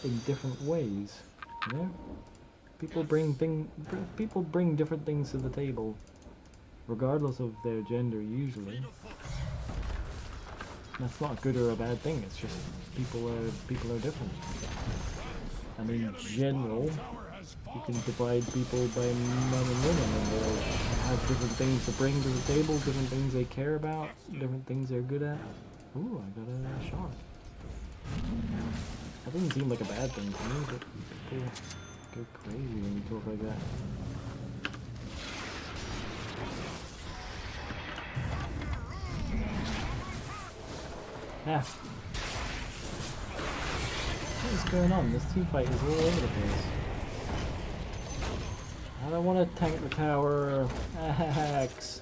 in different ways. You know, people bring different things to the table, regardless of their gender. Usually, that's not a good or a bad thing. It's just people are different. And in general, you can divide people by men and women, and they'll have different things to bring to the table, different things they care about, different things they're good at. Ooh, I got a shot. That doesn't seem like a bad thing to me, but people go crazy when you talk like that. Yeah. What is going on? This team fight is all over the place. I don't want to tank the tower. Axe.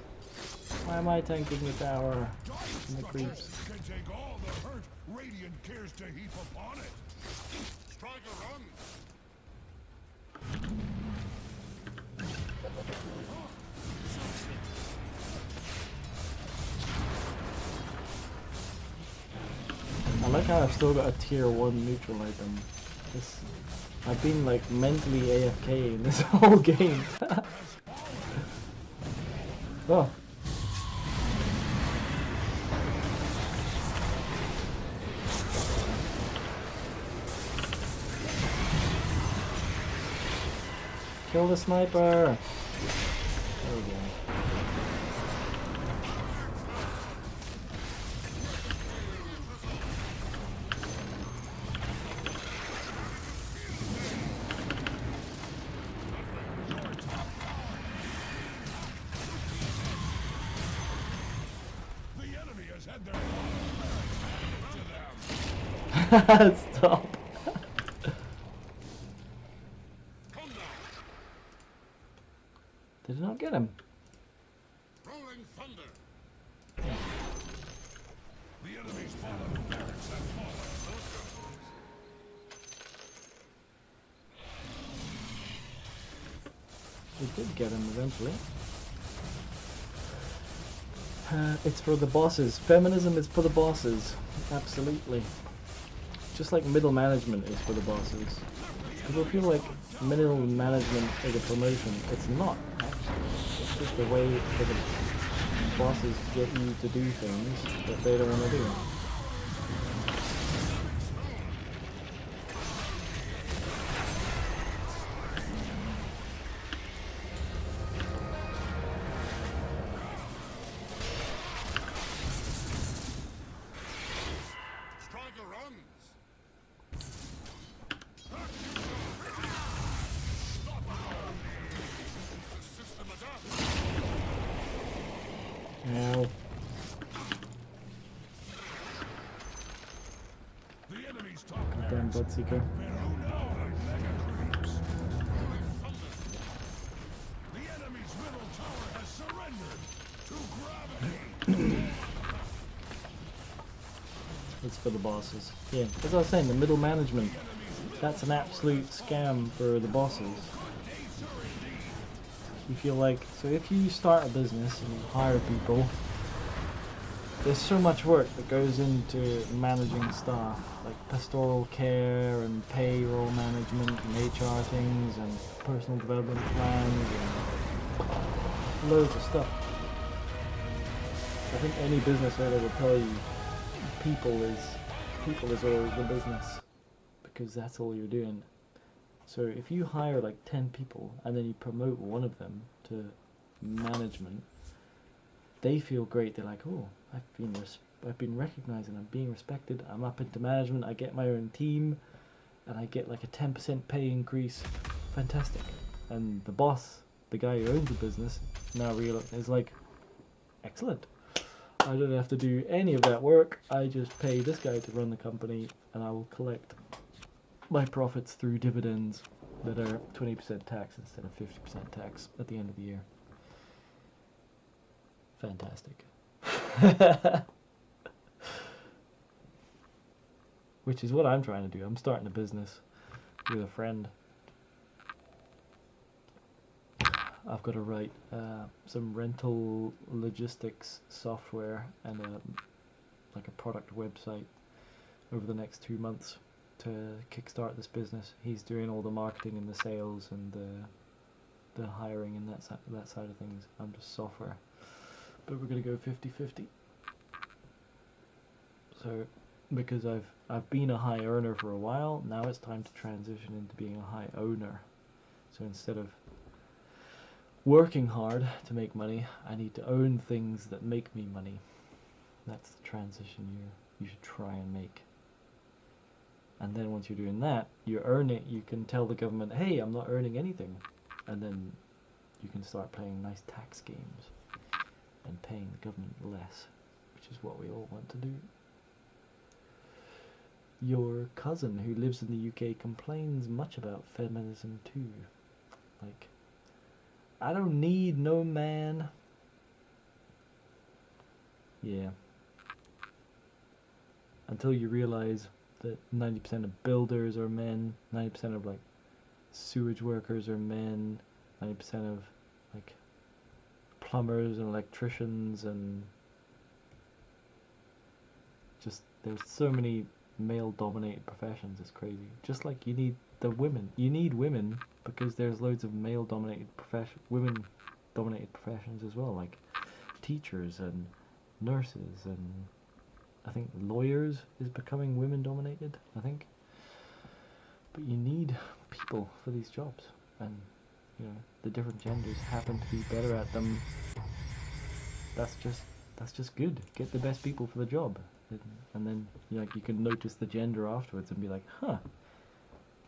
Why am I tanking the tower? And the creeps. Can take all the hurt Radiant cares to heap upon it. Strike a run. I like how I've still got a tier 1 neutral item. I've been like mentally AFK in this whole game. Oh. Kill the sniper! There we go. Stop. Did it not get him? Rolling thunder. The enemy's bottom barracks have fallen. It did get him eventually. It's for the bosses. Feminism is for the bosses. Absolutely. Just like middle management is for the bosses. People feel like middle management is a promotion. It's not, actually. It's just a way for the bosses get you to do things that they don't want to do. Striker runs. The system adapts. Now, The enemy's top damn Bloodseeker. The enemy's middle tower has surrendered to gravity. It's for the bosses. Yeah, as I was saying, the middle management, that's an absolute scam for the bosses. You feel like, so if you start a business and you hire people, there's so much work that goes into managing staff, like pastoral care and payroll management and HR things and personal development plans and loads of stuff. I think any business owner will tell you people is all the business, because that's all you're doing. So if you hire like 10 people and then you promote one of them to management, they feel great. They're like, oh, I've been recognized and I'm being respected. I'm up into management. I get my own team, and I get like a 10% pay increase. Fantastic. And the boss, the guy who owns the business, now is like, excellent. I don't have to do any of that work. I just pay this guy to run the company, and I will collect my profits through dividends that are 20% tax instead of 50% tax at the end of the year. Fantastic. Which is what I'm trying to do. I'm starting a business with a friend. I've got to write some rental logistics software and like a product website over the next 2 months to kickstart this business. He's doing all the marketing and the sales and the hiring and that side of things. I'm just software. But we're going to go 50-50. So, because I've been a high earner for a while, now it's time to transition into being a high owner. So instead of working hard to make money, I need to own things that make me money. That's the transition you should try and make. And then once you're doing that, you earn it, you can tell the government, hey, I'm not earning anything. And then you can start playing nice tax games and paying the government less, which is what we all want to do. Your cousin who lives in the UK complains much about feminism too. Like, I don't need no man. Yeah. Until you realize that 90% of builders are men, 90% of like sewage workers are men, 90% of like plumbers and electricians, and just there's so many male dominated professions. It's crazy. Just like you need the women. You need women because there's loads of male dominated women dominated professions as well, like teachers and nurses, and I think lawyers is becoming women dominated, I think. But you need people for these jobs, and you know, the different genders happen to be better at them. That's just good. Get the best people for the job. And then you can notice the gender afterwards and be like, huh,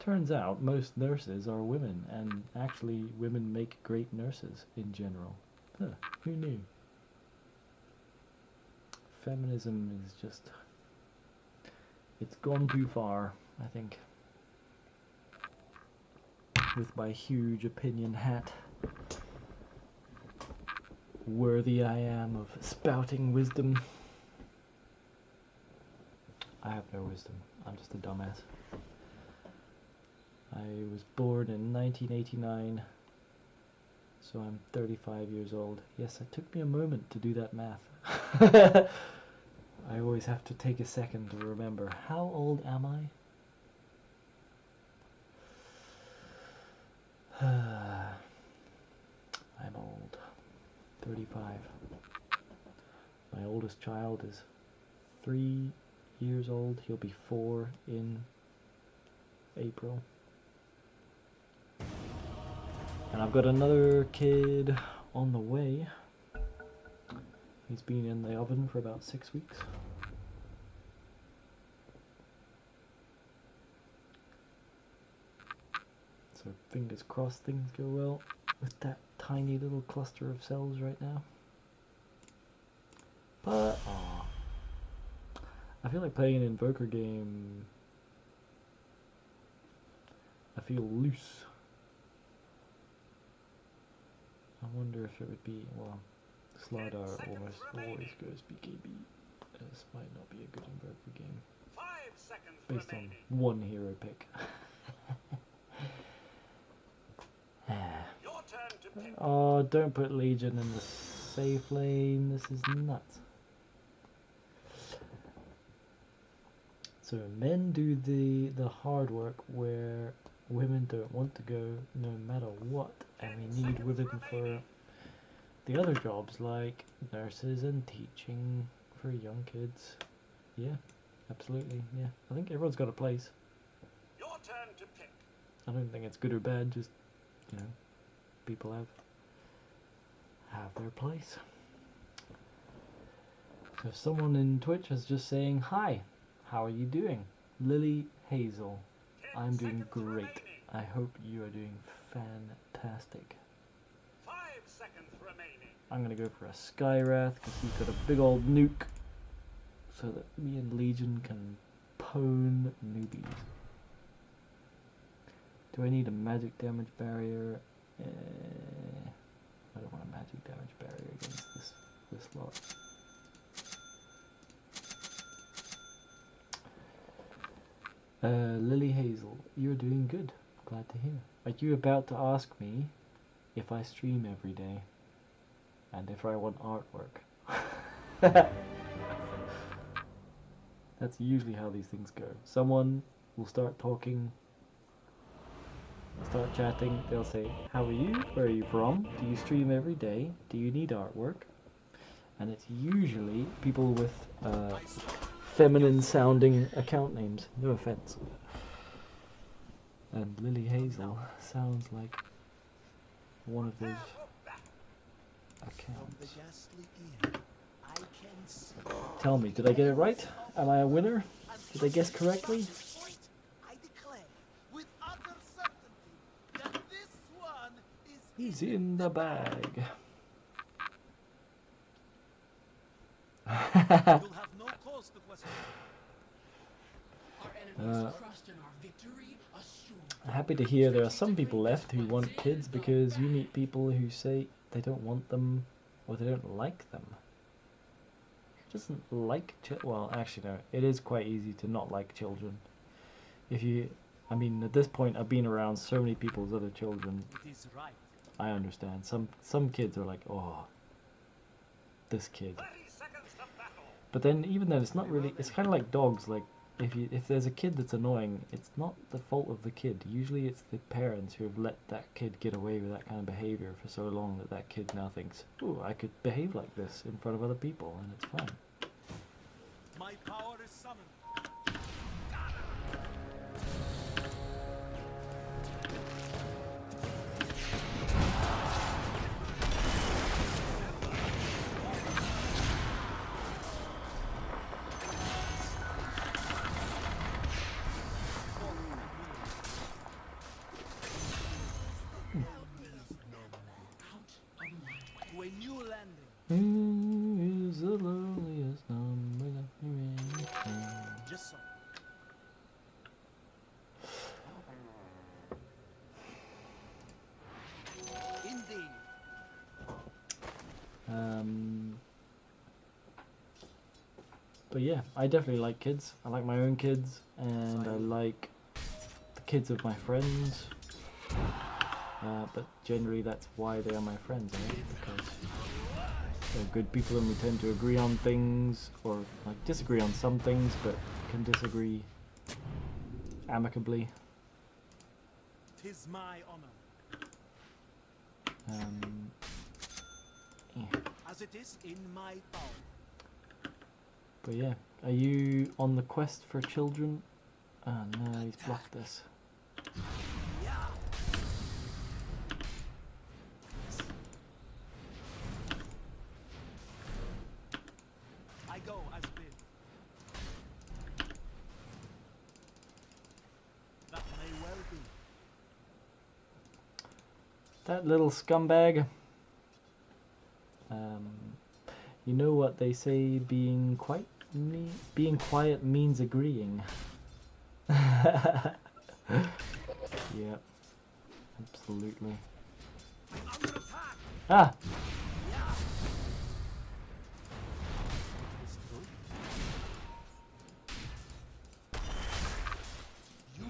turns out most nurses are women, and actually women make great nurses in general. Huh, who knew? Feminism is just, it's gone too far, I think. With my huge opinion hat, worthy I am of spouting wisdom. I have no wisdom. I'm just a dumbass. I was born in 1989 So I'm 35 years old. Yes, it took me a moment to do that math. I always have to take a second to remember. How old am I? I'm old. 35. My oldest child is 3 years old. He'll be 4 in April. And I've got another kid on the way. He's been in the oven for about 6 weeks. So fingers crossed things go well with that tiny little cluster of cells right now. But I feel like playing an Invoker game. I feel loose. I wonder if it would be, well, Slardar almost always goes BKB. This might not be a good Invoker game. 5 seconds Based remaining. on one hero pick. Your turn to pick. Oh, don't put Legion in the safe lane. This is nuts. So men do the hard work where women don't want to go no matter what, and we need women for the other jobs like nurses and teaching for young kids. Yeah, absolutely. Yeah, I think everyone's got a place. Your turn to pick. I don't think it's good or bad, just, you know, people have their place. So someone in Twitch is just saying, hi, how are you doing? Lily Hazel. I'm doing great. I hope you are doing fantastic. 5 seconds remaining. I'm gonna go for a Skywrath because he's got a big old nuke so that me and Legion can pwn newbies. Do I need a magic damage barrier? I don't want a magic damage barrier against this lot. Lily Hazel, you're doing good. Glad to hear. Are you about to ask me if I stream every day and if I want artwork? That's usually how these things go. Someone will start talking, start chatting, they'll say, how are you? Where are you from? Do you stream every day? Do you need artwork? And it's usually people with feminine sounding account names. No offense. And Lily Hazel sounds like one of those accounts. Tell me, did I get it right? Am I a winner? Did I guess correctly? I declare with utter certainty that this one is He's in the bag. You'll have no cause to question. Our enemies crushed and our victory assured. Happy to hear there are some people left who want kids because you meet people who say they don't want them or they don't like them. Who doesn't like well, actually no, it is quite easy to not like children. If you, I mean, at this point I've been around so many people's other children. It is right. I understand. Some kids are like, oh, this kid. 30 seconds to battle. But then even then, it's not really. It's kind of like dogs. Like if there's a kid that's annoying, it's not the fault of the kid. Usually, it's the parents who have let that kid get away with that kind of behavior for so long that that kid now thinks, "Ooh, I could behave like this in front of other people, and it's fine." My power is summoned. To a new landing. Who is the loneliest number that you can? Just so. Indeed. But yeah, I definitely like kids. I like my own kids, and I like the kids of my friends. but generally that's why they are my friends, because they're good people and we tend to agree on things, or like disagree on some things, but can disagree amicably. 'Tis my honor, Yeah. as it is in my power. But yeah, are you on the quest for children? Oh no, he's blocked this. I go as bid. That may well be. That little scumbag. You know what they say, being quiet means agreeing. Yep, absolutely. Under attack! Ah! Is good. You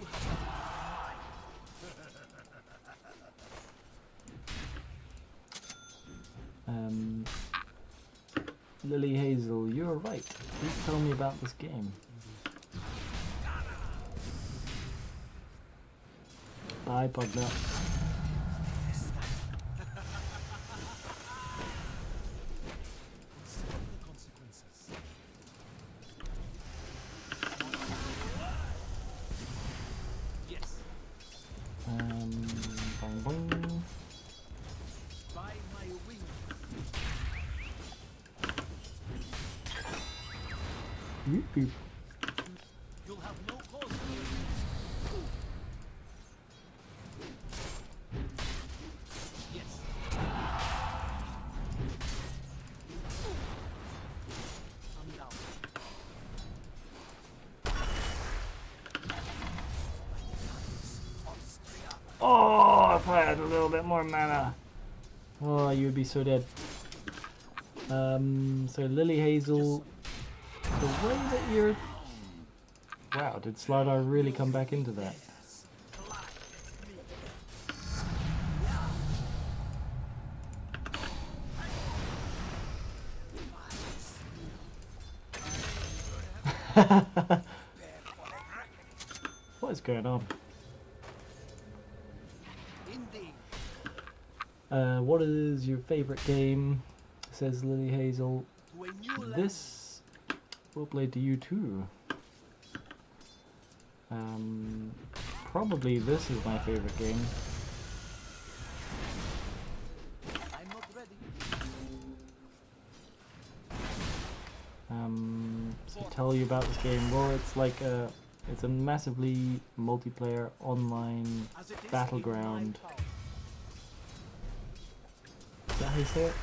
have Lily Hazel, you're right. Please tell me about this game. Bye, Pugna. Consider the consequences. Yes. Boing boing. By my wings. Whoop, whoop. You'll have no cause to Yes. I'm down. Oh, if I had a little bit more mana. Oh, you would be so dead. So Lily Hazel, the way that you're... Wow, did Slardar really come back into that? What is going on? Indeed. What is your favorite game? Says Lily Hazel. To a new land. This will play to you too. Probably this is my favorite game. I'm not ready. So tell you about this game. Well, it's like it's a massively multiplayer online As it is battleground. in my power. Is that how you say it?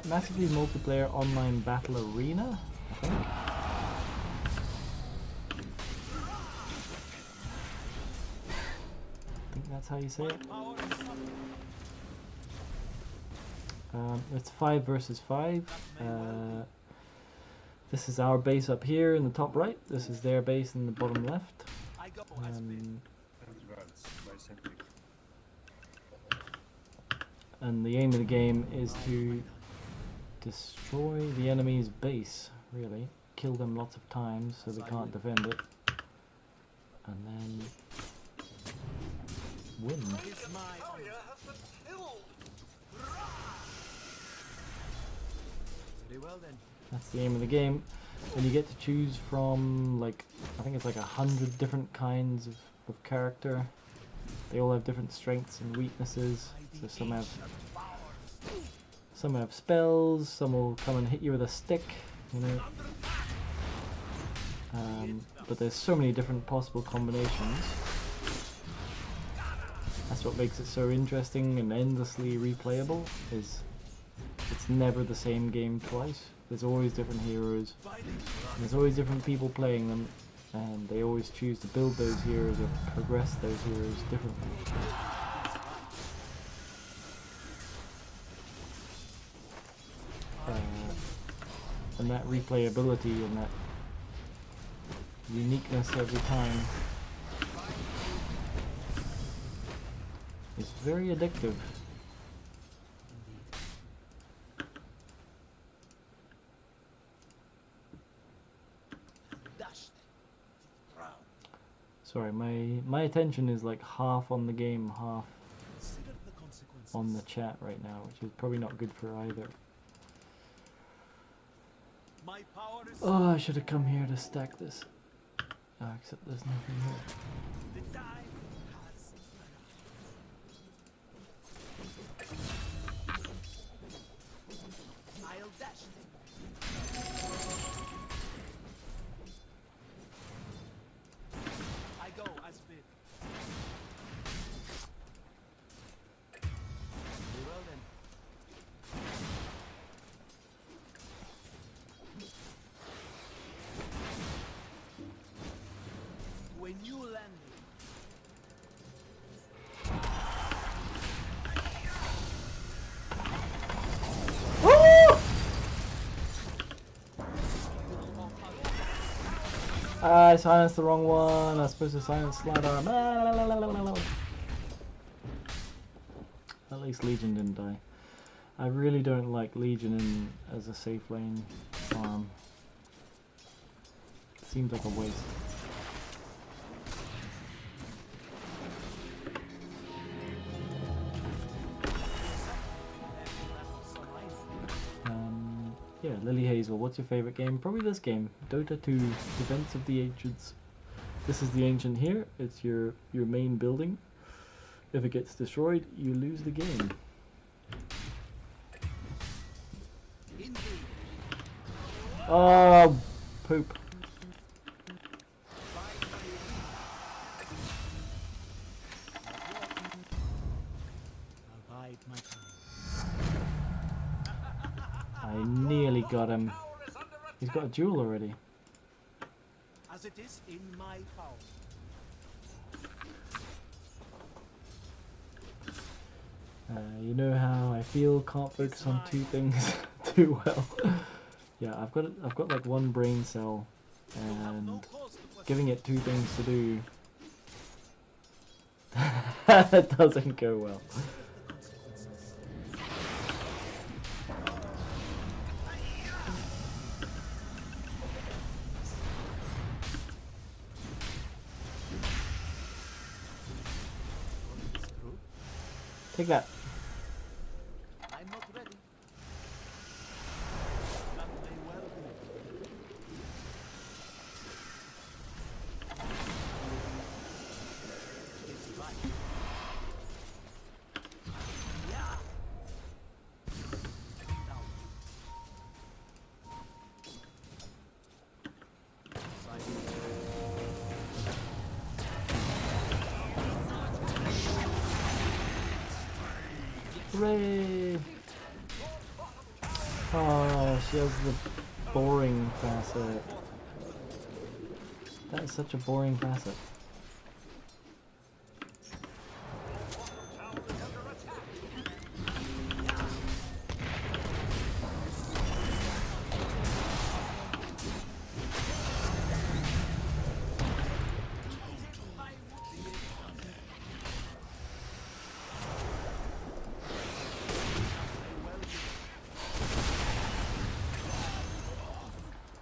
Massively multiplayer online battle arena, I think. I think that's how you say it. Power is something. It's 5 versus 5. This is our base up here in the top right. This is their base in the bottom left. I go as bid. And the aim of the game is to destroy the enemy's base, really. Kill them lots of times so they can't defend it. And then win. Is my honor. Very well then. That's the aim of the game. And you get to choose from, like, I think it's like 100 different kinds of character. They all have different strengths and weaknesses. So some have spells, some will come and hit you with a stick, you know. But there's so many different possible combinations. That's what makes it so interesting and endlessly replayable, is it's never the same game twice. There's always different heroes, and there's always different people playing them, and they always choose to build those heroes or progress those heroes differently. And that replayability and that uniqueness every time is very addictive. Dash them to the ground. Sorry, my attention is like half on the game, half Consider the consequences. on the chat right now, which is probably not good for either. My power is Oh, I should have come here to stack this. Oh, except there's nothing here. the time has arrived. I'll dash them. I go as bid. Very well then. To a new landing. I silenced the wrong one. I was supposed to silence slide arm. At least Legion didn't die. I really don't like Legion in as a safe lane farm. Seems like a waste. Yeah, Lily Hazel, what's your favorite game? Probably this game, Dota 2, Defense of the Ancients. This is the Ancient here, it's your main building. If it gets destroyed, you lose the game. Oh, poop. I'll bide my time. I nearly got him. He's got a jewel already. As it is in my power. You know how I feel, can't focus on two things too well. Yeah, I've got like one brain cell, and giving it two things to do doesn't go well. Take that. I'm not ready. That may well be. It's right. Yeah. Now. Hooray! Oh, she has the boring facet. That is such a boring facet.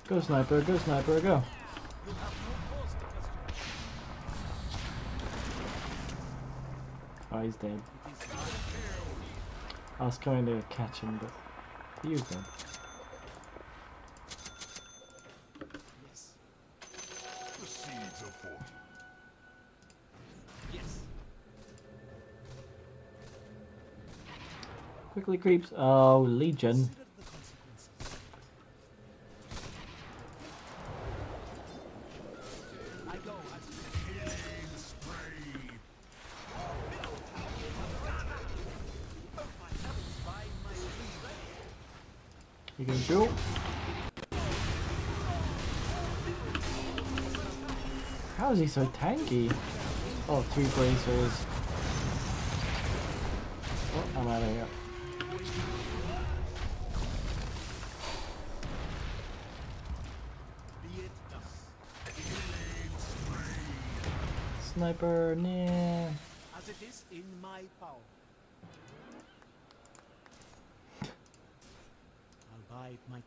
Go sniper, go sniper, go! Oh, he's dead. I was trying to catch him, but he was dead. Yes. The seeds of fortune. Yes. Quickly creeps. Oh, Legion. Consider the consequences. I go as Killing spree. my heavens by my reason. You can shoot. How is he so tanky? Oh, 3 bracers. Oh, I'm out of here. Be it thus. Sniper, nah. As But it is in my power. I'll bide my time.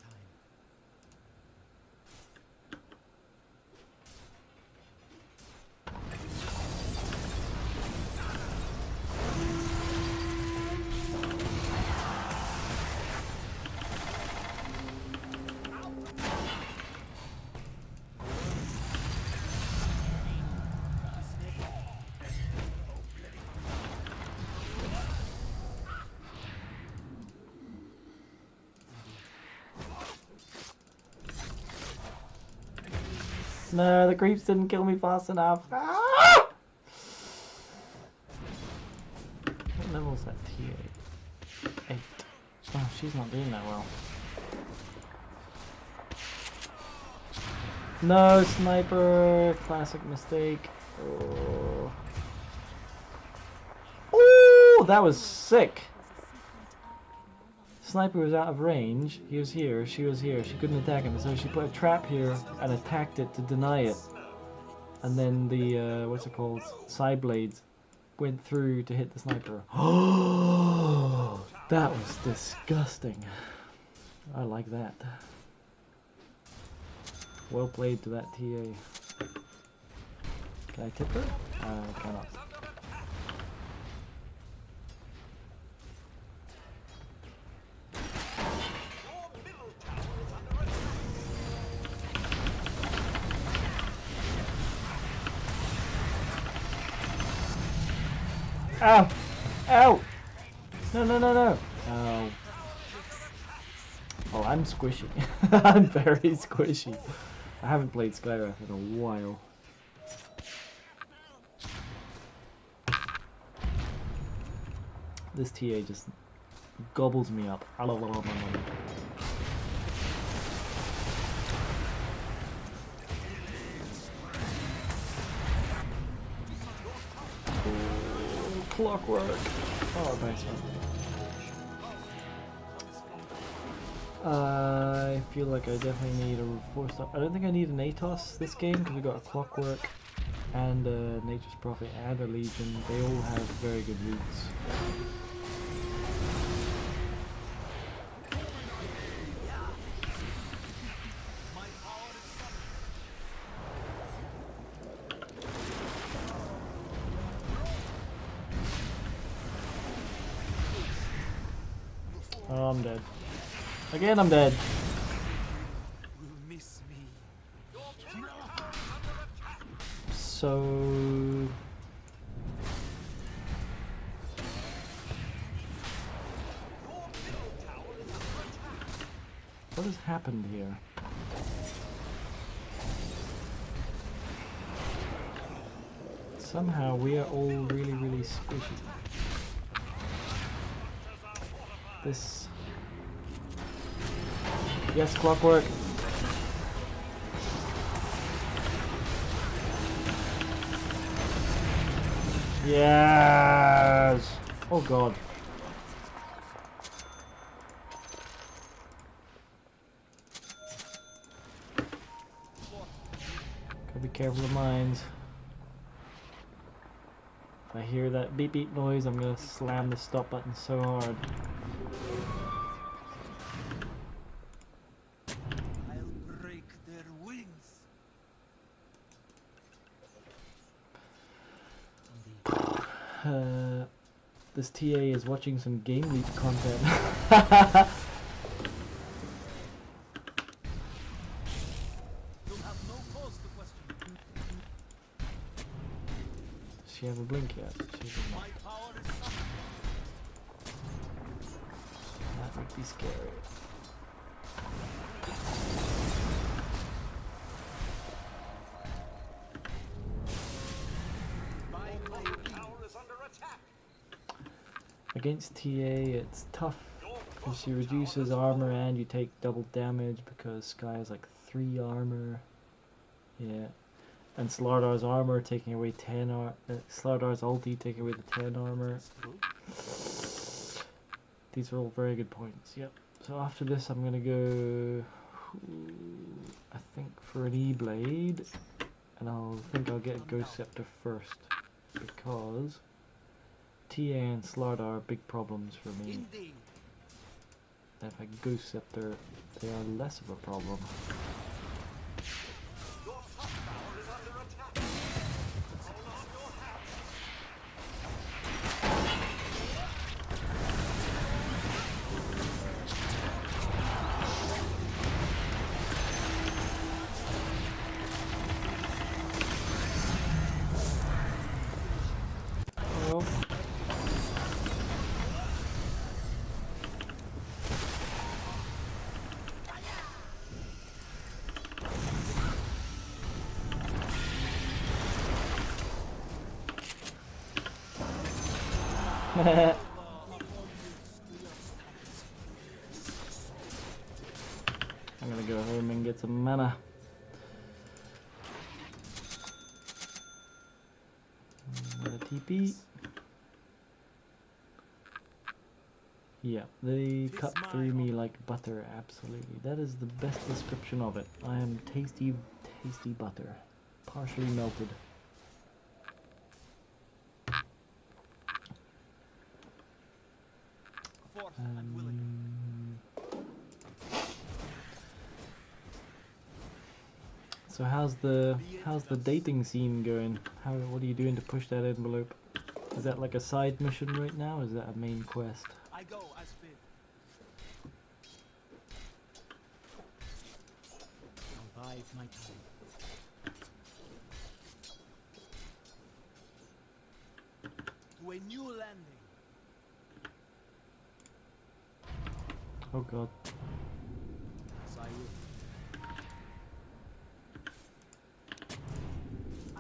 No, the creeps didn't kill me fast enough. Ah! What level's that TA? 8. Oh, she's not doing that well. No, sniper! Classic mistake. Oh. Ooh, that was sick! Sniper was out of range. He was here, she was here. She couldn't attack him, so she put a trap here and attacked it to deny it. And then the, what's it called? Side blades went through to hit the sniper. Oh, that was disgusting. I like that. Well played to that TA. Can I tip her? I cannot. Ow! Ow! No, no, no, no! Oh. Oh, I'm squishy. I'm very squishy. I haven't played Skywrath in a while. This TA just gobbles me up. Clockwork. Oh, nice one. I feel like I definitely need a 4-star. I don't think I need an Atos this game because we got a Clockwork and a Nature's Prophet and a Legion. They all have very good roots. Oh, I'm dead. Again, I'm dead. So... what has happened here? Somehow we are all really, really squishy. This... yes, Clockwork. Yes! Oh god. Gotta be careful of mines. If I hear that beep beep noise, I'm gonna slam the stop button so hard. I'll break their wings. This TA is watching some Game Leap content. You'll have no cause to question. Does she have a blink yet? She does not. My power is summoned. That would be scary. Against TA, it's tough because she reduces armor and you take double damage because Sky has like 3 armor. Yeah. And Slardar's armor taking away 10 Slardar's ulti taking away the 10 armor. These are all very good points, yep. So after this I'm gonna go, I think, for an E-Blade. And I'll get a Ghost Scepter first because TA and Slardar are big problems for me. Indeed. If I Ghost Scepter, they are less of a problem. Your top tower is under attack. Hold on your hats. Well. I'm gonna go home and get some mana. With a TP. Yeah, they cut through me like butter, absolutely. That is the best description of it. I am tasty, tasty butter. Partially melted. Forth and willing. So how's the dating scene going? What are you doing to push that envelope? Is that like a side mission right now? Or is that a main quest? I go as bid. Now bide my time. To a new landing. Oh god. As I will.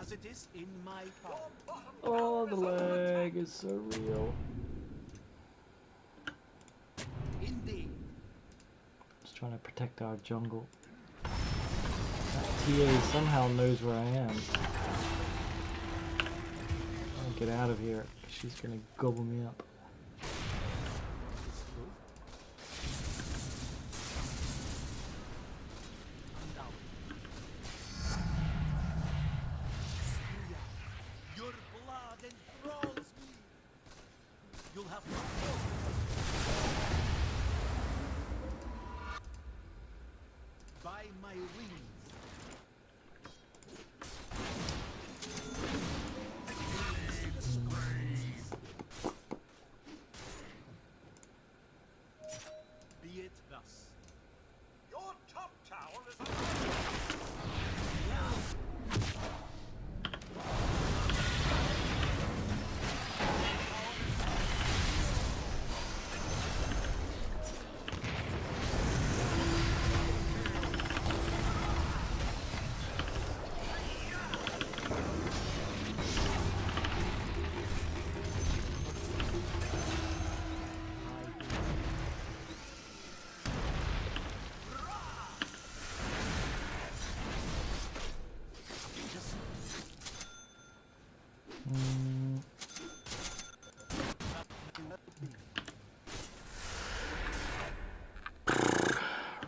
As it is in my power. Oh, the lag is so real. Indeed. Just trying to protect our jungle. That TA somehow knows where I am. I'll get out of here. She's gonna gobble me up. Your blood enthralls me. You'll have to by my wings. Be it thus. Your top tower is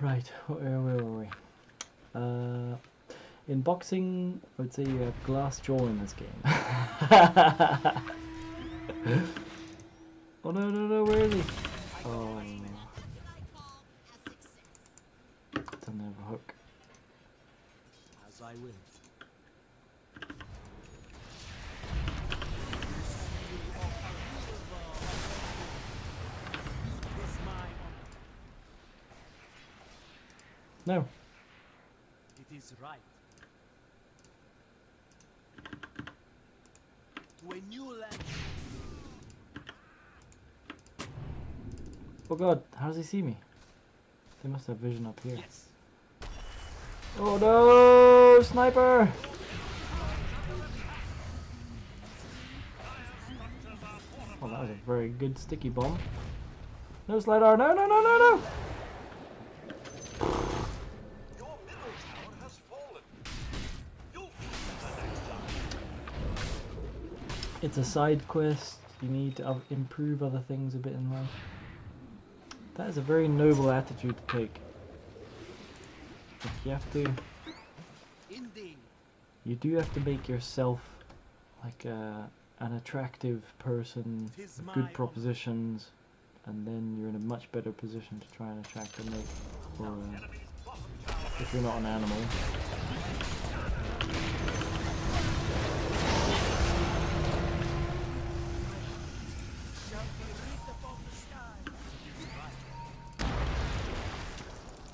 Right, where were we? In boxing, I would say you have glass jaw in this game. Oh no, where is he? Oh, doesn't have a hook. As I will. It's my honor. No. It is right. To a new land. Oh god, how does he see me? They must have vision up here. Yes. Oh no, sniper! Well, that was a very good sticky bomb. No, Slidar, no! your middle tower has fallen. You'll fix it the next time. It's a side quest. You need to improve other things a bit in life. That is a very noble attitude to take. Like you have to... Indeed. You do have to make yourself like an attractive person with good propositions, and then you're in a much better position to try and attract a mate, or if you're not an animal.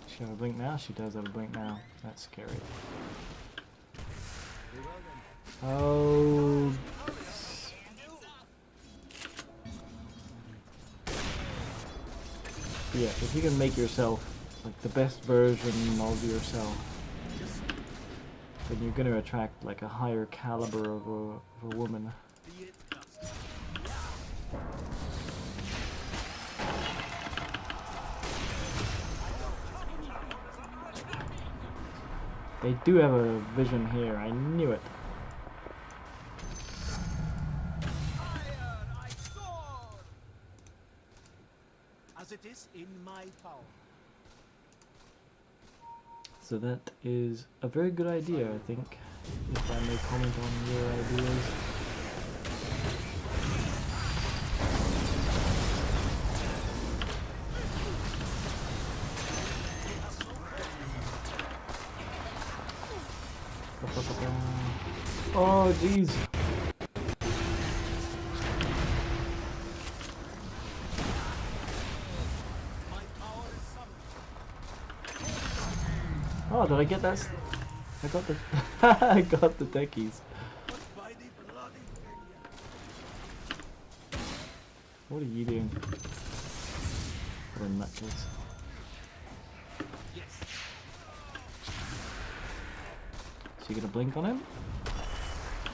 She have a blink now? She does have a blink now. That's scary. Oh. Yeah, if you can make yourself like the best version of yourself, then you're going to attract like a higher caliber of a woman. They do have a vision here, I knew it. Fire, I soar! As it is in my power. So that is a very good idea, I think, if I may comment on your ideas. Oh, jeez. Oh, did I get that? I got the I got the techies. By the bloody What are you doing? What a nutcase. So you gonna blink on him?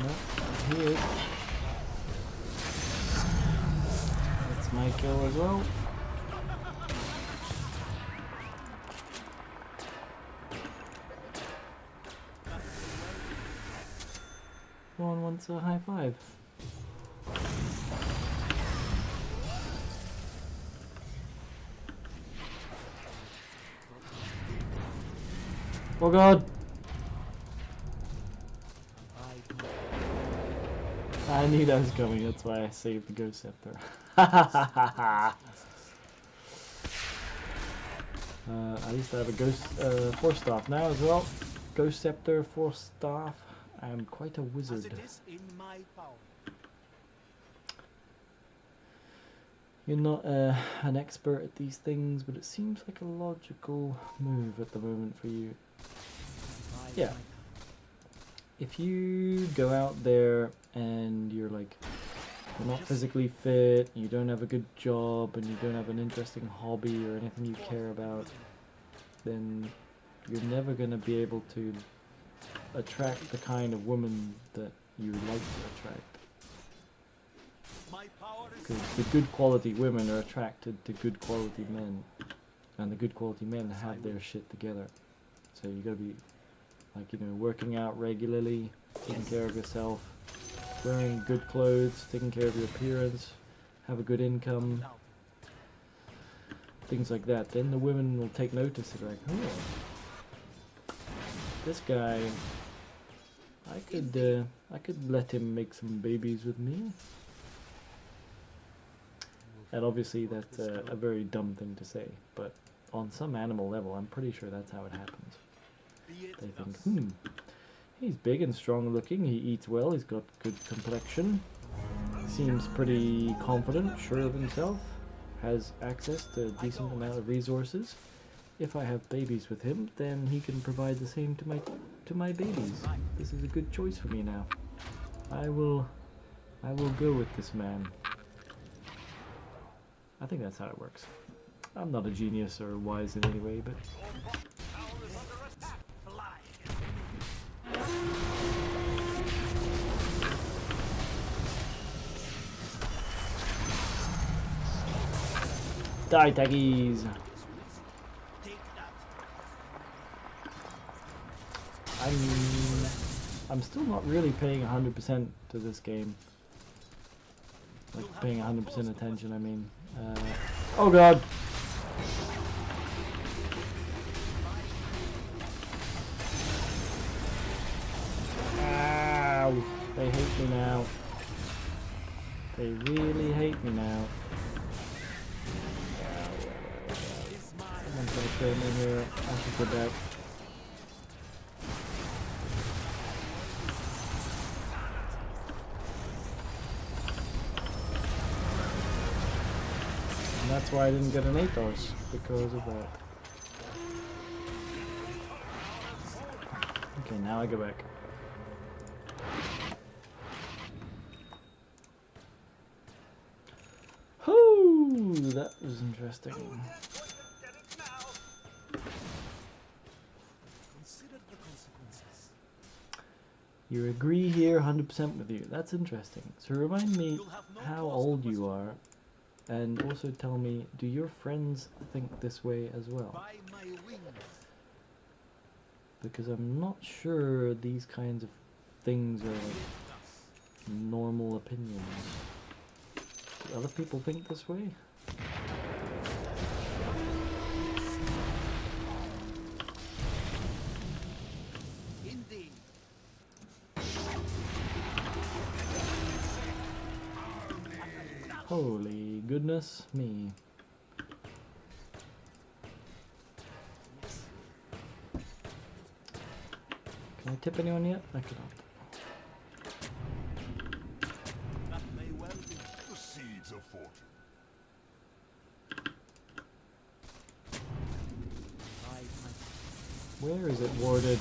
No, he is. That's my kill as well. One wants a high five. Oh god! I knew that was coming, that's why I saved the Ghost Scepter. At least I have a Ghost Force Staff now as well. Ghost Scepter, Force Staff. I am quite a wizard. As it is in my power. You're not an expert at these things, but it seems like a logical move at the moment for you. Yeah. If you go out there and you're like, you're not physically fit, you don't have a good job, and you don't have an interesting hobby or anything you care about, then you're never going to be able to attract the kind of woman that you like to attract. My power is Because the good quality women are attracted to good quality men, and the good quality men have their shit together. So you gotta be, like, you know, working out regularly, taking care of yourself, wearing good clothes, taking care of your appearance, have a good income, things like that. Then the women will take notice. They're like, oh, this guy, I could let him make some babies with me. And obviously that's a very dumb thing to say, but on some animal level, I'm pretty sure that's how it happens. They think, he's big and strong looking, he eats well, he's got good complexion, seems pretty confident, sure of himself, has access to a decent amount of resources. If I have babies with him, then he can provide the same to my babies. This is a good choice for me now. I will go with this man. I think that's how it works. I'm not a genius or wise in any way, but... Die, taggies! I'm still not really paying 100% to this game. Like, paying 100% attention, I mean. Oh god! Ow! They hate me now. They really hate me now. Someone's gonna kill me here. I should go back. And that's why I didn't get an Athos, because of that. Okay, now I go back. Whoo! That was interesting. Consider the consequences. You agree here 100% with you. That's interesting. So remind me how old you are, and also tell me, do your friends think this way as well? By my wings. Because I'm not sure these kinds of things are like normal opinions. Do other people think this way? Indeed. Holy goodness me. Can I tip anyone yet? I cannot. That may well be. The seeds of fortune. Where is it warded?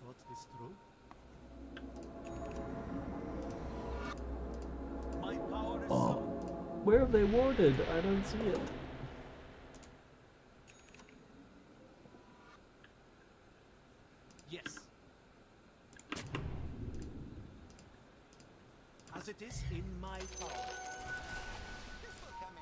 Thought this through. My power is Oh, summoned. where have they warded? I don't see it. Yes. As it is in my power. This will come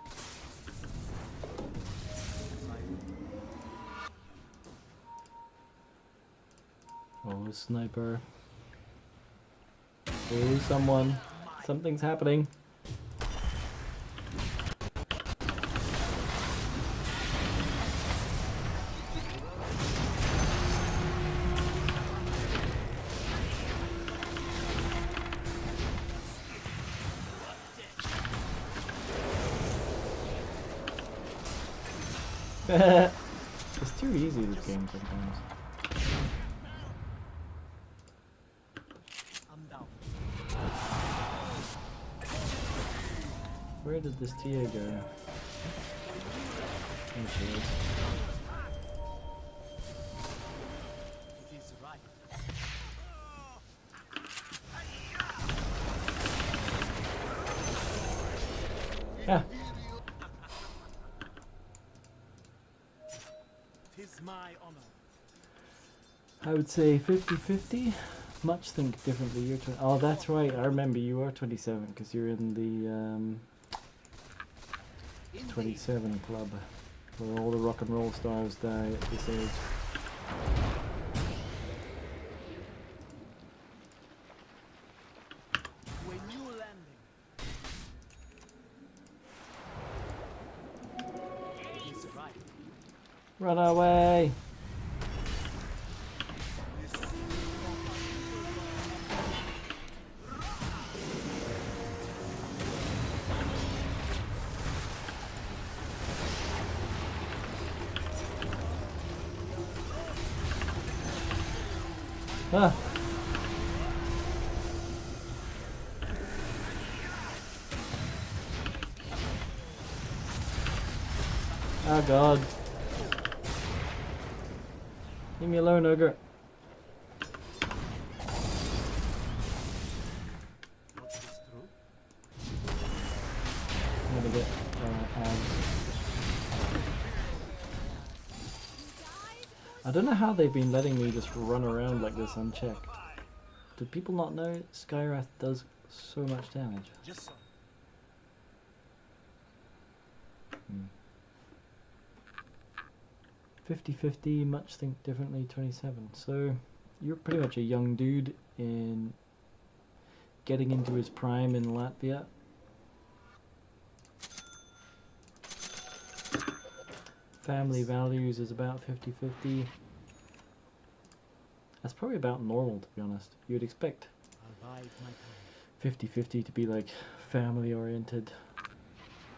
in. Oh, sniper. Oh, someone. Something's happening. It's too easy, this game, sometimes. I'm down. Where did this TA go? There she is. It is right. Ah, Tis my honor. I would say 50-50. Much think differently. You're oh, that's right. I remember you are 27 because you're in the 27 club, where all the rock and roll stars die at this age. When you landing. It is right. Run away! Ah! Oh god. Leave me alone, ogre. What's this through? I'm gonna get ads. I don't know how they've been letting me just run around like this unchecked. Do people not know Skywrath does so much damage? Just so. 50-50, much think differently, 27. So you're pretty much a young dude in getting into his prime in Latvia. Family values is about 50-50. That's probably about normal, to be honest. You'd expect I'll 50-50 to be like family oriented.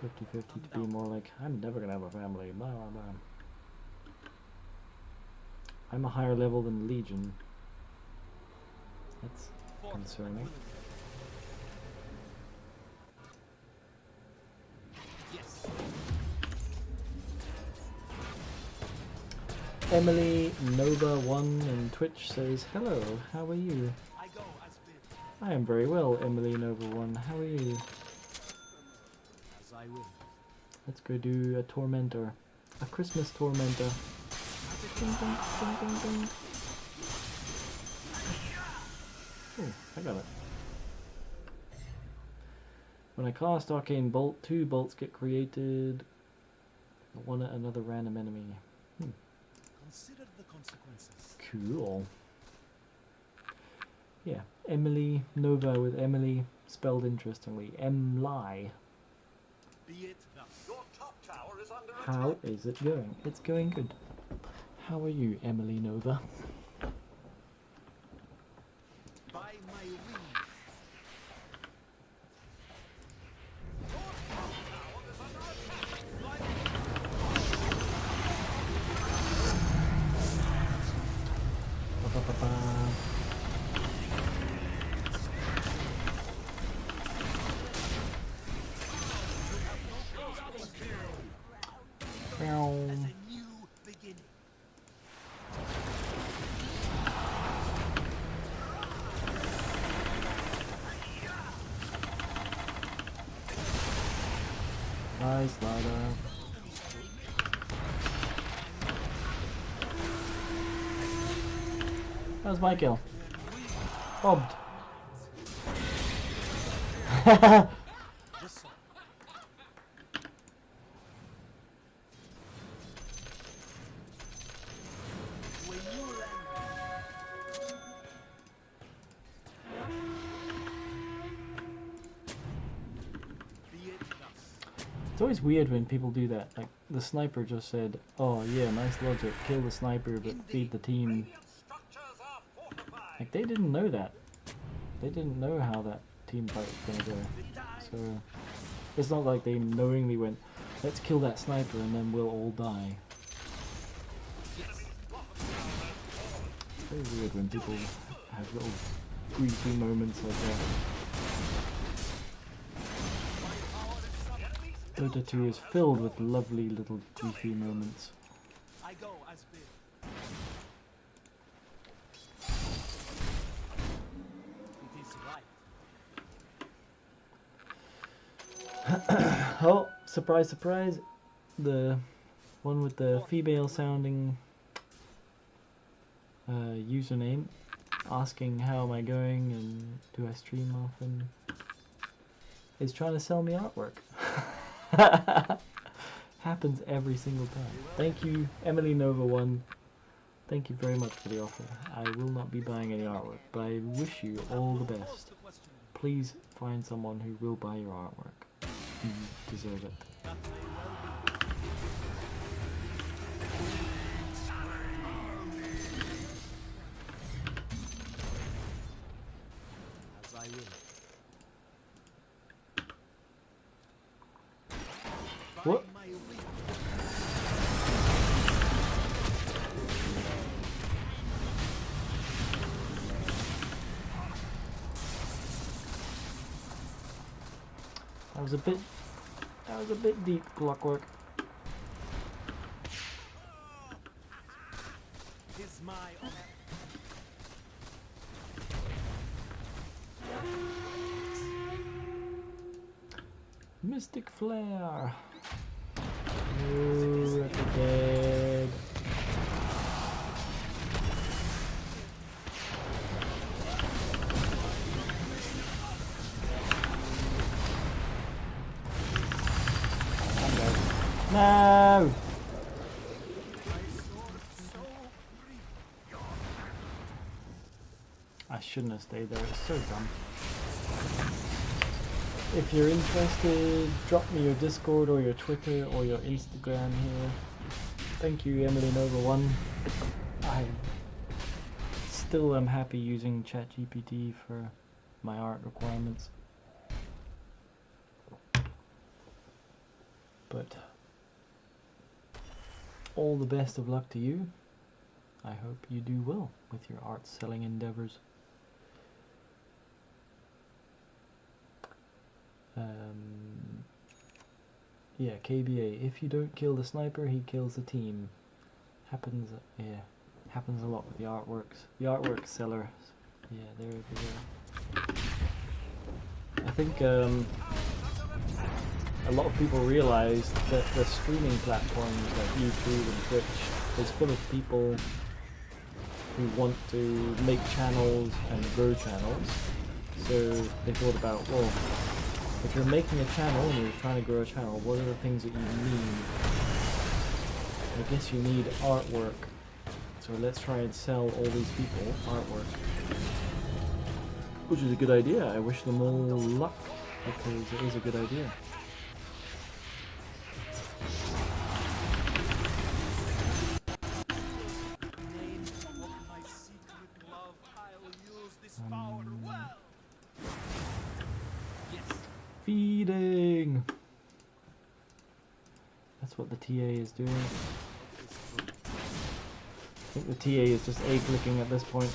50-50 to be more like, I'm never gonna have a family. Blah, blah, blah. I'm a higher level than Legion. That's concerning. Emily Nova 1 in Twitch says, hello, how are you? I am very well, Emily Nova 1. How are you? Let's go do a Tormentor. A Christmas Tormentor. Ding, ding, ding, ding, ding. Oh, I got it. When I cast Arcane Bolt, 2 bolts get created. One at another random enemy. Consider the consequences. Cool. Yeah, Emily Nova with Emily spelled interestingly. M-lie. Be it thus. Your top tower is under How is it going? It's going good. How are you, Emily Nova? by my wings. As a new beginning. Nice ladder. That was my kill. Bobbed. It's always weird when people do that. Like, the sniper just said, oh yeah, nice logic, kill the sniper but feed the team. Like, they didn't know that. They didn't know how that team fight was gonna go. So, it's not like they knowingly went, let's kill that sniper and then we'll all die. It's very weird when people have little griefy moments like that. Dota 2 is filled with lovely little griefy moments. I go as bid. It is right. Oh, surprise, surprise. The one with the female sounding username asking how am I going and do I stream often is trying to sell me artwork. Happens every single time. Thank you, Emily Nova 1. Thank you very much for the offer. I will not be buying any artwork, but I wish you all the best. Please find someone who will buy your artwork. You deserve it. As I will. What? That was a bit deep, Clockwork. Tis my honor. Mystic Flare. Ooh, at the dead. No! I shouldn't have stayed there, it's so dumb. If you're interested, drop me your Discord or your Twitter or your Instagram here. Thank you, Emily Nova 1. I still am happy using ChatGPT for my art requirements. But all the best of luck to you. I hope you do well with your art selling endeavors. Yeah, KBA. If you don't kill the sniper, he kills the team. Happens, yeah, happens a lot with the artworks. The artwork sellers. Yeah, they're I think a lot of people realize that the streaming platforms like YouTube and Twitch is full of people who want to make channels and grow channels. So they thought about, well, if you're making a channel and you're trying to grow a channel, what are the things that you need? I guess you need artwork. So let's try and sell all these people artwork. Which is a good idea. I wish them all luck, because it is a good idea. Name of my secret love, I'll use this power well. Feeding! That's what the TA is doing. I think the TA is just A-clicking at this point.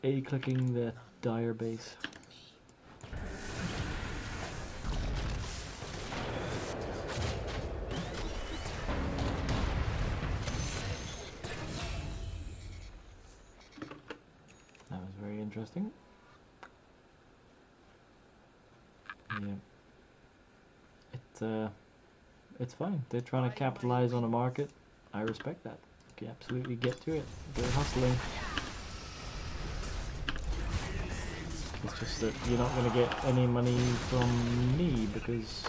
A-clicking the dire base. That was very interesting. Yeah. It's fine. They're trying to capitalize on a market. I respect that. You can absolutely get to it. They're hustling. It's just that you're not going to get any money from me because,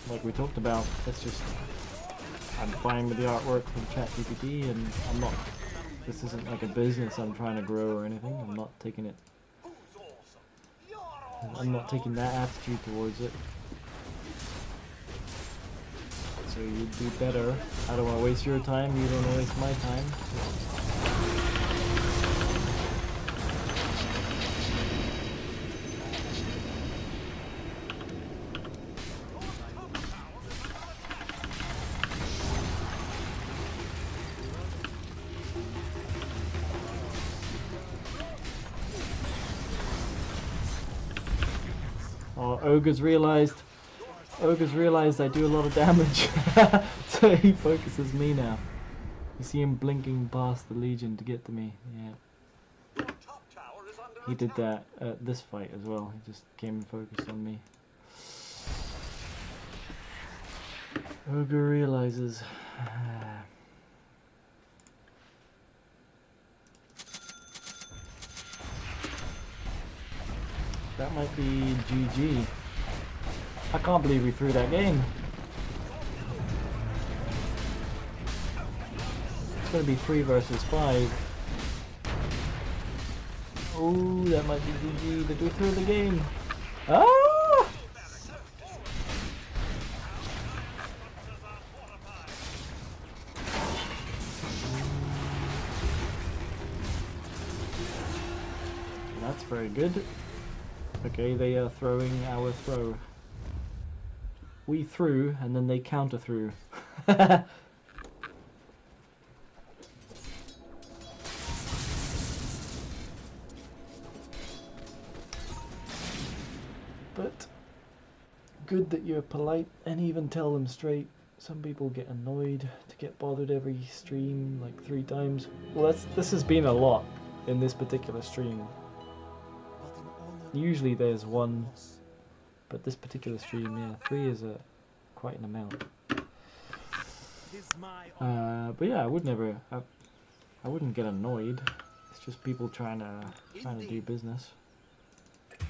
like we talked about, it's just, I'm fine with the artwork from ChatGPT and I'm not, this isn't like a business I'm trying to grow or anything. I'm not taking it, I'm not taking that attitude towards it. So you'd do better. I don't want to waste your time, you don't want to waste my time. Oh, Ogre's realized I do a lot of damage, so he focuses me now. You see him blinking past the Legion to get to me, yeah. He did that at this fight as well, he just came and focused on me. Ogre realizes... That might be GG. I can't believe we threw that game. It's gonna be 3 versus 5. Oh, that might be GG. Did we throw the game? Ah! That's very good. Okay, they are throwing our throw. We threw, and then they counter threw. But good that you're polite and even tell them straight. Some people get annoyed to get bothered every stream like 3 times. Well, this has been a lot in this particular stream. Usually there's 1, but this particular stream, yeah, 3 is quite an amount. But yeah, I wouldn't get annoyed. It's just people trying to do business.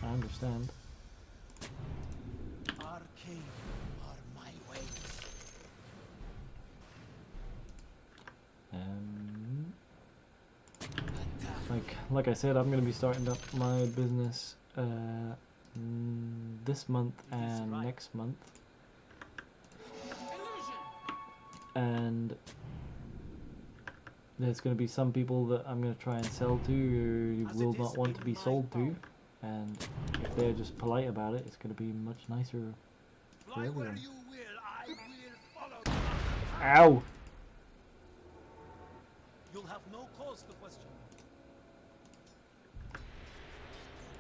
I understand. Arcane are my ways. Like I said, I'm gonna be starting up my business this month and next month, and there's going to be some people that I'm going to try and sell to who will not want to be sold to, and if they're just polite about it, it's going to be much nicer for Fly where everyone. you will, I will follow. Ow! You'll have no cause to question.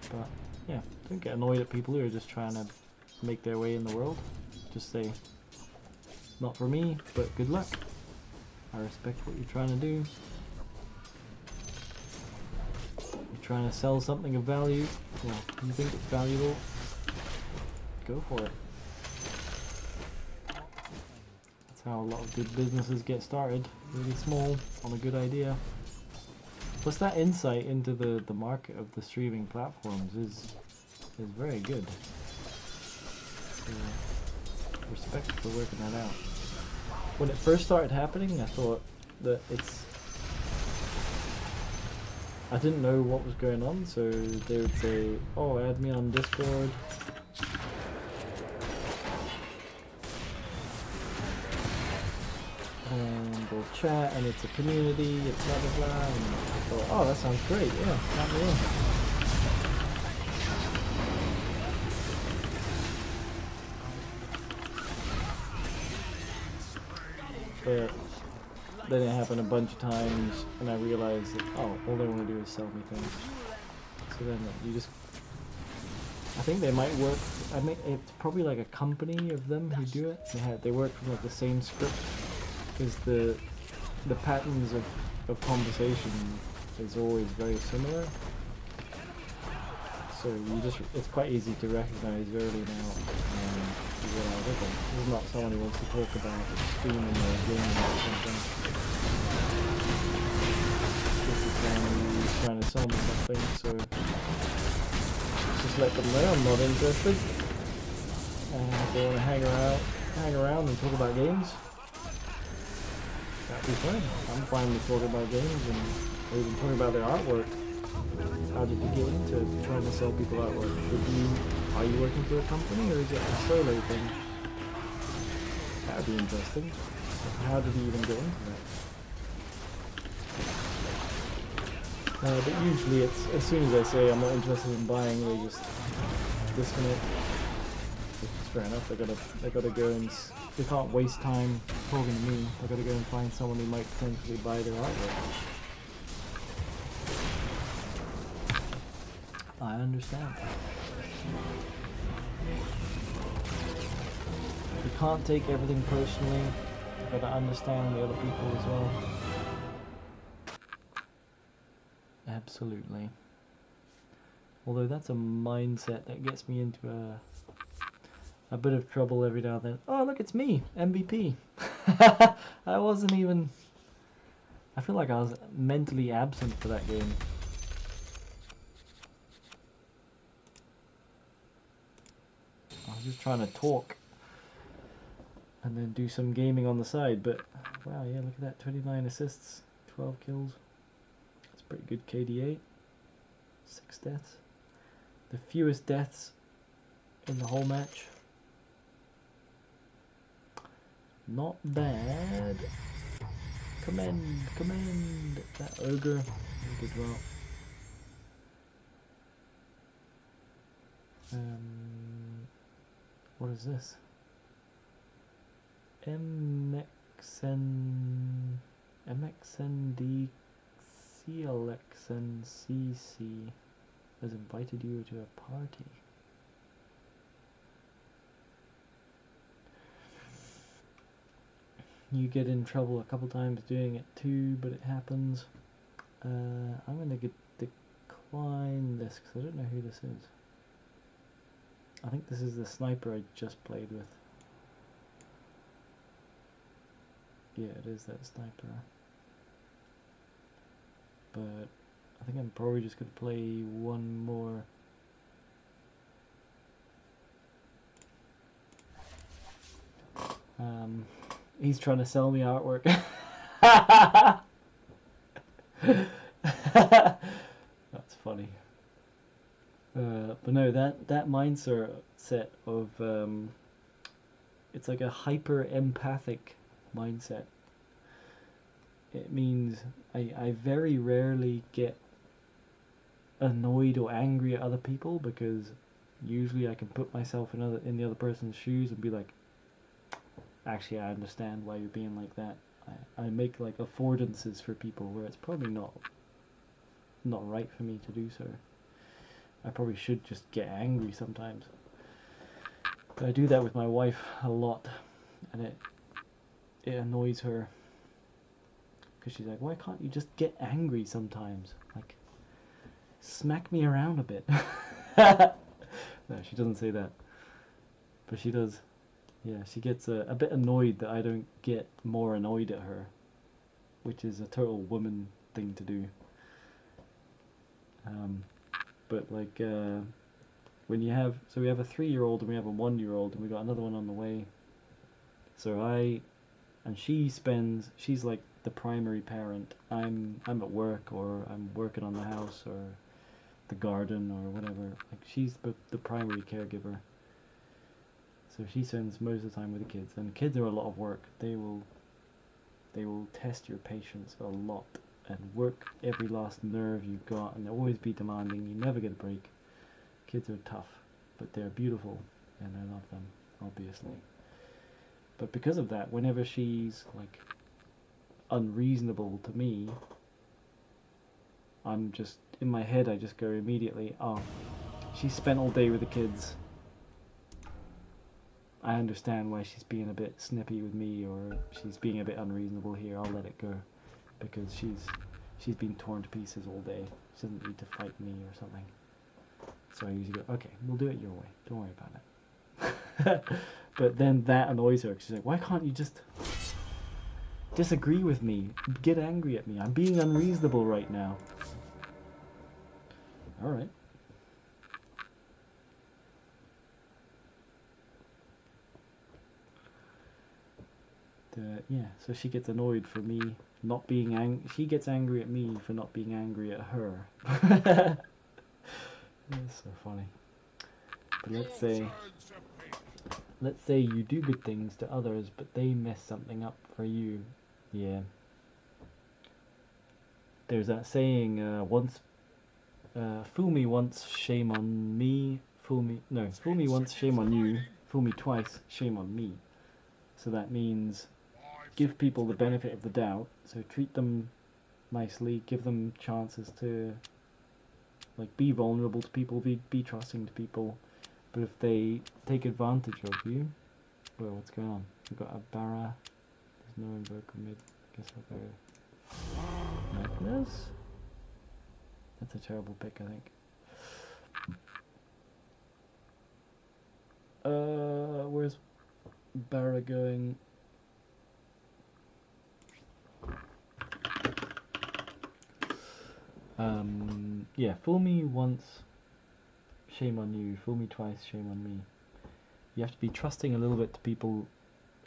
But yeah, don't get annoyed at people who are just trying to make their way in the world. Just say, not for me, but good luck. I respect what you're trying to do. You're trying to sell something of value, well, you think it's valuable, go for it. That's how a lot of good businesses get started, really small, on a good idea. Plus that insight into the market of the streaming platforms is very good. So, respect for working that out. When it first started happening, I thought that I didn't know what was going on, so they would say, oh, add me on Discord. And we'll chat, and it's a community, it's blah blah blah, and I thought, oh, that sounds great, yeah, count me in. But then it happened a bunch of times, and I realized that, oh, all they want to do is sell me things. So then you just, I think they might work, I mean, it's probably like a company of them who do it. They work from like the same script, because the patterns of conversation is always very similar. So it's quite easy to recognize early now. You realize, okay, this is not someone who wants to talk about streaming or gaming or something. This is someone who's trying to sell me something, so just let them know I'm not interested. And if they want to hang around and talk about games, that'd be fine. I'm fine with talking about games and even talking about their artwork. How did you get into trying to sell people artwork? Are you working for a company, or is it a solo thing? That would be interesting. How did you even get into that? But usually it's, as soon as I say I'm not interested in buying, they just disconnect. Which is fair enough, they gotta go and, they can't waste time talking to me. They gotta go and find someone who might potentially buy their artwork. I understand. You can't take everything personally. You gotta understand the other people as well. Absolutely. Although that's a mindset that gets me into a bit of trouble every now and then. Oh, look, it's me, MVP. I wasn't even... I feel like I was mentally absent for that game. I was just trying to talk and then do some gaming on the side, but wow, yeah, look at that, 29 assists, 12 kills. That's pretty good KDA. 6 deaths. The fewest deaths in the whole match. Not bad. Commend that ogre. He did well. What is this? MXNDCLXNCC has invited you to a party. You get in trouble a couple times doing it too, but it happens. I'm gonna decline this because I don't know who this is. I think this is the sniper I just played with. Yeah, it is that sniper. But I think I'm probably just going to play one more. He's trying to sell me artwork. That's funny. But no, that mindset of it's like a hyper empathic mindset. it means I very rarely get annoyed or angry at other people, because usually I can put myself in the other person's shoes and be like, actually I understand why you're being like that. I make like affordances for people where it's probably not right for me to do so. I probably should just get angry sometimes. But I do that with my wife a lot, and it annoys her. Because she's like, why can't you just get angry sometimes? Like, smack me around a bit. No, she doesn't say that. But she does. Yeah, she gets a bit annoyed that I don't get more annoyed at her. Which is a total woman thing to do. But like, when you have, so we have a 3-year-old and we have a 1-year-old and we got another one on the way. So she's like the primary parent. I'm at work, or I'm working on the house or the garden or whatever. Like, she's the primary caregiver. So she spends most of the time with the kids, and kids are a lot of work. They will test your patience a lot and work every last nerve you've got, and they'll always be demanding. You never get a break. Kids are tough, but they're beautiful, and I love them, obviously. But because of that, whenever she's like unreasonable to me, I'm just, in my head I just go immediately, oh, she spent all day with the kids. I understand why she's being a bit snippy with me, or she's being a bit unreasonable here. I'll let it go, because she's been torn to pieces all day. She doesn't need to fight me or something. So I usually go, okay, we'll do it your way. Don't worry about it. But then that annoys her, 'cause she's like, why can't you just disagree with me? Get angry at me. I'm being unreasonable right now. Alright. Yeah, so she gets annoyed for me not being she gets angry at me for not being angry at her. It's so funny. But let's say you do good things to others, but they mess something up for you. Yeah. There's that saying, fool me once, shame on me. Fool me once, shame on you. Fool me twice, shame on me. So that means give people the benefit of the doubt. So treat them nicely, give them chances to like be vulnerable to people, be trusting to people. But if they take advantage of you, well, what's going on? We've got a Barra. There's no invoker mid. Guess I'll go Magnus. That's a terrible pick, I think. Where's Barra going? Yeah, fool me once, shame on you. Fool me twice, shame on me. You have to be trusting a little bit to people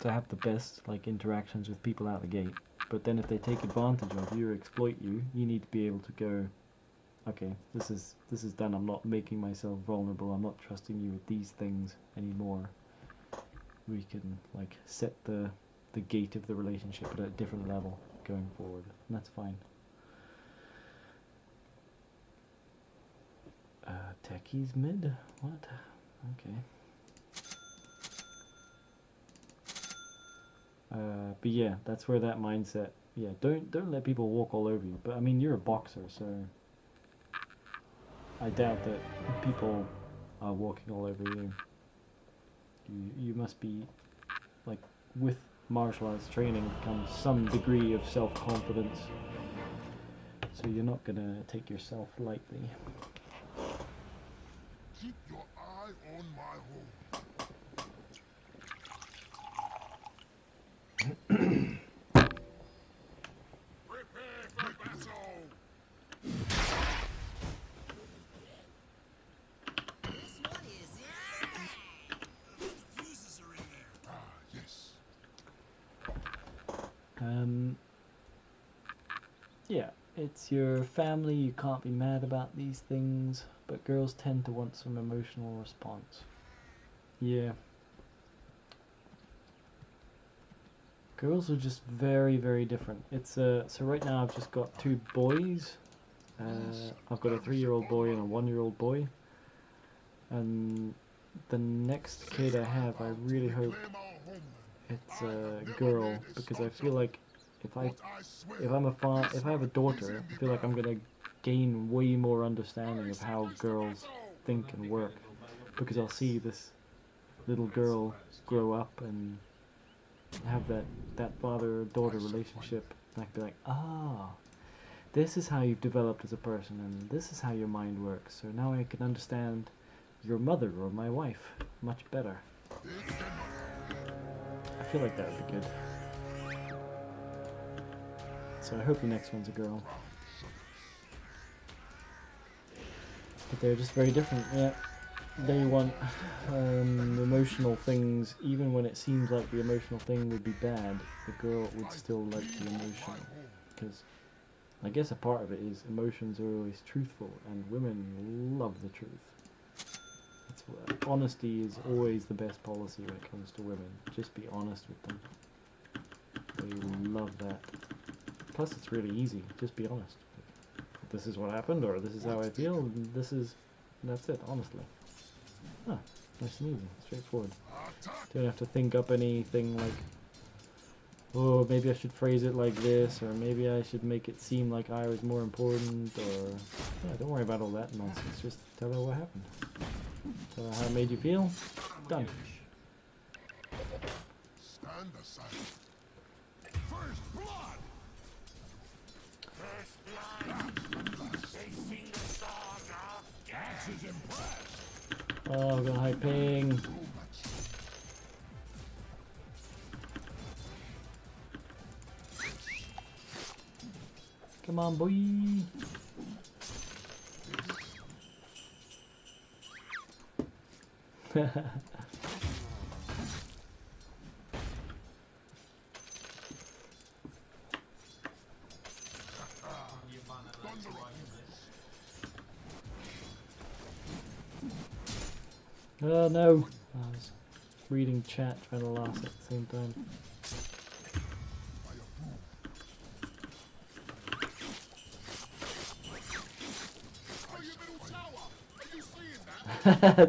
to have the best like interactions with people out the gate. But then if they take advantage of you or exploit you, you need to be able to go, okay, this is done. I'm not making myself vulnerable. I'm not trusting you with these things anymore. We can like set the gate of the relationship at a different level going forward, and that's fine. Techies mid? What? Okay. But yeah, that's where that mindset. Yeah, don't let people walk all over you. But I mean, you're a boxer, so I doubt that people are walking all over you. You must be like, with martial arts training comes some degree of self-confidence. So you're not gonna take yourself lightly. Keep your eye on my home. Prepare for battle! This one is it. The fuses are in there. Ah, yes. Yeah, it's your family, you can't be mad about these things, but girls tend to want some emotional response. Yeah. Girls are just very, very different. It's so right now I've just got 2 boys. I've got a 3-year-old boy and a 1-year-old boy. And the next kid I have, I really hope it's a girl, because I feel like if I have a daughter, I feel like I'm gonna gain way more understanding of how girls think and work, because I'll see this little girl grow up and have that father-daughter relationship, and I can be like, ah, this is how you've developed as a person, and this is how your mind works, so now I can understand your mother or my wife much better. I feel like that would be good. So I hope the next one's a girl. But they're just very different, yeah. They want emotional things, even when it seems like the emotional thing would be bad, the girl would still like the emotion. Because I guess a part of it is emotions are always truthful, and women love the truth. That's what, honesty is always the best policy when it comes to women. Just be honest with them. They love that. Plus it's really easy, just be honest. This is what happened, or this is how I feel, and that's it, honestly. Ah, nice and easy, straightforward. Don't have to think up anything like, oh, maybe I should phrase it like this, or maybe I should make it seem like I was more important, or... Yeah, don't worry about all that nonsense, just tell her what happened. Tell her how it made you feel. Done. Stand aside. First blood. Axe is impressed. Oh, I've got high ping. Come on, boy. Oh no! I was reading chat trying to laugh at the same time.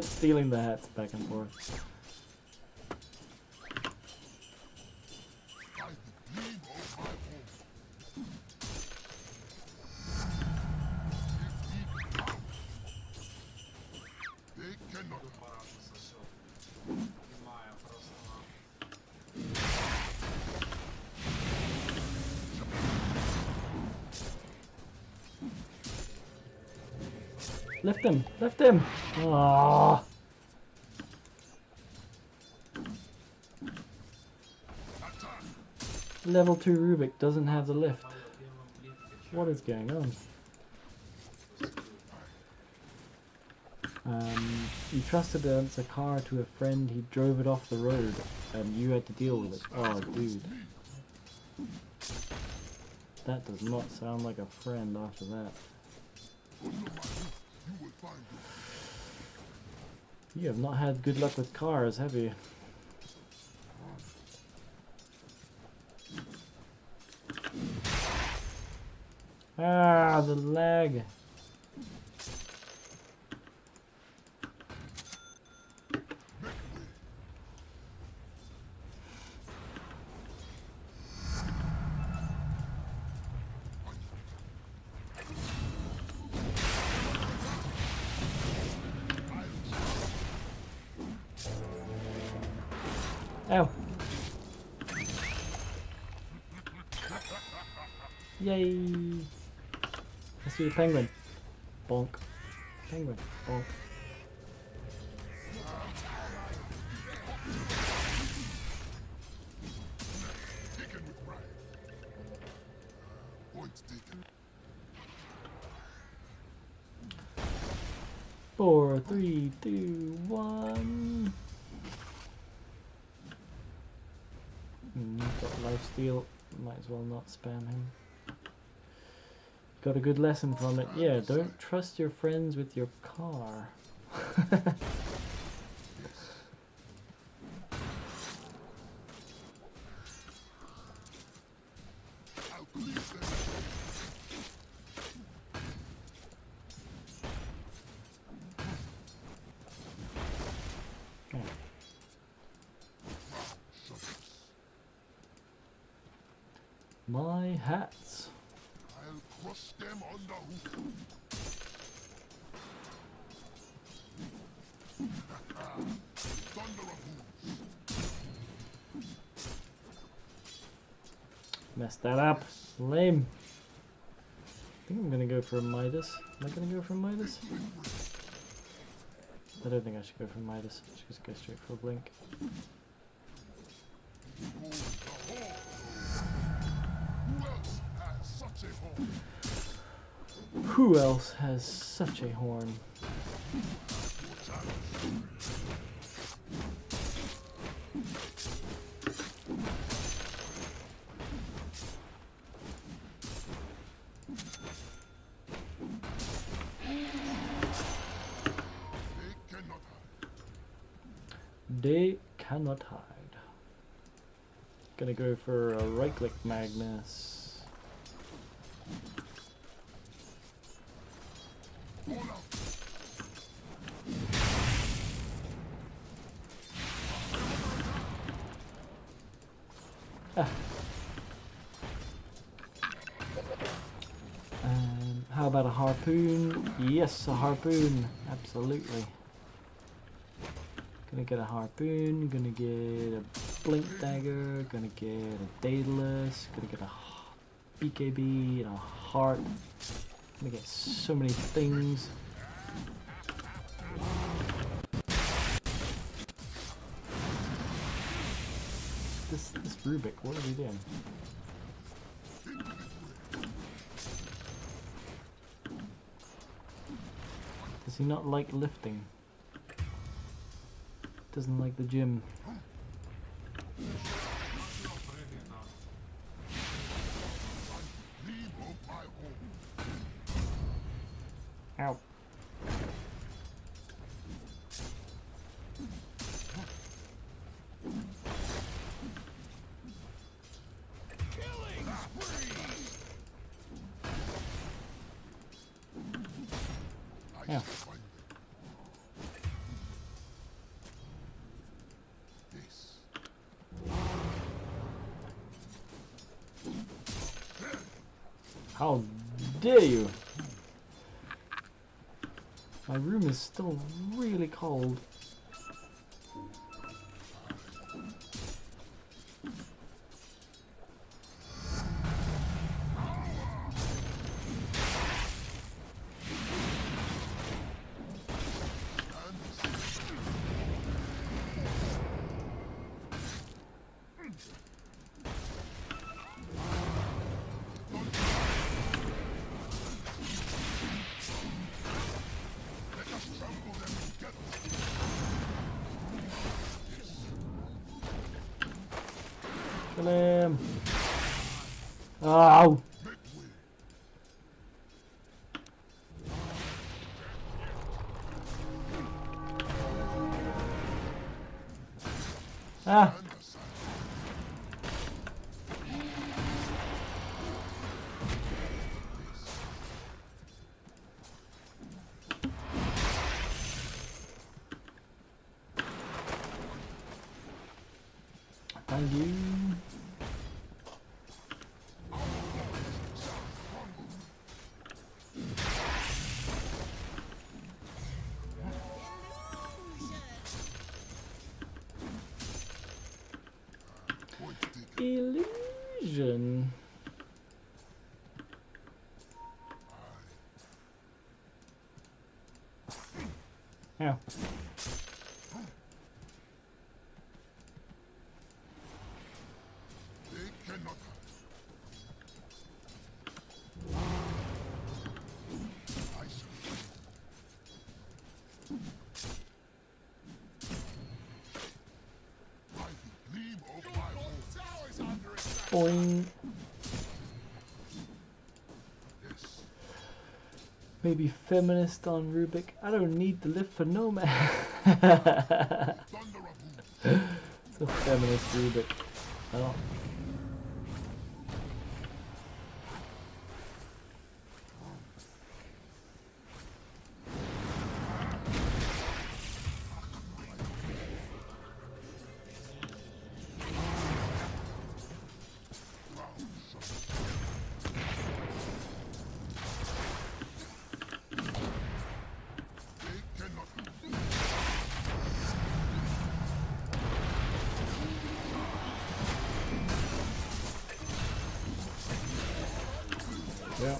Stealing the hats back and forth. Lift him! Lift him! Aww. Level 2 Rubik doesn't have the lift. What is going on? You trusted a car to a friend, he drove it off the road, and you had to deal with it. Oh, dude. That does not sound like a friend after that. You have not had good luck with cars, have you? Ah, the lag. Ow. Yay. Let's do the penguin. Bonk. Penguin. Bonk. Four, three, two, one. He's got lifesteal. Might as well not spam him. Got a good lesson from it. Yeah, don't trust your friends with your car. my hats. I'll crush them on the hoof. Thunder of hooves. Messed that up. Lame. I think I'm gonna go for a Midas. Am I gonna go for a Midas? I don't think I should go for Midas. I should just go straight for a blink. Who else has such a horn? Who else has such a horn? They cannot hide. They cannot hide. Gonna go for a right click Magnus. Hold up. How about a harpoon? Yes, a harpoon. Absolutely. Gonna get a harpoon, gonna get a blink dagger, gonna get a Daedalus, gonna get a BKB and a heart. Gonna get so many things. This Rubik, what are we doing? Does he not like lifting? Doesn't like the gym. Ow. Yeah. How dare you? My room is still really cold. Kill him! Ow! Ah! Thank you. Illusion. Yeah. They cannot hide. I shall. By the gleam of my home. Boing. Yes. Maybe feminist on Rubik. I don't need to live for no man. Thunder of hooves. It's a feminist Rubik. Oh. Yeah.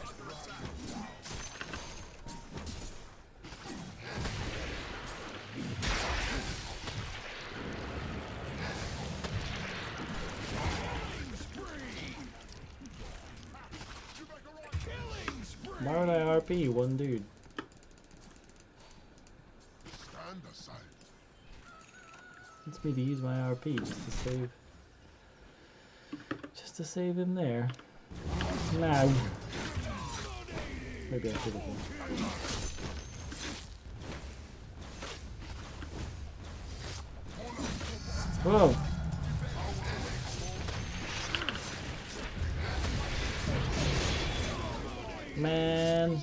Why would I RP one dude? Stand aside. Wants me to use my RP just to save him there. Now. Maybe I should have been. Whoa! Man.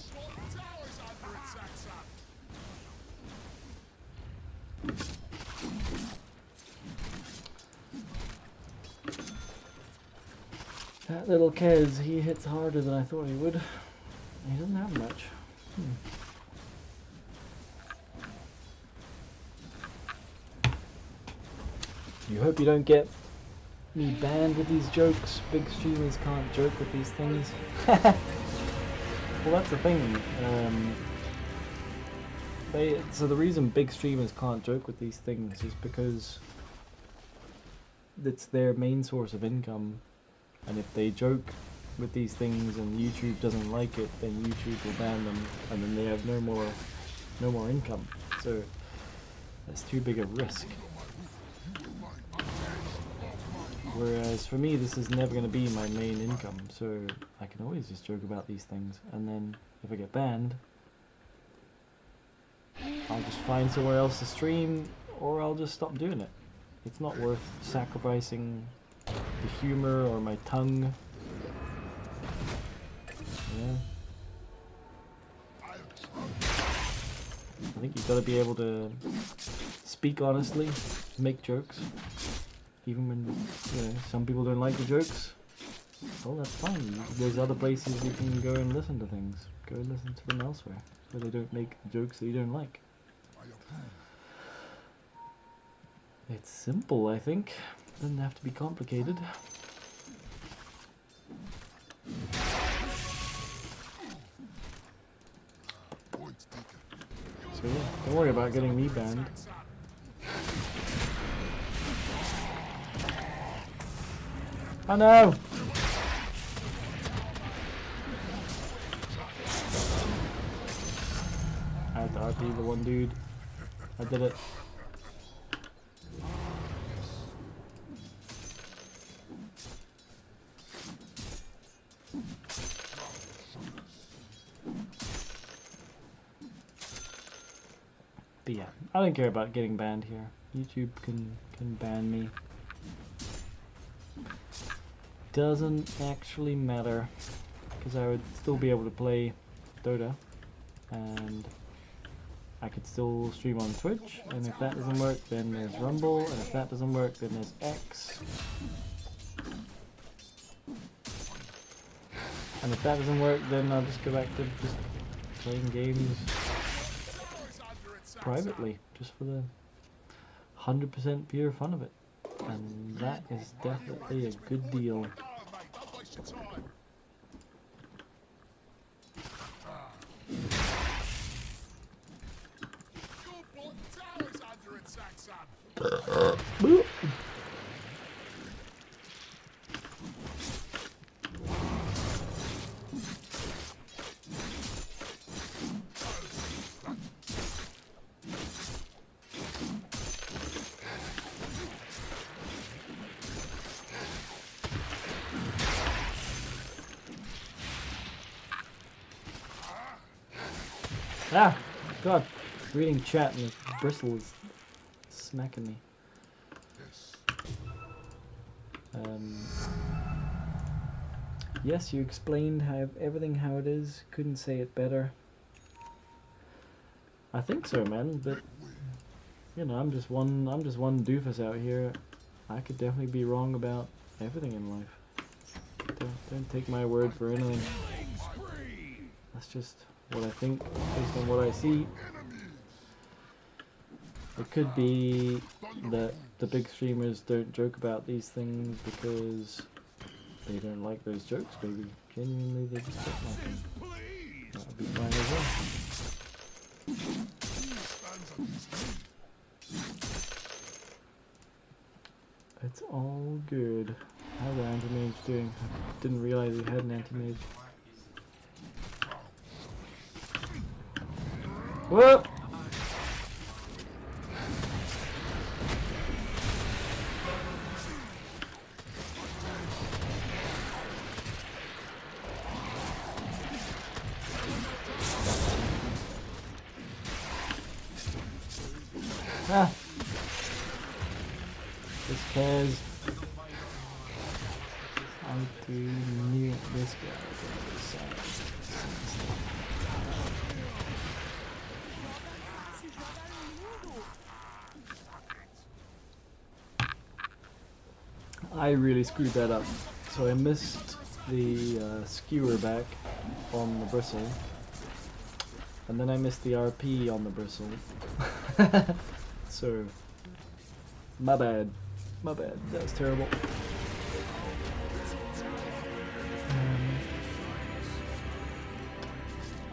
That little Kez, he hits harder than I thought he would. He doesn't have much. You hope you don't get me banned with these jokes. Big streamers can't joke with these things. Well, that's the thing. So the reason big streamers can't joke with these things is because it's their main source of income, and if they joke with these things and YouTube doesn't like it, then YouTube will ban them, and then they have no more income. So that's too big a risk. Whereas for me, this is never going to be my main income, so I can always just joke about these things, and then if I get banned, I'll just find somewhere else to stream, or I'll just stop doing it. It's not worth sacrificing the humor or my tongue. Yeah. I think you've got to be able to speak honestly, make jokes. Even when some people don't like the jokes, well, that's fine. There's other places you can go and listen to things. Go and listen to them elsewhere, where they don't make jokes that you don't like. It's simple, I think. Doesn't have to be complicated. So yeah, don't worry about getting me banned. Oh no! I had to RP the one dude. I did it. But yeah, I don't care about getting banned here. YouTube can ban me. Doesn't actually matter, because I would still be able to play Dota, and I could still stream on Twitch, and if that doesn't work, then there's Rumble, and if that doesn't work, then there's X. And if that doesn't work, then I'll just go back to just playing games privately, just for the 100% pure fun of it. And that is definitely a good deal. Boop. Ah, God, reading chat and the bristles smacking me. Yes, you explained everything how it is. Couldn't say it better. I think so, man. But you know, I'm just one doofus out here. I could definitely be wrong about everything in life. Don't take my word for anything. That's just what I think based on what I see. It could be that the big streamers don't joke about these things because they don't like those jokes, maybe. genuinely they just don't like him. Please. That'll be fine as well. It's all good. How's the anti-mage doing? I didn't realize he had an anti-mage. Whoop! Ah! Just cause I do need this guy on the other side. I really screwed that up. So I missed the skewer back on the bristle. And then I missed the RP on the bristle. So, my bad. My bad. That was terrible.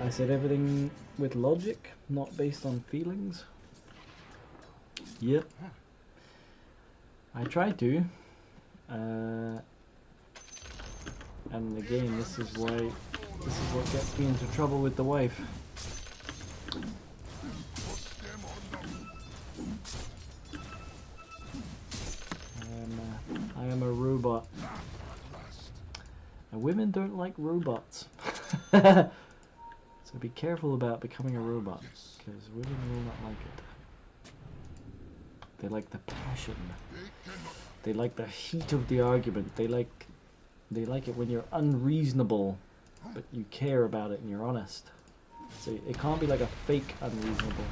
I said everything with logic, not based on feelings. Yep. I tried to. And again, this is what gets me into trouble with the wife. I am a robot. And women don't like robots. So be careful about becoming a robot, because women will not like it. They like the passion. They like the heat of the argument. They like it when you're unreasonable, but you care about it and you're honest. So it can't be like a fake unreasonable.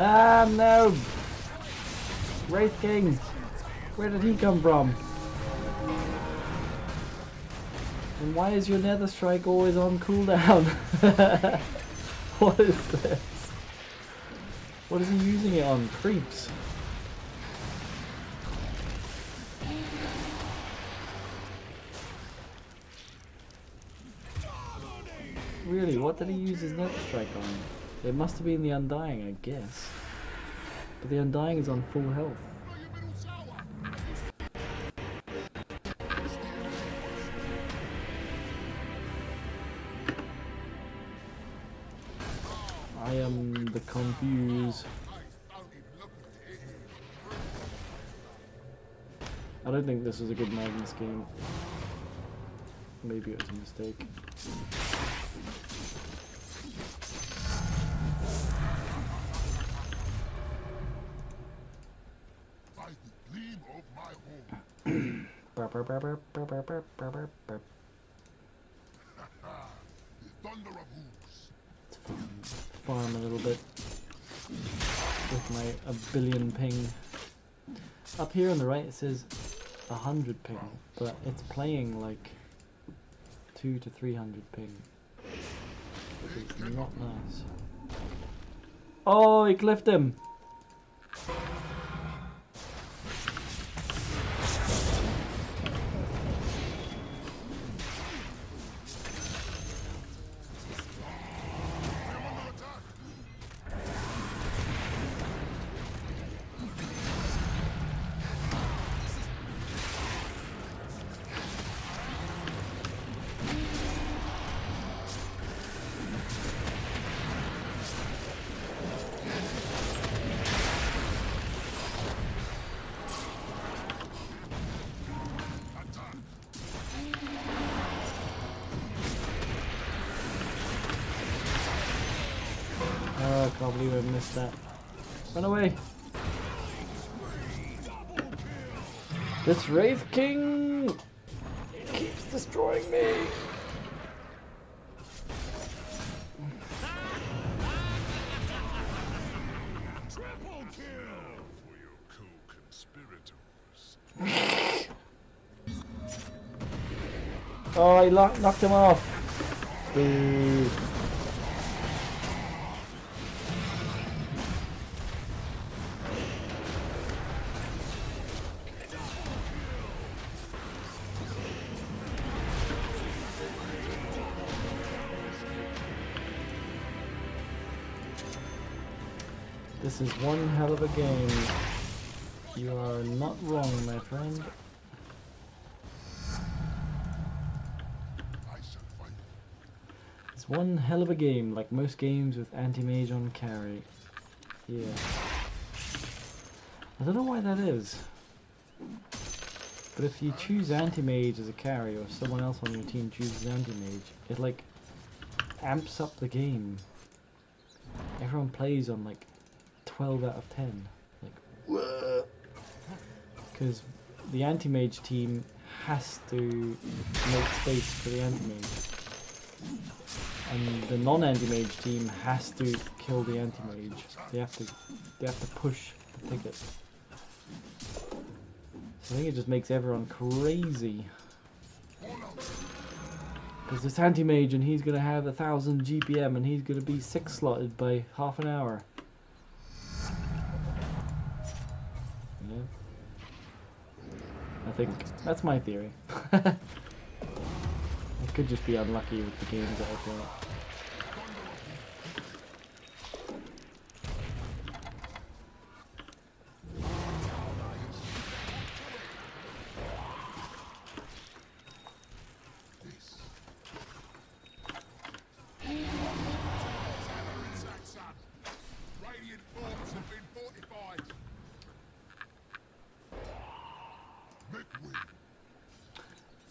Ah, no! Wraith King! Where did he come from? And why is your Nether Strike always on cooldown? What is this? What is he using it on? Creeps? Really, what did he use his Nether Strike on? It must have been the Undying, I guess. But the Undying is on full health. I am the confused. I don't think this was a good Magnus game. Maybe it was a mistake. Farm a little bit with my a billion ping. Up here on the right it says 100 ping, but it's playing like 200 to 300 ping. It's not nice. Oh, he cliffed him! Oh, I can't believe I missed that. Run away! This Wraith King keeps destroying me! Oh, I knocked him off. Boo. This is one hell of a game. You are not wrong, my friend. It's one hell of a game, like most games with anti-mage on carry. Yeah. I don't know why that is. But if you choose anti-mage as a carry, or someone else on your team chooses anti-mage, it like amps up the game. Everyone plays on like 12 out of 10. Like, because the anti-mage team has to make space for the anti-mage. And the non-anti-mage team has to kill the anti-mage. They have to push the ticket. So I think it just makes everyone crazy. Because it's anti-mage and he's gonna have 1000 GPM and he's gonna be 6 slotted by half an hour. Yeah. I think that's my theory. I could just be unlucky with the games that I play.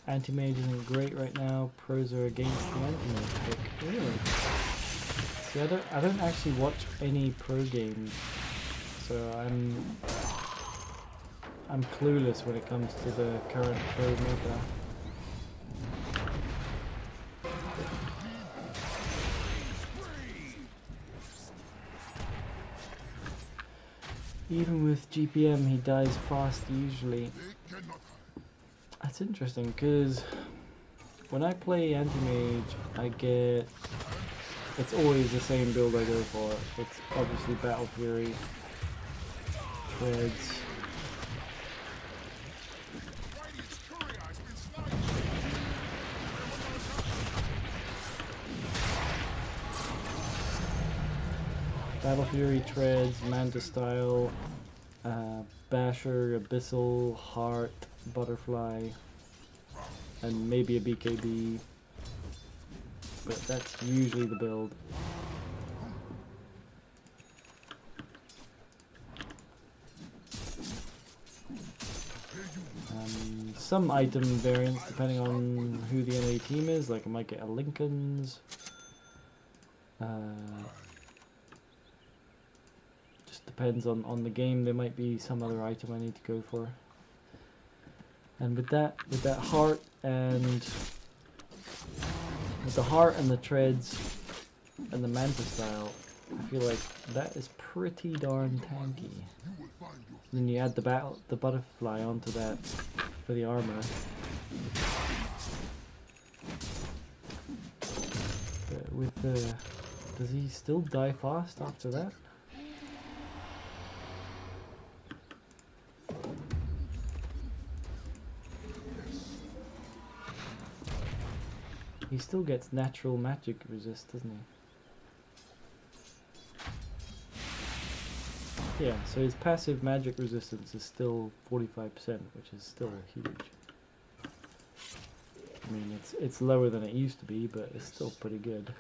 Anti-mage isn't great right now. Pros are against the anti-mage pick. Really? See, I don't actually watch any pro games, so I'm clueless when it comes to the current pro meta. Even with GPM, he dies fast usually. That's interesting, because when I play anti-mage, I get... It's always the same build I go for. It's obviously Battle Fury, Treads. Battle Fury, Treads, Manta Style, Basher, Abyssal, Heart, Butterfly, and maybe a BKB, but that's usually the build. Some item variants depending on who the enemy team is, like I might get a Lincoln's. Just depends on the game. There might be some other item I need to go for. And with that heart and with the heart and the treads and the Manta Style, I feel like that is pretty darn tanky. Then you add the butterfly onto that for the armor. But with the, does he still die fast after that? He still gets natural magic resist, doesn't he? Yeah, so his passive magic resistance is still 45%, which is still huge. I mean, it's lower than it used to be, but it's still pretty good.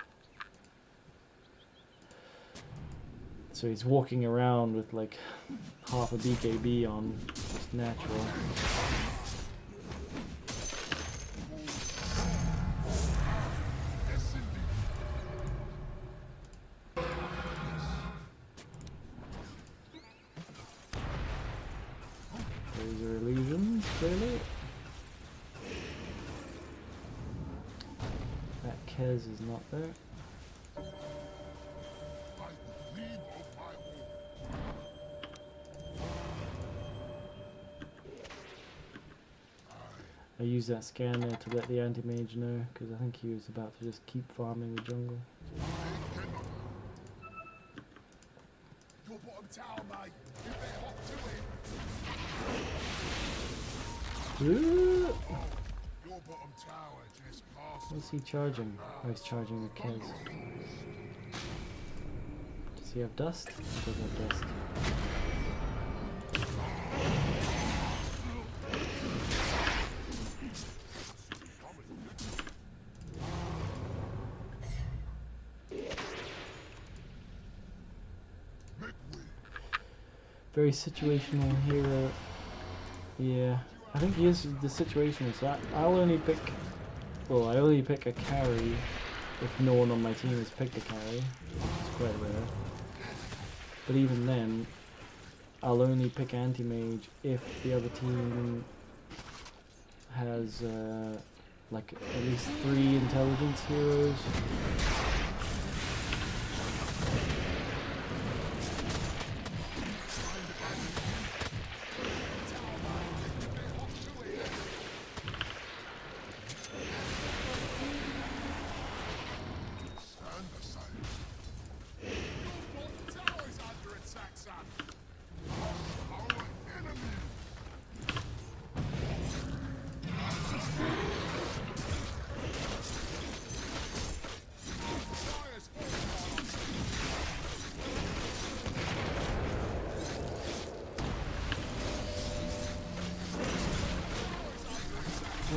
So he's walking around with like half a BKB on, just natural. Clearly. That Kez is not there. I used that scan there to let the anti-mage know, because I think he was about to just keep farming the jungle. Your bottom tower, mate. You better hop to it. Ooh! Your bottom tower just passed. What's he charging? Oh, he's charging the Kez. Does he have dust? He does have dust. Very situational hero. Yeah, I think he is the situational. So I'll only pick. Well, I only pick a carry if no one on my team has picked a carry. It's quite rare. But even then, I'll only pick anti-mage if the other team has like at least 3 intelligence heroes.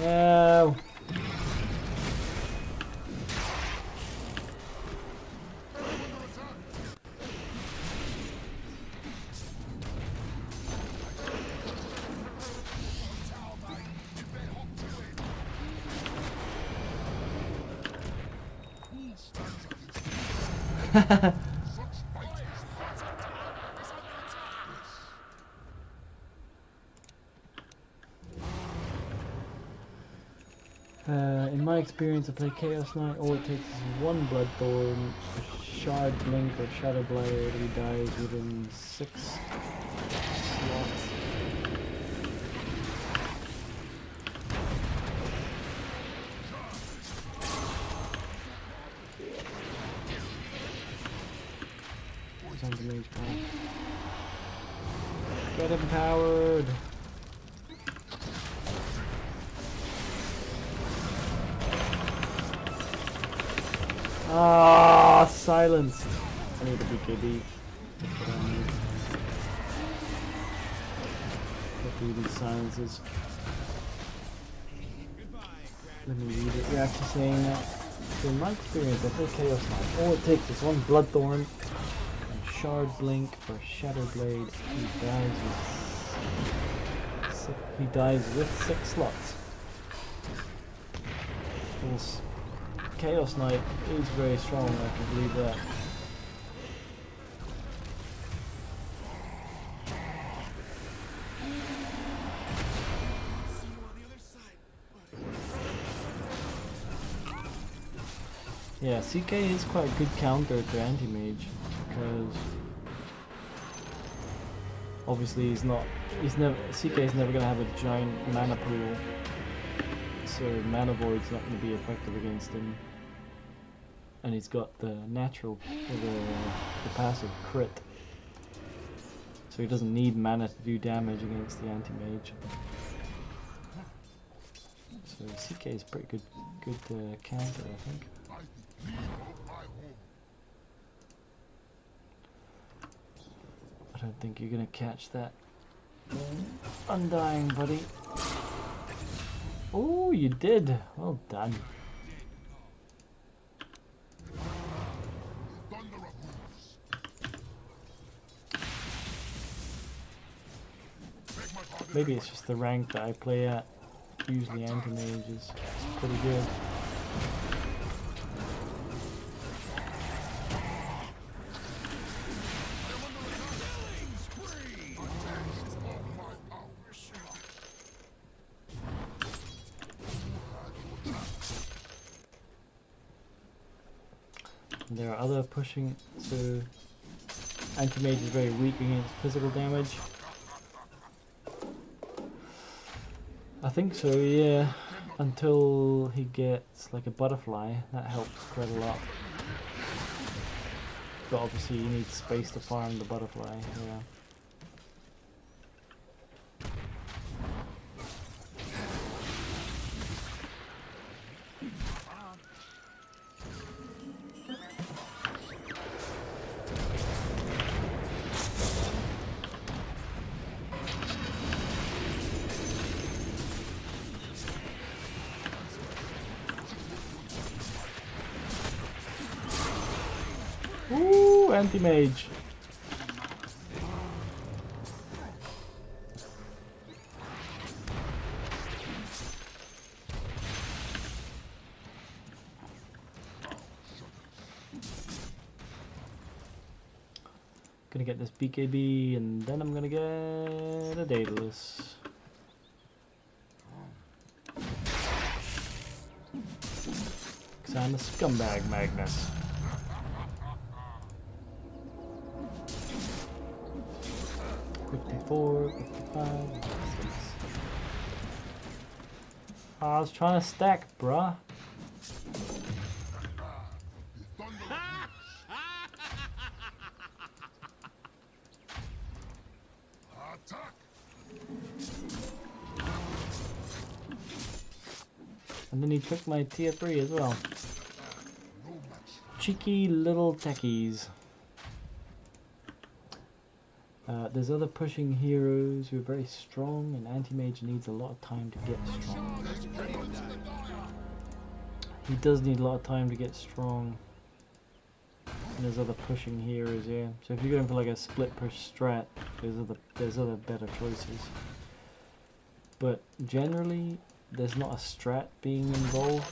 No. In my experience, I play Chaos Knight. All it takes is 1 Bloodthorn, a Shard Blink or Shadow Blade. He dies within 6 slots. Mage power. Get empowered! Ah, silenced! I need a BKB. That's what I need. Get through these silences. Let me read it. You're actually saying that. So in my experience, I play Chaos Knight. All it takes is 1 Bloodthorn, Shard Blink or Shadow Blade. He dies with 6 slots. Yes. Chaos Knight is very strong, I can believe that. Yeah, CK is quite a good counter to anti-mage because obviously CK is never gonna have a giant mana pool, so mana void's not gonna be effective against him, and he's got the natural, the passive crit, so he doesn't need mana to do damage against the anti-mage. So CK is pretty good counter, I think. I don't think you're gonna catch that. Undying, buddy. Oh, you did. Well done. Maybe it's just the rank that I play at. Usually anti-mage is pretty good. There are other pushing, so anti-mage is very weak against physical damage. I think so, yeah. Until he gets like a butterfly, that helps quite a lot. But obviously you need space to farm the butterfly, yeah. Ooh, anti-mage. Gonna get this BKB and then I'm gonna get a Daedalus. Cause I'm a scumbag, Magnus. $54, $55, $56. I was trying to stack, bruh. And then he took my tier 3 as well. Cheeky little techies. There's other pushing heroes who are very strong, and anti-mage needs a lot of time to get strong. He does need a lot of time to get strong. And there's other pushing heroes, yeah. So if you're going for like a split push strat, there's other better choices. But generally, there's not a strat being involved.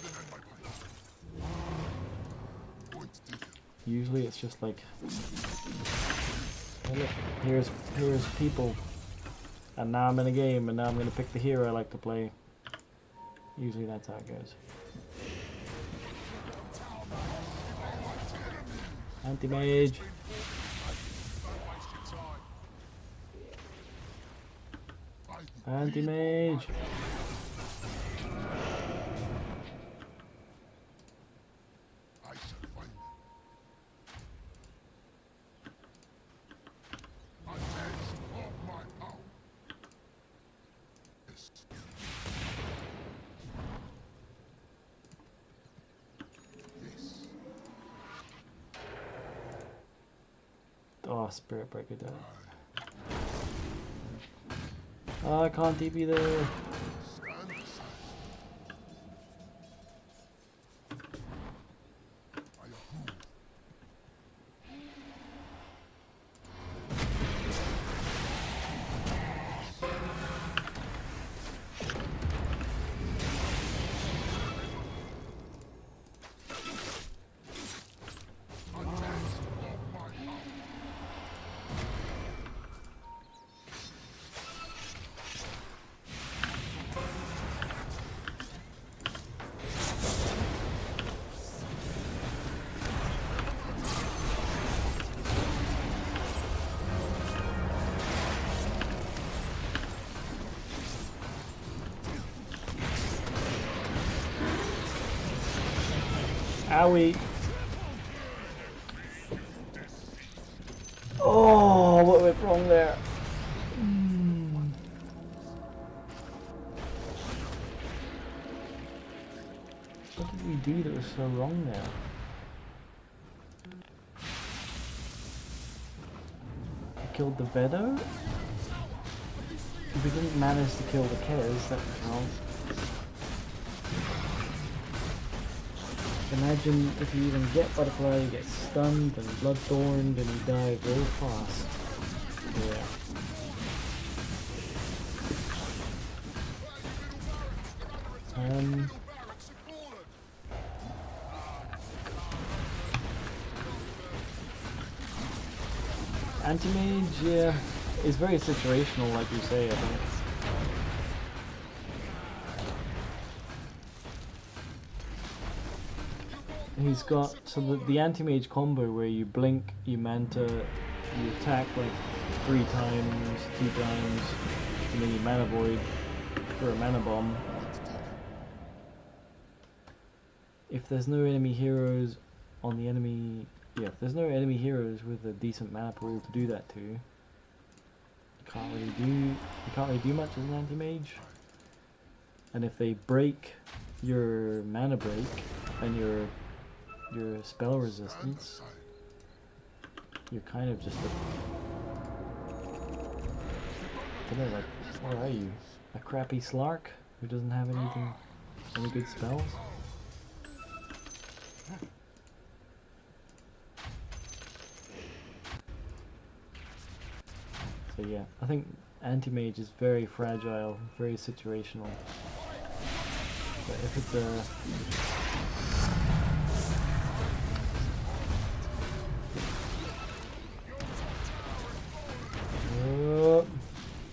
Usually it's just like, oh look, here's people, and now I'm in a game, and now I'm gonna pick the hero I like to play. Usually that's how it goes. Anti-mage. Anti-mage. Oh, Spirit Breaker down. Oh, I can't TP there. Owie. Oh, what went wrong there? What did we do that was so wrong there? We killed the Vedo? We didn't manage to kill the Kez, that was wrong. Imagine if you even get Butterfly, you get stunned and bloodthorned and you die real fast. Yeah. Anti-mage, yeah, is very situational, like you say, I think. He's got, so the anti-mage combo where you blink, you manta, you attack like 3 times, 2 times, and then you mana void. for a mana bomb. If there's no enemy heroes on the enemy, yeah, if there's no enemy heroes with a decent mana pool to do that to, you can't really do much as an anti-mage. And if they break your mana break and your spell resistance, you're kind of just I don't know, like, what are you? A crappy Slark who doesn't have any good spells? So yeah, I think anti-mage is very fragile, very situational. But if it's a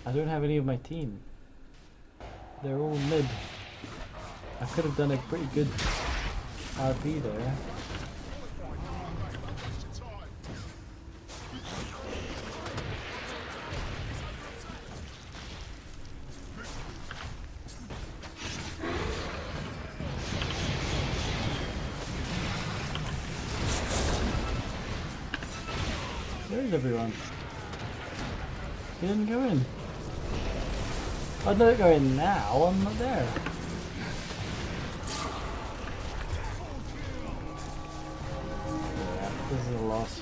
I don't have any of my team. They're all mid. I could have done a pretty good RP there. Where is everyone? He didn't go in. I don't go in now, I'm not there. Yeah, this is a loss.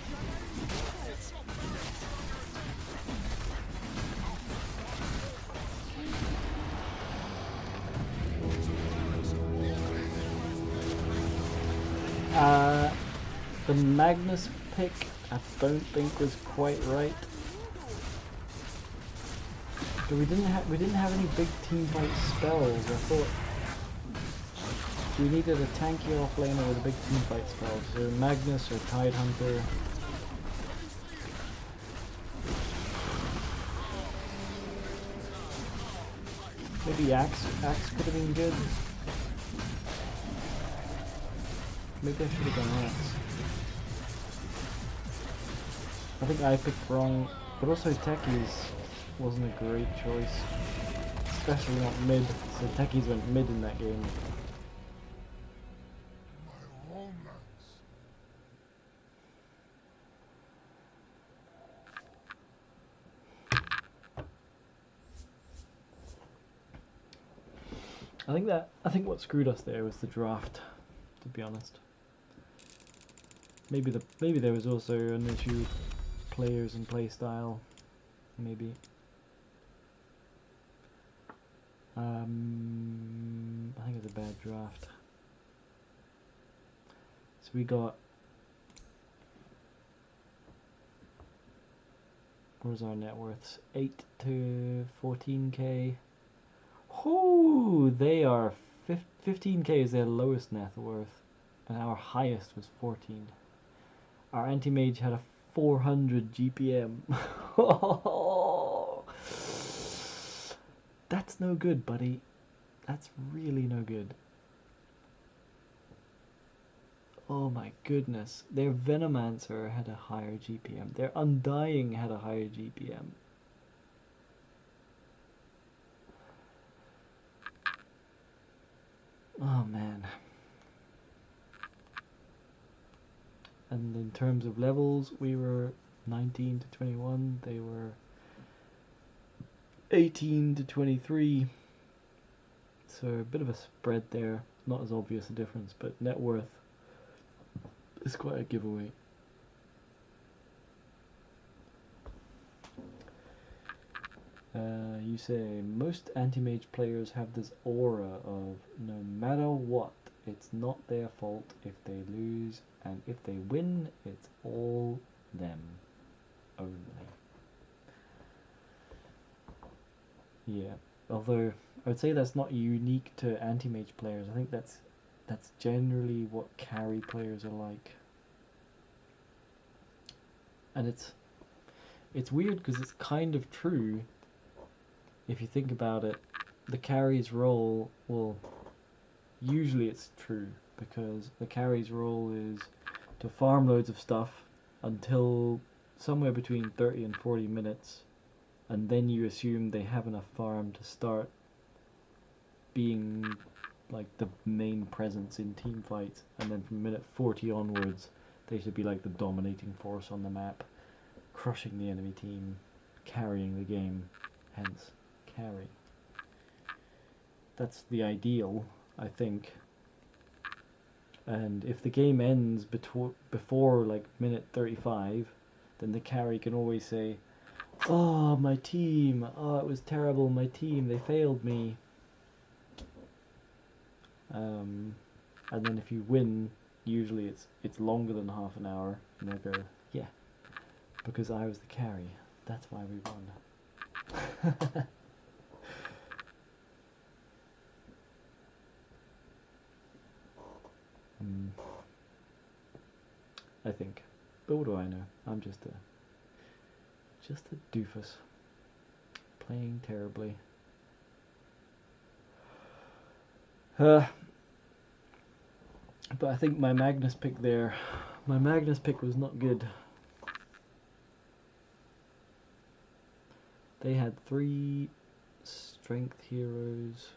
The Magnus pick I don't think was quite right. But we didn't have any big team fight spells. I thought we needed a tanky offlaner with a big team fight spell. So Magnus or Tidehunter. Maybe Axe could have been good. Maybe I should have done Axe. I think I picked wrong, but also Techies wasn't a great choice, especially not mid, so Techies went mid in that game. I think what screwed us there was the draft, to be honest. Maybe there was also an issue with players and playstyle, maybe. I think it's a bad draft. So we got, what is our net worths? 8 to 14k. Oh, they are 15k is their lowest net worth, and our highest was 14. Our anti-mage had a 400 GPM. That's no good, buddy. That's really no good. Oh my goodness. Their Venomancer had a higher GPM. Their Undying had a higher GPM. Oh man. And in terms of levels, we were 19 to 21, they were 18 to 23. So a bit of a spread there, not as obvious a difference, but net worth is quite a giveaway. You say, most anti-mage players have this aura of no matter what, it's not their fault if they lose, and if they win, it's all them only. Yeah, although I would say that's not unique to anti-mage players. I think that's generally what carry players are like. And it's weird because it's kind of true. If you think about it, the carry's role, well, usually it's true, because the carry's role is to farm loads of stuff until somewhere between 30 and 40 minutes, and then you assume they have enough farm to start being like the main presence in team fights, and then from minute 40 onwards they should be like the dominating force on the map, crushing the enemy team, carrying the game, hence carry. That's the ideal, I think. And if the game ends before like minute 35, then the carry can always say, "Oh, my team, oh, it was terrible, my team, they failed me." And then if you win, usually it's longer than half an hour, and they go, "Yeah, because I was the carry, that's why we won." I think. But what do I know? I'm just a doofus. Playing terribly. But I think my Magnus pick was not good. They had 3 strength heroes,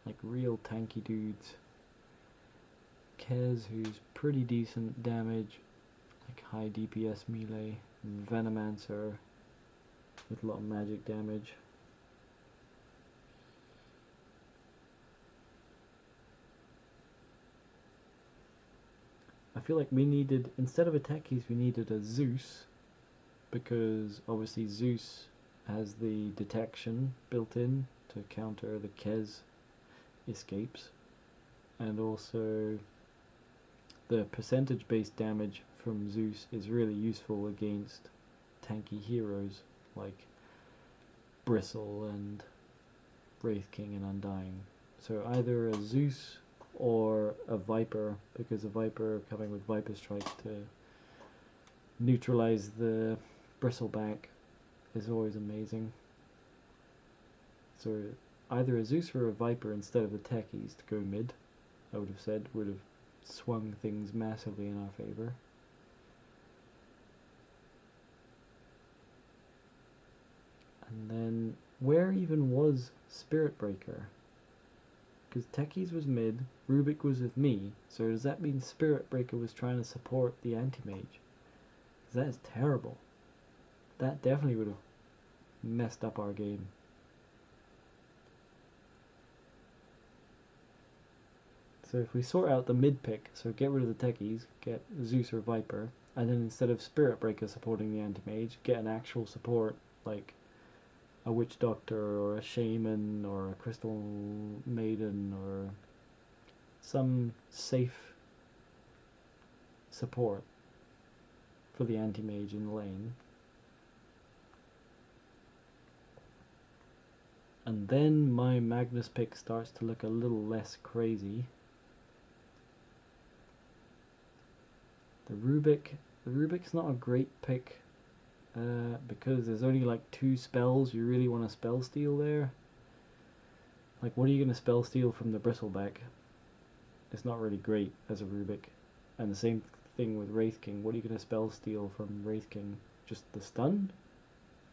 like real tanky dudes. Kez, who's pretty decent damage, like high DPS melee. Venomancer with a lot of magic damage. I feel like we needed, instead of a techies, we needed a Zeus, because obviously Zeus has the detection built in to counter the Kez escapes, and also the percentage based damage from Zeus is really useful against tanky heroes like Bristle and Wraith King and Undying. So either a Zeus or a Viper, because a Viper coming with Viper Strike to neutralize the Bristleback is always amazing. So either a Zeus or a Viper instead of the techies to go mid, I would have said, would have swung things massively in our favor. And then where even was Spirit Breaker? Because techies was mid, Rubik was with me, so does that mean Spirit Breaker was trying to support the anti-mage? Because that is terrible. That definitely would have messed up our game. So if we sort out the mid pick, so get rid of the techies, get Zeus or Viper, and then instead of Spirit Breaker supporting the anti-mage, get an actual support like a Witch Doctor or a Shaman or a Crystal Maiden or some safe support for the anti-mage in the lane. And then my Magnus pick starts to look a little less crazy. The Rubik's not a great pick because there's only like 2 spells you really want to spell steal there. Like, what are you going to spell steal from the Bristleback? It's not really great as a Rubik. And the same thing with Wraith King. What are you going to spell steal from Wraith King? Just the stun?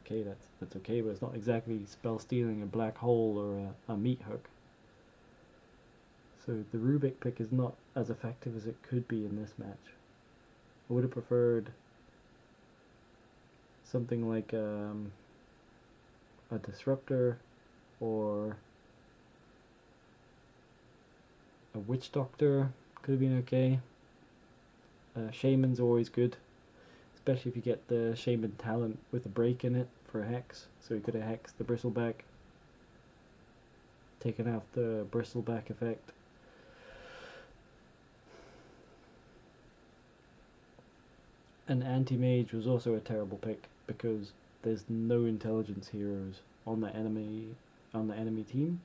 Okay, that's okay, but it's not exactly spell stealing a black hole or a meat hook. So the Rubik pick is not as effective as it could be in this match. I would have preferred something like a Disruptor or a Witch Doctor could have been okay. Shaman's always good, especially if you get the Shaman talent with a break in it for a hex. So you could have hexed the Bristleback, taken out the Bristleback effect. An anti-mage was also a terrible pick because there's no intelligence heroes on the enemy team,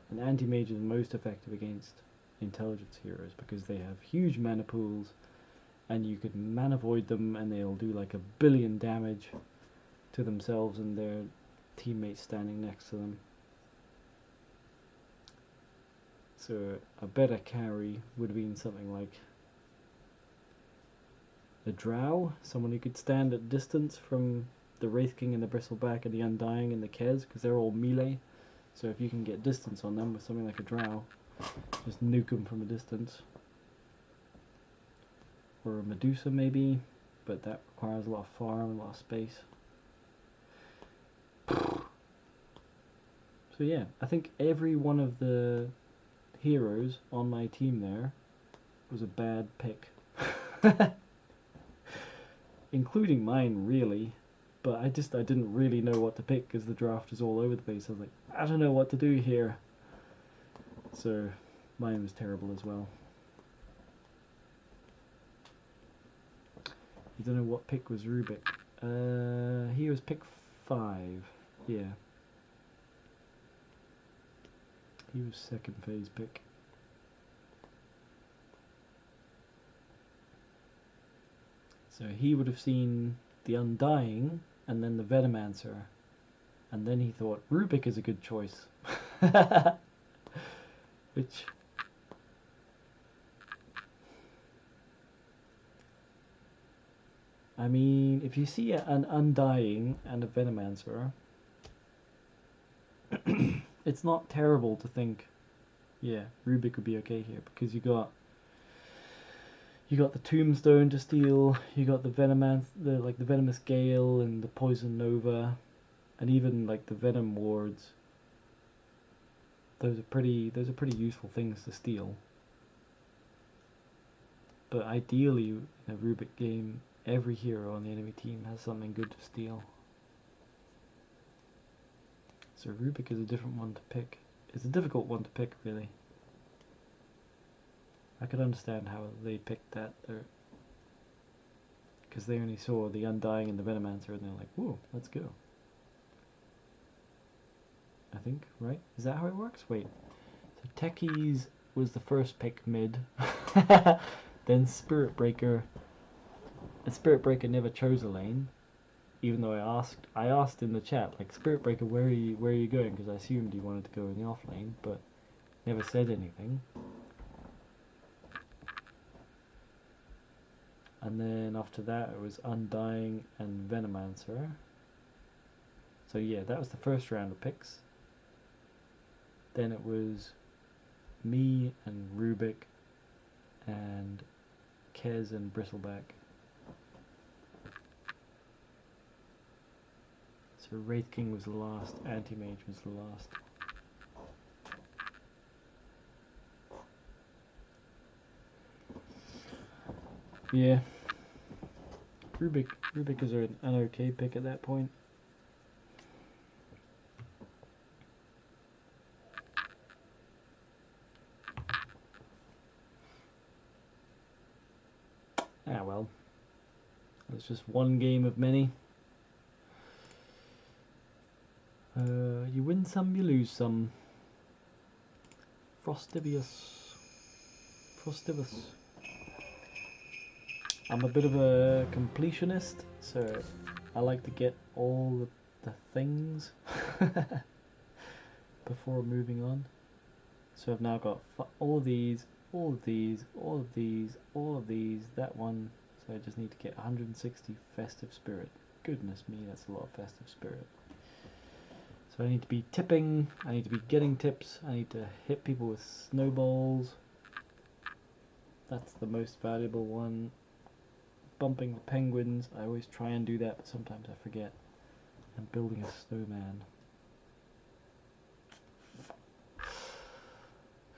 and anti-mage is most effective against intelligence heroes because they have huge mana pools, and you could mana void them, and they'll do like 1 billion damage to themselves and their teammates standing next to them. So a better carry would have been something like a Drow, someone who could stand at distance from the Wraith King and the Bristleback and the Undying and the Kez, because they're all melee, So if you can get distance on them with something like a drow, just nuke them from a distance. Or a Medusa maybe, but that requires a lot of farm and a lot of space. So yeah, I think every one of the heroes on my team there was a bad pick. Including mine, really. But I didn't really know what to pick because the draft was all over the place. I was like, I don't know what to do here. So mine was terrible as well. You don't know what pick was Rubik. He was pick 5. Yeah. He was second phase pick. So he would have seen the Undying and then the Venomancer. And then he thought, Rubik is a good choice. Which... I mean, if you see an Undying and a Venomancer, it's not terrible to think, yeah, Rubik would be okay here, because you got the Tombstone to steal, you got the the Venomous Gale and the Poison Nova, and even like the Venom Wards. Those are pretty useful things to steal. But ideally, in a Rubik game, every hero on the enemy team has something good to steal. So Rubik is a different one to pick. It's a difficult one to pick, really. I could understand how they picked that, because they only saw the Undying and the Venomancer, and they're like, "Whoa, let's go." I think, right? Is that how it works? Wait. So Techies was the first pick mid, then Spirit Breaker. And Spirit Breaker never chose a lane, even though I asked in the chat, like, Spirit Breaker, where are you going? Because I assumed he wanted to go in the off lane, but never said anything. And then after that it was Undying and Venomancer. So yeah, that was the first round of picks. Then it was me and Rubik and Kez and Bristleback. So Wraith King was the last, Anti-Mage was the last. Yeah. Rubik is an okay pick at that point. Ah well. It's just one game of many. You win some, you lose some. Frostivus. I'm a bit of a completionist, so I like to get all the things before moving on. So I've now got all of these, all of these, all of these, all of these, that one. So I just need to get 160 Festive Spirit. Goodness me, that's a lot of Festive Spirit. So I need to be tipping, I need to be getting tips, I need to hit people with snowballs. That's the most valuable one. Bumping the penguins, I always try and do that, but sometimes I forget. And building a snowman.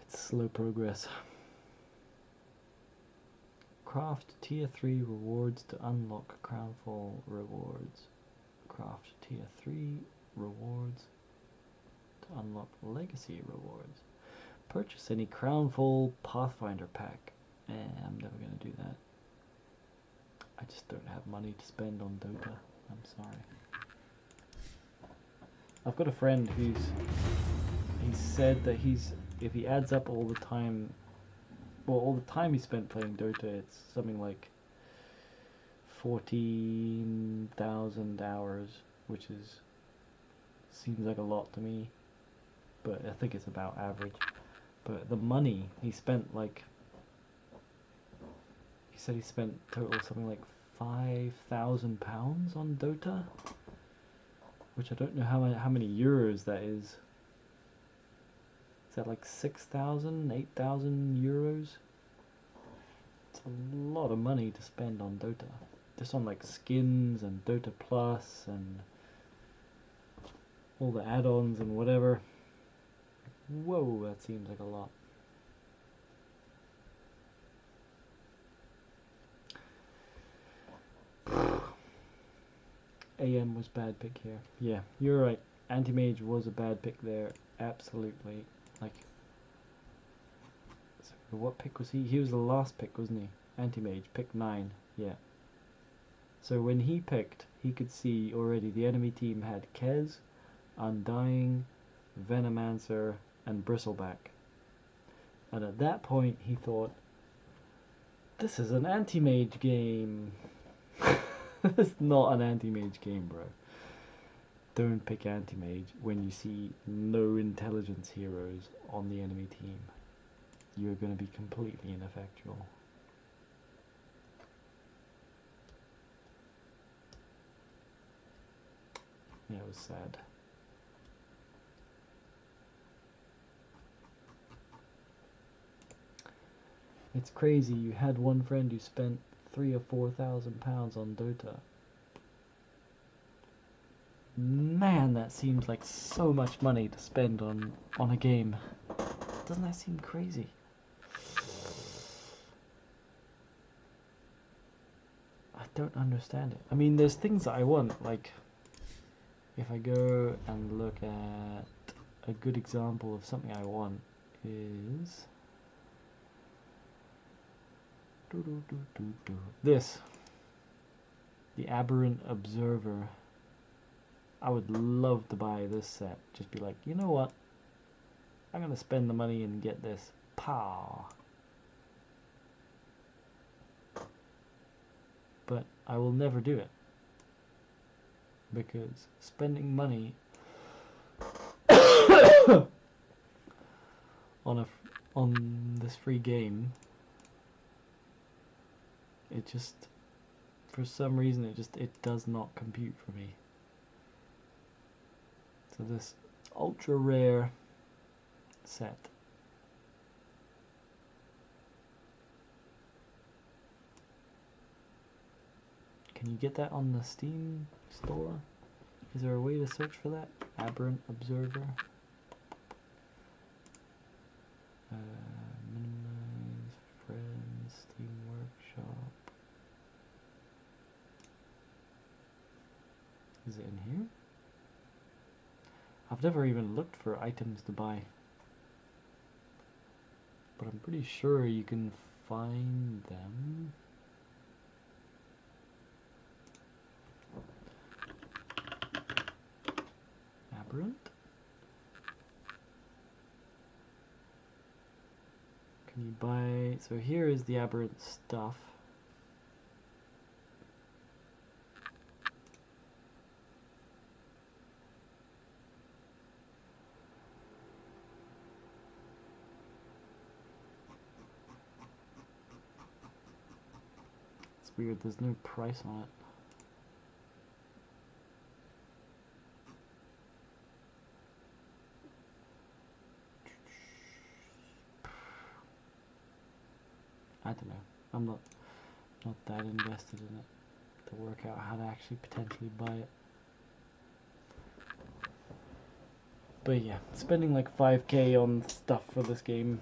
It's slow progress. Craft tier 3 rewards to unlock Crownfall rewards. Craft tier 3 rewards to unlock legacy rewards. Purchase any Crownfall Pathfinder pack. I'm never going to do that. I just don't have money to spend on Dota. I'm sorry. I've got a friend he said that if he adds up all the time, well, all the time he spent playing Dota, it's something like 14,000 hours, which seems like a lot to me, but I think it's about average. But the money he spent, like, he said he spent total something like £5,000 on Dota, which I don't know how many euros that is, that like 6,000, 8,000 euros? It's a lot of money to spend on Dota. Just on like skins and Dota Plus and all the add-ons and whatever. Whoa, that seems like a lot. AM was bad pick here. Yeah, you're right. Anti-Mage was a bad pick there. Absolutely. Like, so what pick was he? He was the last pick, wasn't he? Anti-Mage, pick 9. Yeah. So when he picked, he could see already the enemy team had Kez, Undying, Venomancer, and Bristleback. And at that point, he thought, this is an anti-mage game. It's not an anti-mage game, bro. Don't pick anti-mage when you see no intelligence heroes on the enemy team. You're going to be completely ineffectual. Yeah, it was sad. It's crazy, you had one friend who spent £3,000 or £4,000 on Dota. Man, that seems like so much money to spend on a game. Doesn't that seem crazy? I don't understand it. I mean, there's things that I want, like if I go and look at a good example of something I want is this, the Aberrant Observer. I would love to buy this set. Just be like, you know what? I'm gonna spend the money and get this. Pow. But I will never do it because spending money on this free game, it just, for some reason, it does not compute for me. So this ultra rare set, can you get that on the Steam store? Is there a way to search for that? Aberrant Observer. Minimize, friends, Steam Workshop. Is it in here? I've never even looked for items to buy, but I'm pretty sure you can find them. Aberrant? Can you buy, so here is the Aberrant stuff. It's weird, there's no price on it. I don't know. I'm not that invested in it to work out how to actually potentially buy it. But yeah, spending like 5k on stuff for this game.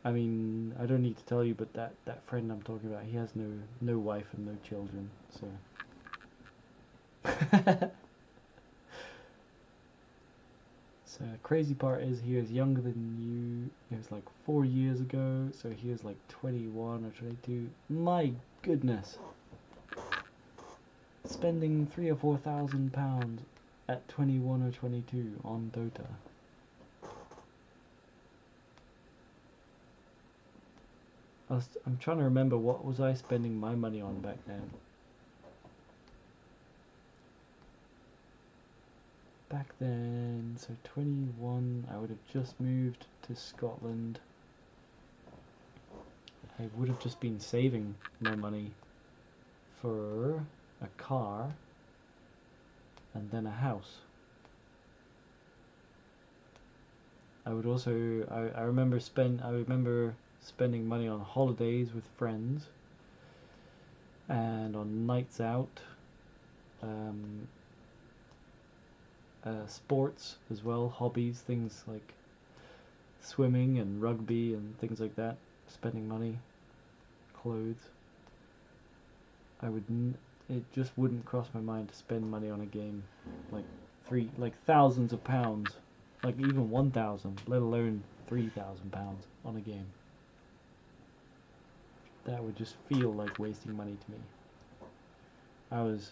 I mean, I don't need to tell you, but that friend I'm talking about, he has no wife and no children, so. So the crazy part is he was younger than you. It was like 4 years ago, so he was like 21 or 22. My goodness, spending £3,000 or £4,000 at 21 or 22 on Dota. I'm trying to remember, what was I spending my money on back then? Back then, so 21, I would have just moved to Scotland. I would have just been saving my money for a car and then a house. I would also I remember spending money on holidays with friends and on nights out, sports as well, hobbies, things like swimming and rugby and things like that. Spending money, clothes. It just wouldn't cross my mind to spend money on a game like thousands of pounds, like even 1,000, let alone 3,000 pounds on a game. That would just feel like wasting money to me. I was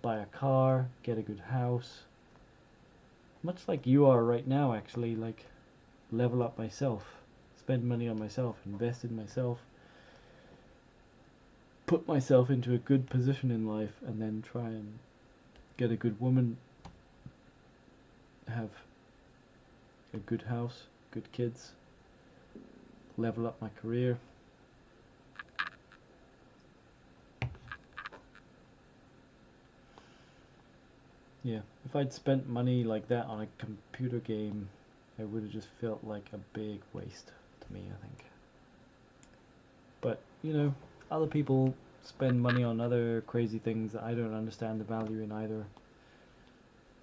buy a car, get a good house, much like you are right now actually, like level up myself, spend money on myself, invest in myself, put myself into a good position in life, and then try and get a good woman, have a good house, good kids, level up my career. Yeah, if I'd spent money like that on a computer game, it would have just felt like a big waste to me, I think. But, you know, other people spend money on other crazy things that I don't understand the value in either.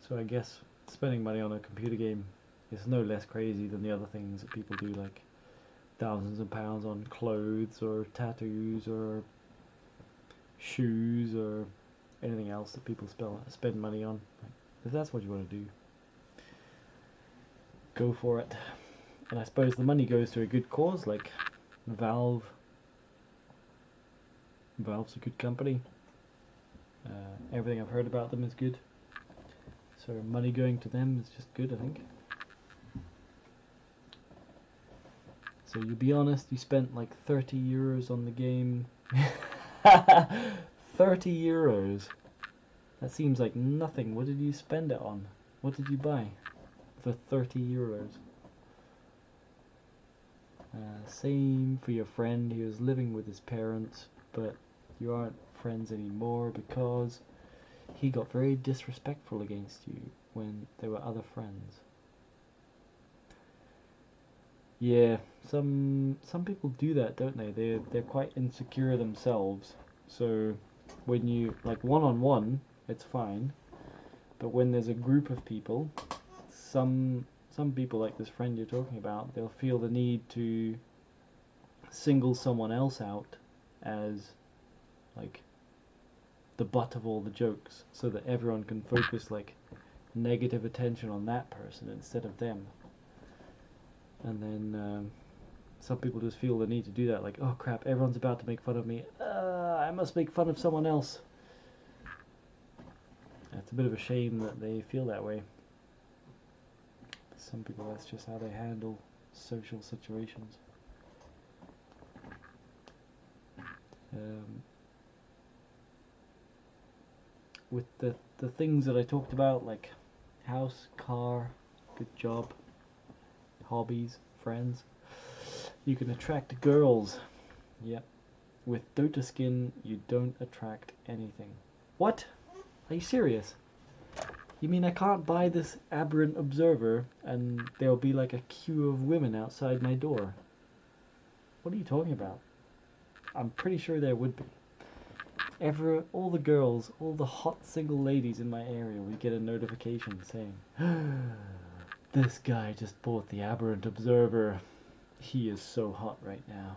So I guess spending money on a computer game is no less crazy than the other things that people do, like thousands of pounds on clothes or tattoos or shoes or anything else that people spend money on. If that's what you want to do, go for it. And I suppose the money goes to a good cause, like Valve. Valve's a good company. Everything I've heard about them is good. So money going to them is just good, I think. So you'll be honest, you spent like 30 euros on the game. 30 euros. That seems like nothing. What did you spend it on? What did you buy for 30 euros? Same for your friend. He was living with his parents, but you aren't friends anymore because he got very disrespectful against you when there were other friends. Yeah, some people do that, don't they? They're quite insecure themselves. So when you like one-on-one, it's fine. But when there's a group of people, some people like this friend you're talking about, they'll feel the need to single someone else out as like the butt of all the jokes, so that everyone can focus like negative attention on that person instead of them. And then some people just feel the need to do that, like, oh crap, everyone's about to make fun of me, I must make fun of someone else. It's a bit of a shame that they feel that way. Some people, that's just how they handle social situations. With the things that I talked about, like house, car, good job, hobbies, friends, you can attract girls. Yep. With Dota skin, you don't attract anything. What? Are you serious? You mean I can't buy this aberrant observer and there'll be like a queue of women outside my door? What are you talking about? I'm pretty sure there would be. All the girls, all the hot single ladies in my area would get a notification saying, this guy just bought the aberrant observer. He is so hot right now.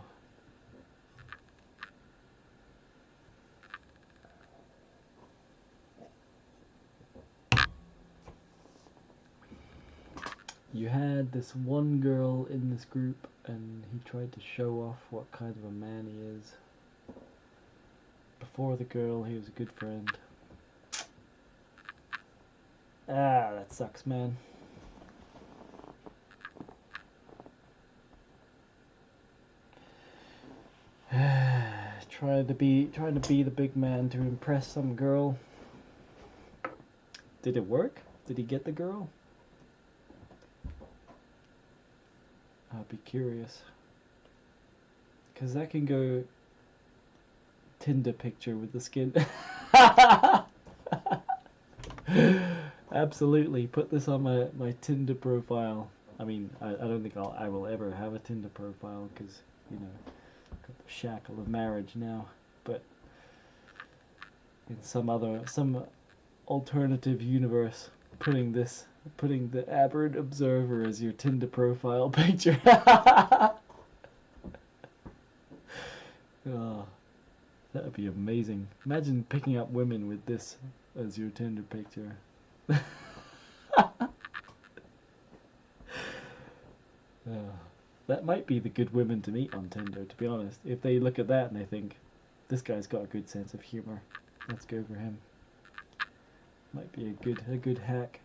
You had this one girl in this group and he tried to show off what kind of a man he is. Before the girl, he was a good friend. Ah, that sucks, man. Trying to be the big man to impress some girl. Did it work? Did he get the girl? I'll be curious. 'Cause that can go Tinder picture with the skin. Absolutely, put this on my Tinder profile. I mean, I don't think I will ever have a Tinder profile because, you know, got the shackle of marriage now. But in some alternative universe, putting the Aberrant Observer as your Tinder profile picture. Oh, that would be amazing. Imagine picking up women with this as your Tinder picture. That might be the good women to meet on Tinder, to be honest. If they look at that and they think, this guy's got a good sense of humor, let's go for him. Might be a good hack.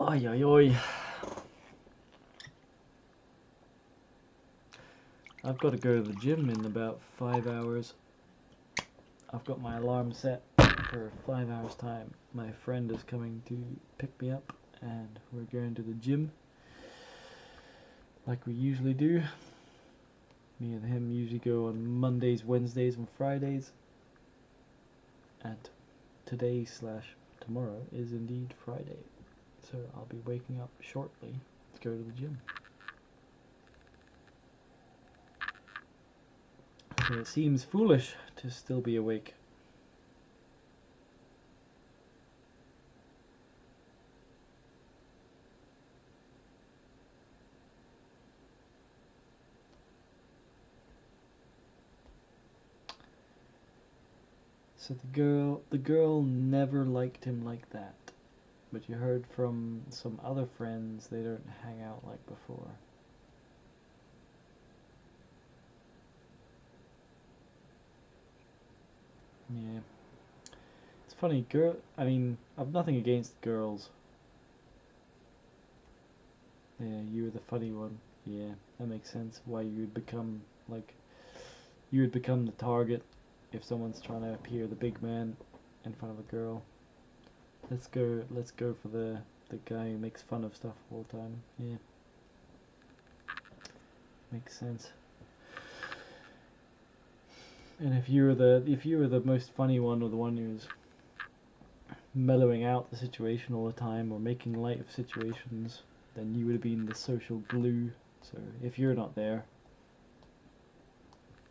Oi, oi, oi. I've got to go to the gym in about 5 hours. I've got my alarm set for 5 hours time. My friend is coming to pick me up and we're going to the gym like we usually do. Me and him usually go on Mondays, Wednesdays and Fridays. And today/tomorrow is indeed Friday. So I'll be waking up shortly to go to the gym. So it seems foolish to still be awake. So the girl never liked him like that. But you heard from some other friends they don't hang out like before. Yeah. It's funny, I mean, I've nothing against girls. Yeah, you were the funny one. Yeah, that makes sense why you would become, like, you would become the target if someone's trying to appear the big man in front of a girl. Let's go for the guy who makes fun of stuff all the time. Yeah. Makes sense. And if you were the most funny one, or the one who's mellowing out the situation all the time or making light of situations, then you would have been the social glue. So if you're not there,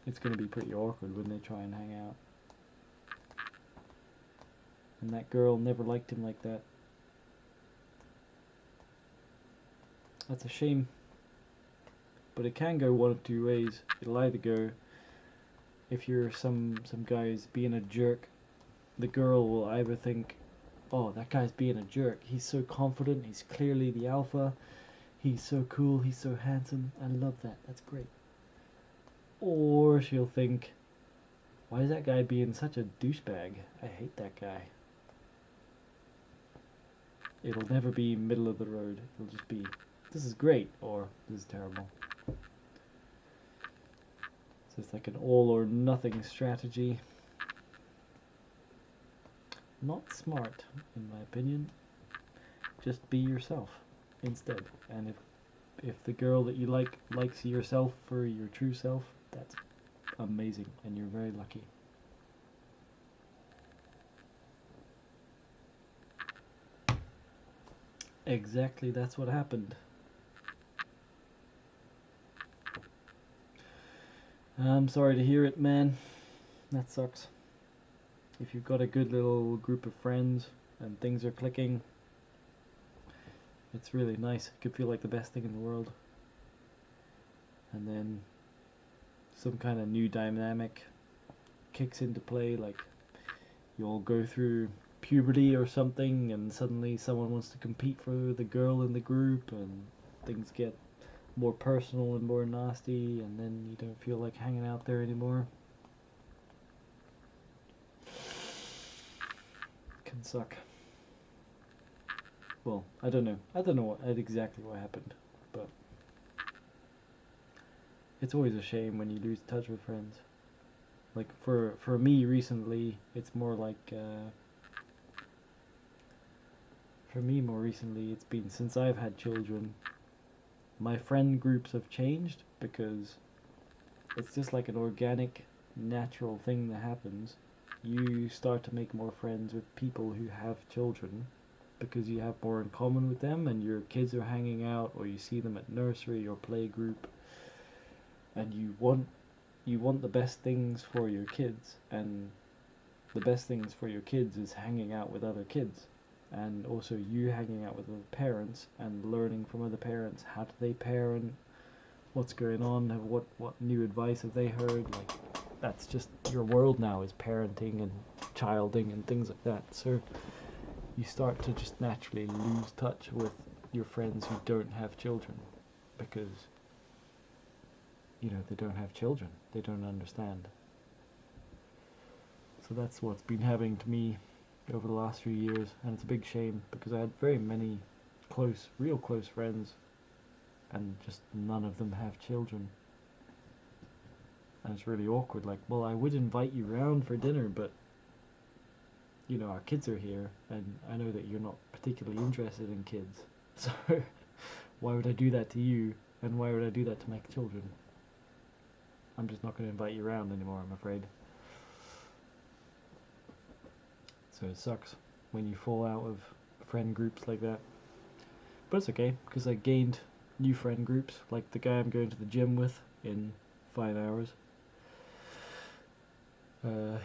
it's going to be pretty awkward when they try and hang out. And that girl never liked him like that. That's a shame. But it can go one of two ways. It'll either go, if you're some guy's being a jerk, the girl will either think, oh, that guy's being a jerk. He's so confident. He's clearly the alpha. He's so cool. He's so handsome. I love that. That's great. Or she'll think, why is that guy being such a douchebag? I hate that guy. It'll never be middle of the road. It'll just be, this is great, or this is terrible. So it's like an all or nothing strategy. Not smart, in my opinion. Just be yourself instead. And if the girl that you like likes yourself for your true self, that's amazing, and you're very lucky. Exactly, that's what happened. I'm sorry to hear it, man. That sucks. If you've got a good little group of friends and things are clicking, it's really nice. It could feel like the best thing in the world. And then some kind of new dynamic kicks into play, like you'll go through puberty or something and suddenly someone wants to compete for the girl in the group and things get more personal and more nasty, and then you don't feel like hanging out there anymore. Can suck. Well, I don't know exactly what happened, but it's always a shame when you lose touch with friends. Like for me recently, it's more like for me more recently it's been since I've had children. my friend groups have changed because it's just like an organic, natural thing that happens. You start to make more friends with people who have children because you have more in common with them, and your kids are hanging out, or you see them at nursery or play group, and you want the best things for your kids, and the best things for your kids is hanging out with other kids, and also you hanging out with other parents and learning from other parents. How do they parent? What's going on? What new advice have they heard? Like, that's just your world now, is parenting and childing and things like that. So you start to just naturally lose touch with your friends who don't have children because, you know, they don't have children. They don't understand. So that's what's been happening to me over the last few years, and it's a big shame because I had very many real close friends, and just none of them have children. And it's really awkward. Like, well, I would invite you round for dinner, but, you know, our kids are here, and I know that you're not particularly interested in kids. So why would I do that to you, and why would I do that to my children? I'm just not going to invite you around anymore, I'm afraid. So it sucks when you fall out of friend groups like that. But it's okay, because I gained new friend groups, like the guy I'm going to the gym with in 5 hours.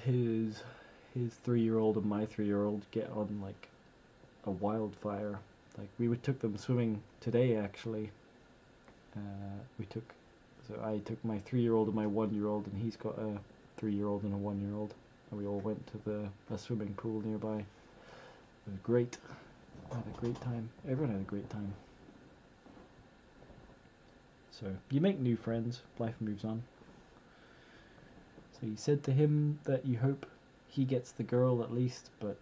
His 3-year-old and my 3-year-old get on like a wildfire. Like, we took them swimming today, actually. So I took my 3-year-old and my 1-year-old, and he's got a 3-year-old and a 1-year-old, and we all went to a swimming pool nearby. It was great. I had a great time. Everyone had a great time. So you make new friends, life moves on. So you said to him that you hope he gets the girl at least, but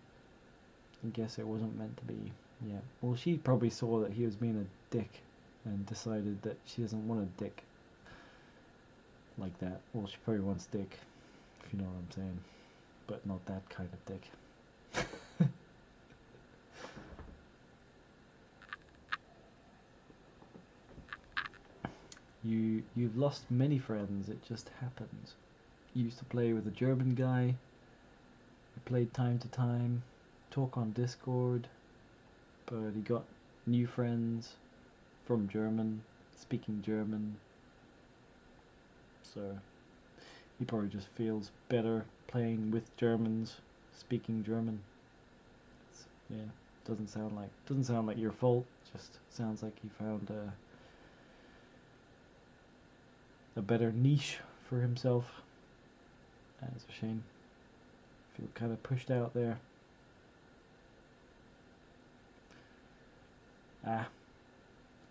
I guess it wasn't meant to be. Yeah. Well, she probably saw that he was being a dick and decided that she doesn't want a dick like that. Well, she probably wants dick, if you know what I'm saying. But not that kind of dick. You've lost many friends, it just happens. You used to play with a German guy, we played time to time, talk on Discord, but he got new friends from speaking German, so he probably just feels better playing with Germans, speaking German. Yeah, doesn't sound like your fault, just sounds like he found a better niche for himself. That's a shame. Feel kind of pushed out there.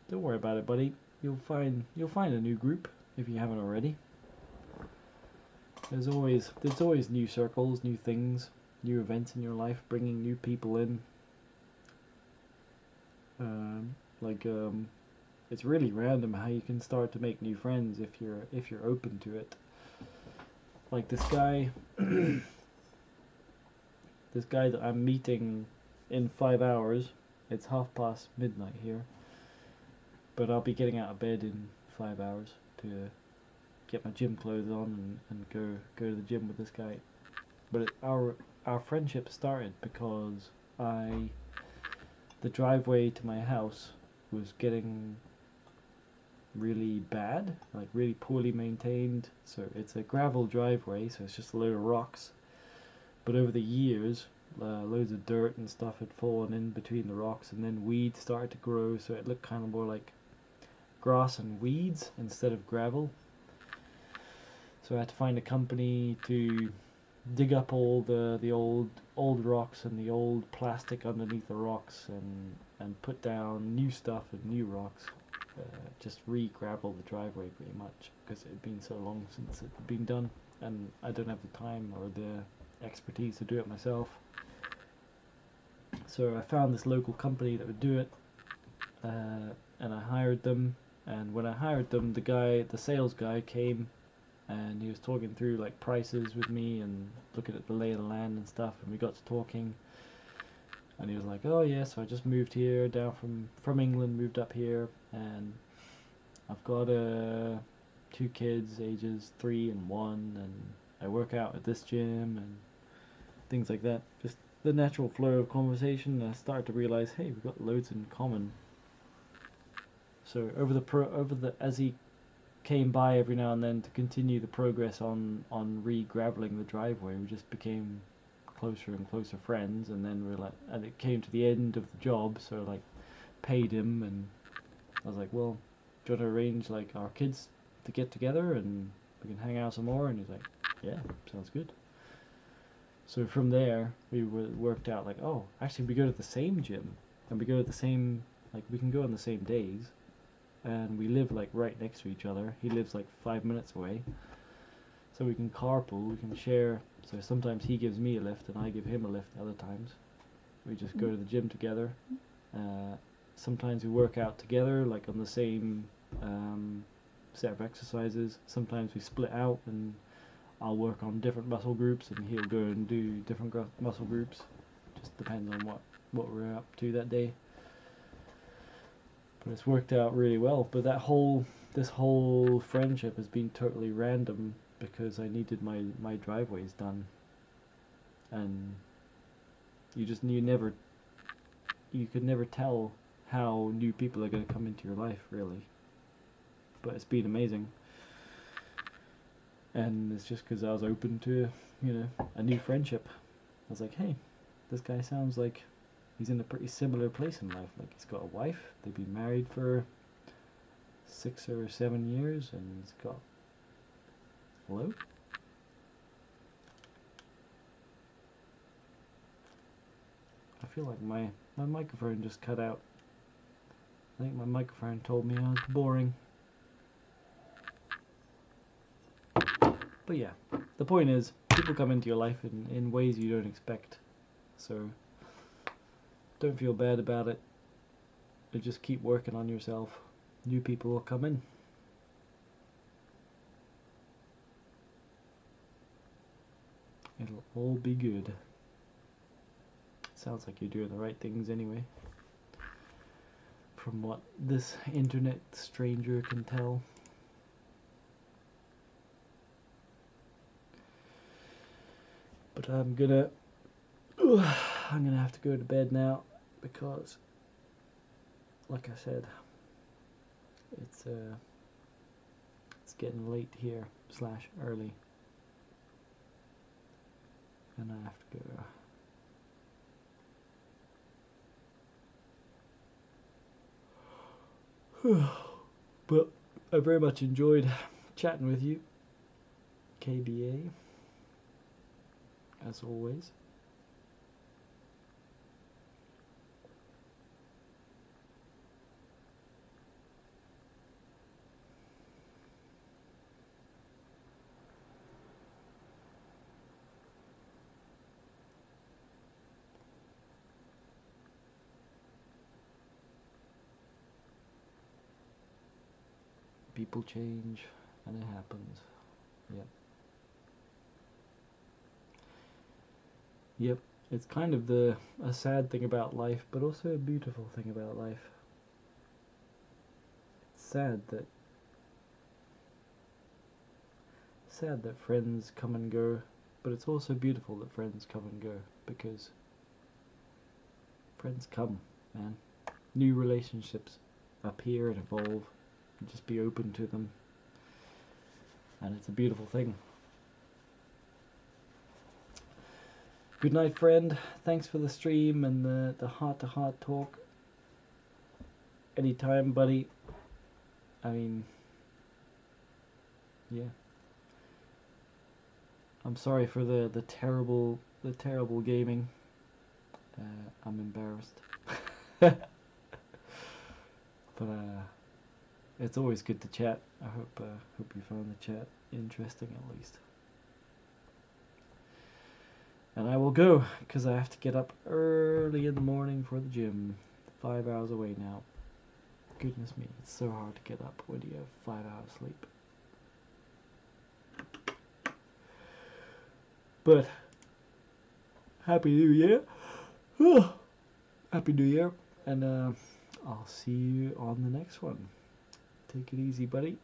Don't worry about it, buddy. You'll find a new group if you haven't already. There's always new circles, new things, new events in your life, bringing new people in. It's really random how you can start to make new friends if you're open to it. Like this guy, this guy that I'm meeting in 5 hours. It's midnight here, but I'll be getting out of bed in 5 hours to get my gym clothes on and go to the gym with this guy. But our friendship started because the driveway to my house was getting really bad, like really poorly maintained. So it's a gravel driveway, so it's just a load of rocks. But over the years, loads of dirt and stuff had fallen in between the rocks, and then weeds started to grow, so it looked kind of more like grass and weeds instead of gravel. So I had to find a company to dig up all the old rocks and the old plastic underneath the rocks, and put down new stuff and new rocks. Just re-gravel the driveway pretty much, because it had been so long since it had been done, and I don't have the time or the expertise to do it myself. So I found this local company that would do it, and I hired them. And when I hired them, the sales guy came, and he was talking through like prices with me and looking at the lay of the land and stuff, and we got to talking. And he was like, oh yeah, so I just moved here down from England, moved up here, and I've got 2 kids, ages 3 and 1, and I work out at this gym and things like that. Just the natural flow of conversation. I started to realize, hey, we've got loads in common. So as he came by every now and then to continue the progress on re-graveling the driveway, we just became closer and closer friends. And then and it came to the end of the job, so like paid him, and I was like, well, do you want to arrange like our kids to get together and we can hang out some more? And he's like, yeah, sounds good. So from there we worked out like, oh, actually we go to the same gym, and we go to the same, like we can go on the same days, and we live like right next to each other. He lives like 5 minutes away, so we can carpool, we can share. So sometimes he gives me a lift and I give him a lift. Other times we just go to the gym together. Sometimes we work out together, like on the same set of exercises. Sometimes we split out and I'll work on different muscle groups and he'll go and do different muscle groups. Just depends on what we're up to that day. But it's worked out really well. But this whole friendship has been totally random because I needed my driveways done, and you could never tell how new people are going to come into your life, really. But it's been amazing, and it's just because I was open to a new friendship. I was like, hey, this guy sounds like he's in a pretty similar place in life. Like, he's got a wife, they've been married for 6 or 7 years, and he's got... Hello? I feel like my microphone just cut out. I think my microphone told me I was boring. But yeah, the point is, people come into your life in ways you don't expect. So don't feel bad about it. But just keep working on yourself. New people will come in. It'll all be good. Sounds like you're doing the right things anyway, from what this internet stranger can tell. But I'm gonna have to go to bed now because, like I said, it's getting late here / early, and I have to go. But I very much enjoyed chatting with you, KBA, as always. People change, and it happens. Yep, it's kind of a sad thing about life, but also a beautiful thing about life. It's sad that friends come and go, but it's also beautiful that friends come and go, because friends come, man. New relationships appear and evolve. Just be open to them, and it's a beautiful thing. Good night, friend. Thanks for the stream and the heart-to-heart talk. Anytime, buddy. I mean, yeah. I'm sorry for the terrible gaming. I'm embarrassed. But it's always good to chat. I hope you found the chat interesting, at least. And I will go, because I have to get up early in the morning for the gym. 5 hours away now. Goodness me, it's so hard to get up when you have 5 hours sleep. But Happy New Year. Happy New Year. And I'll see you on the next one. Take it easy, buddy.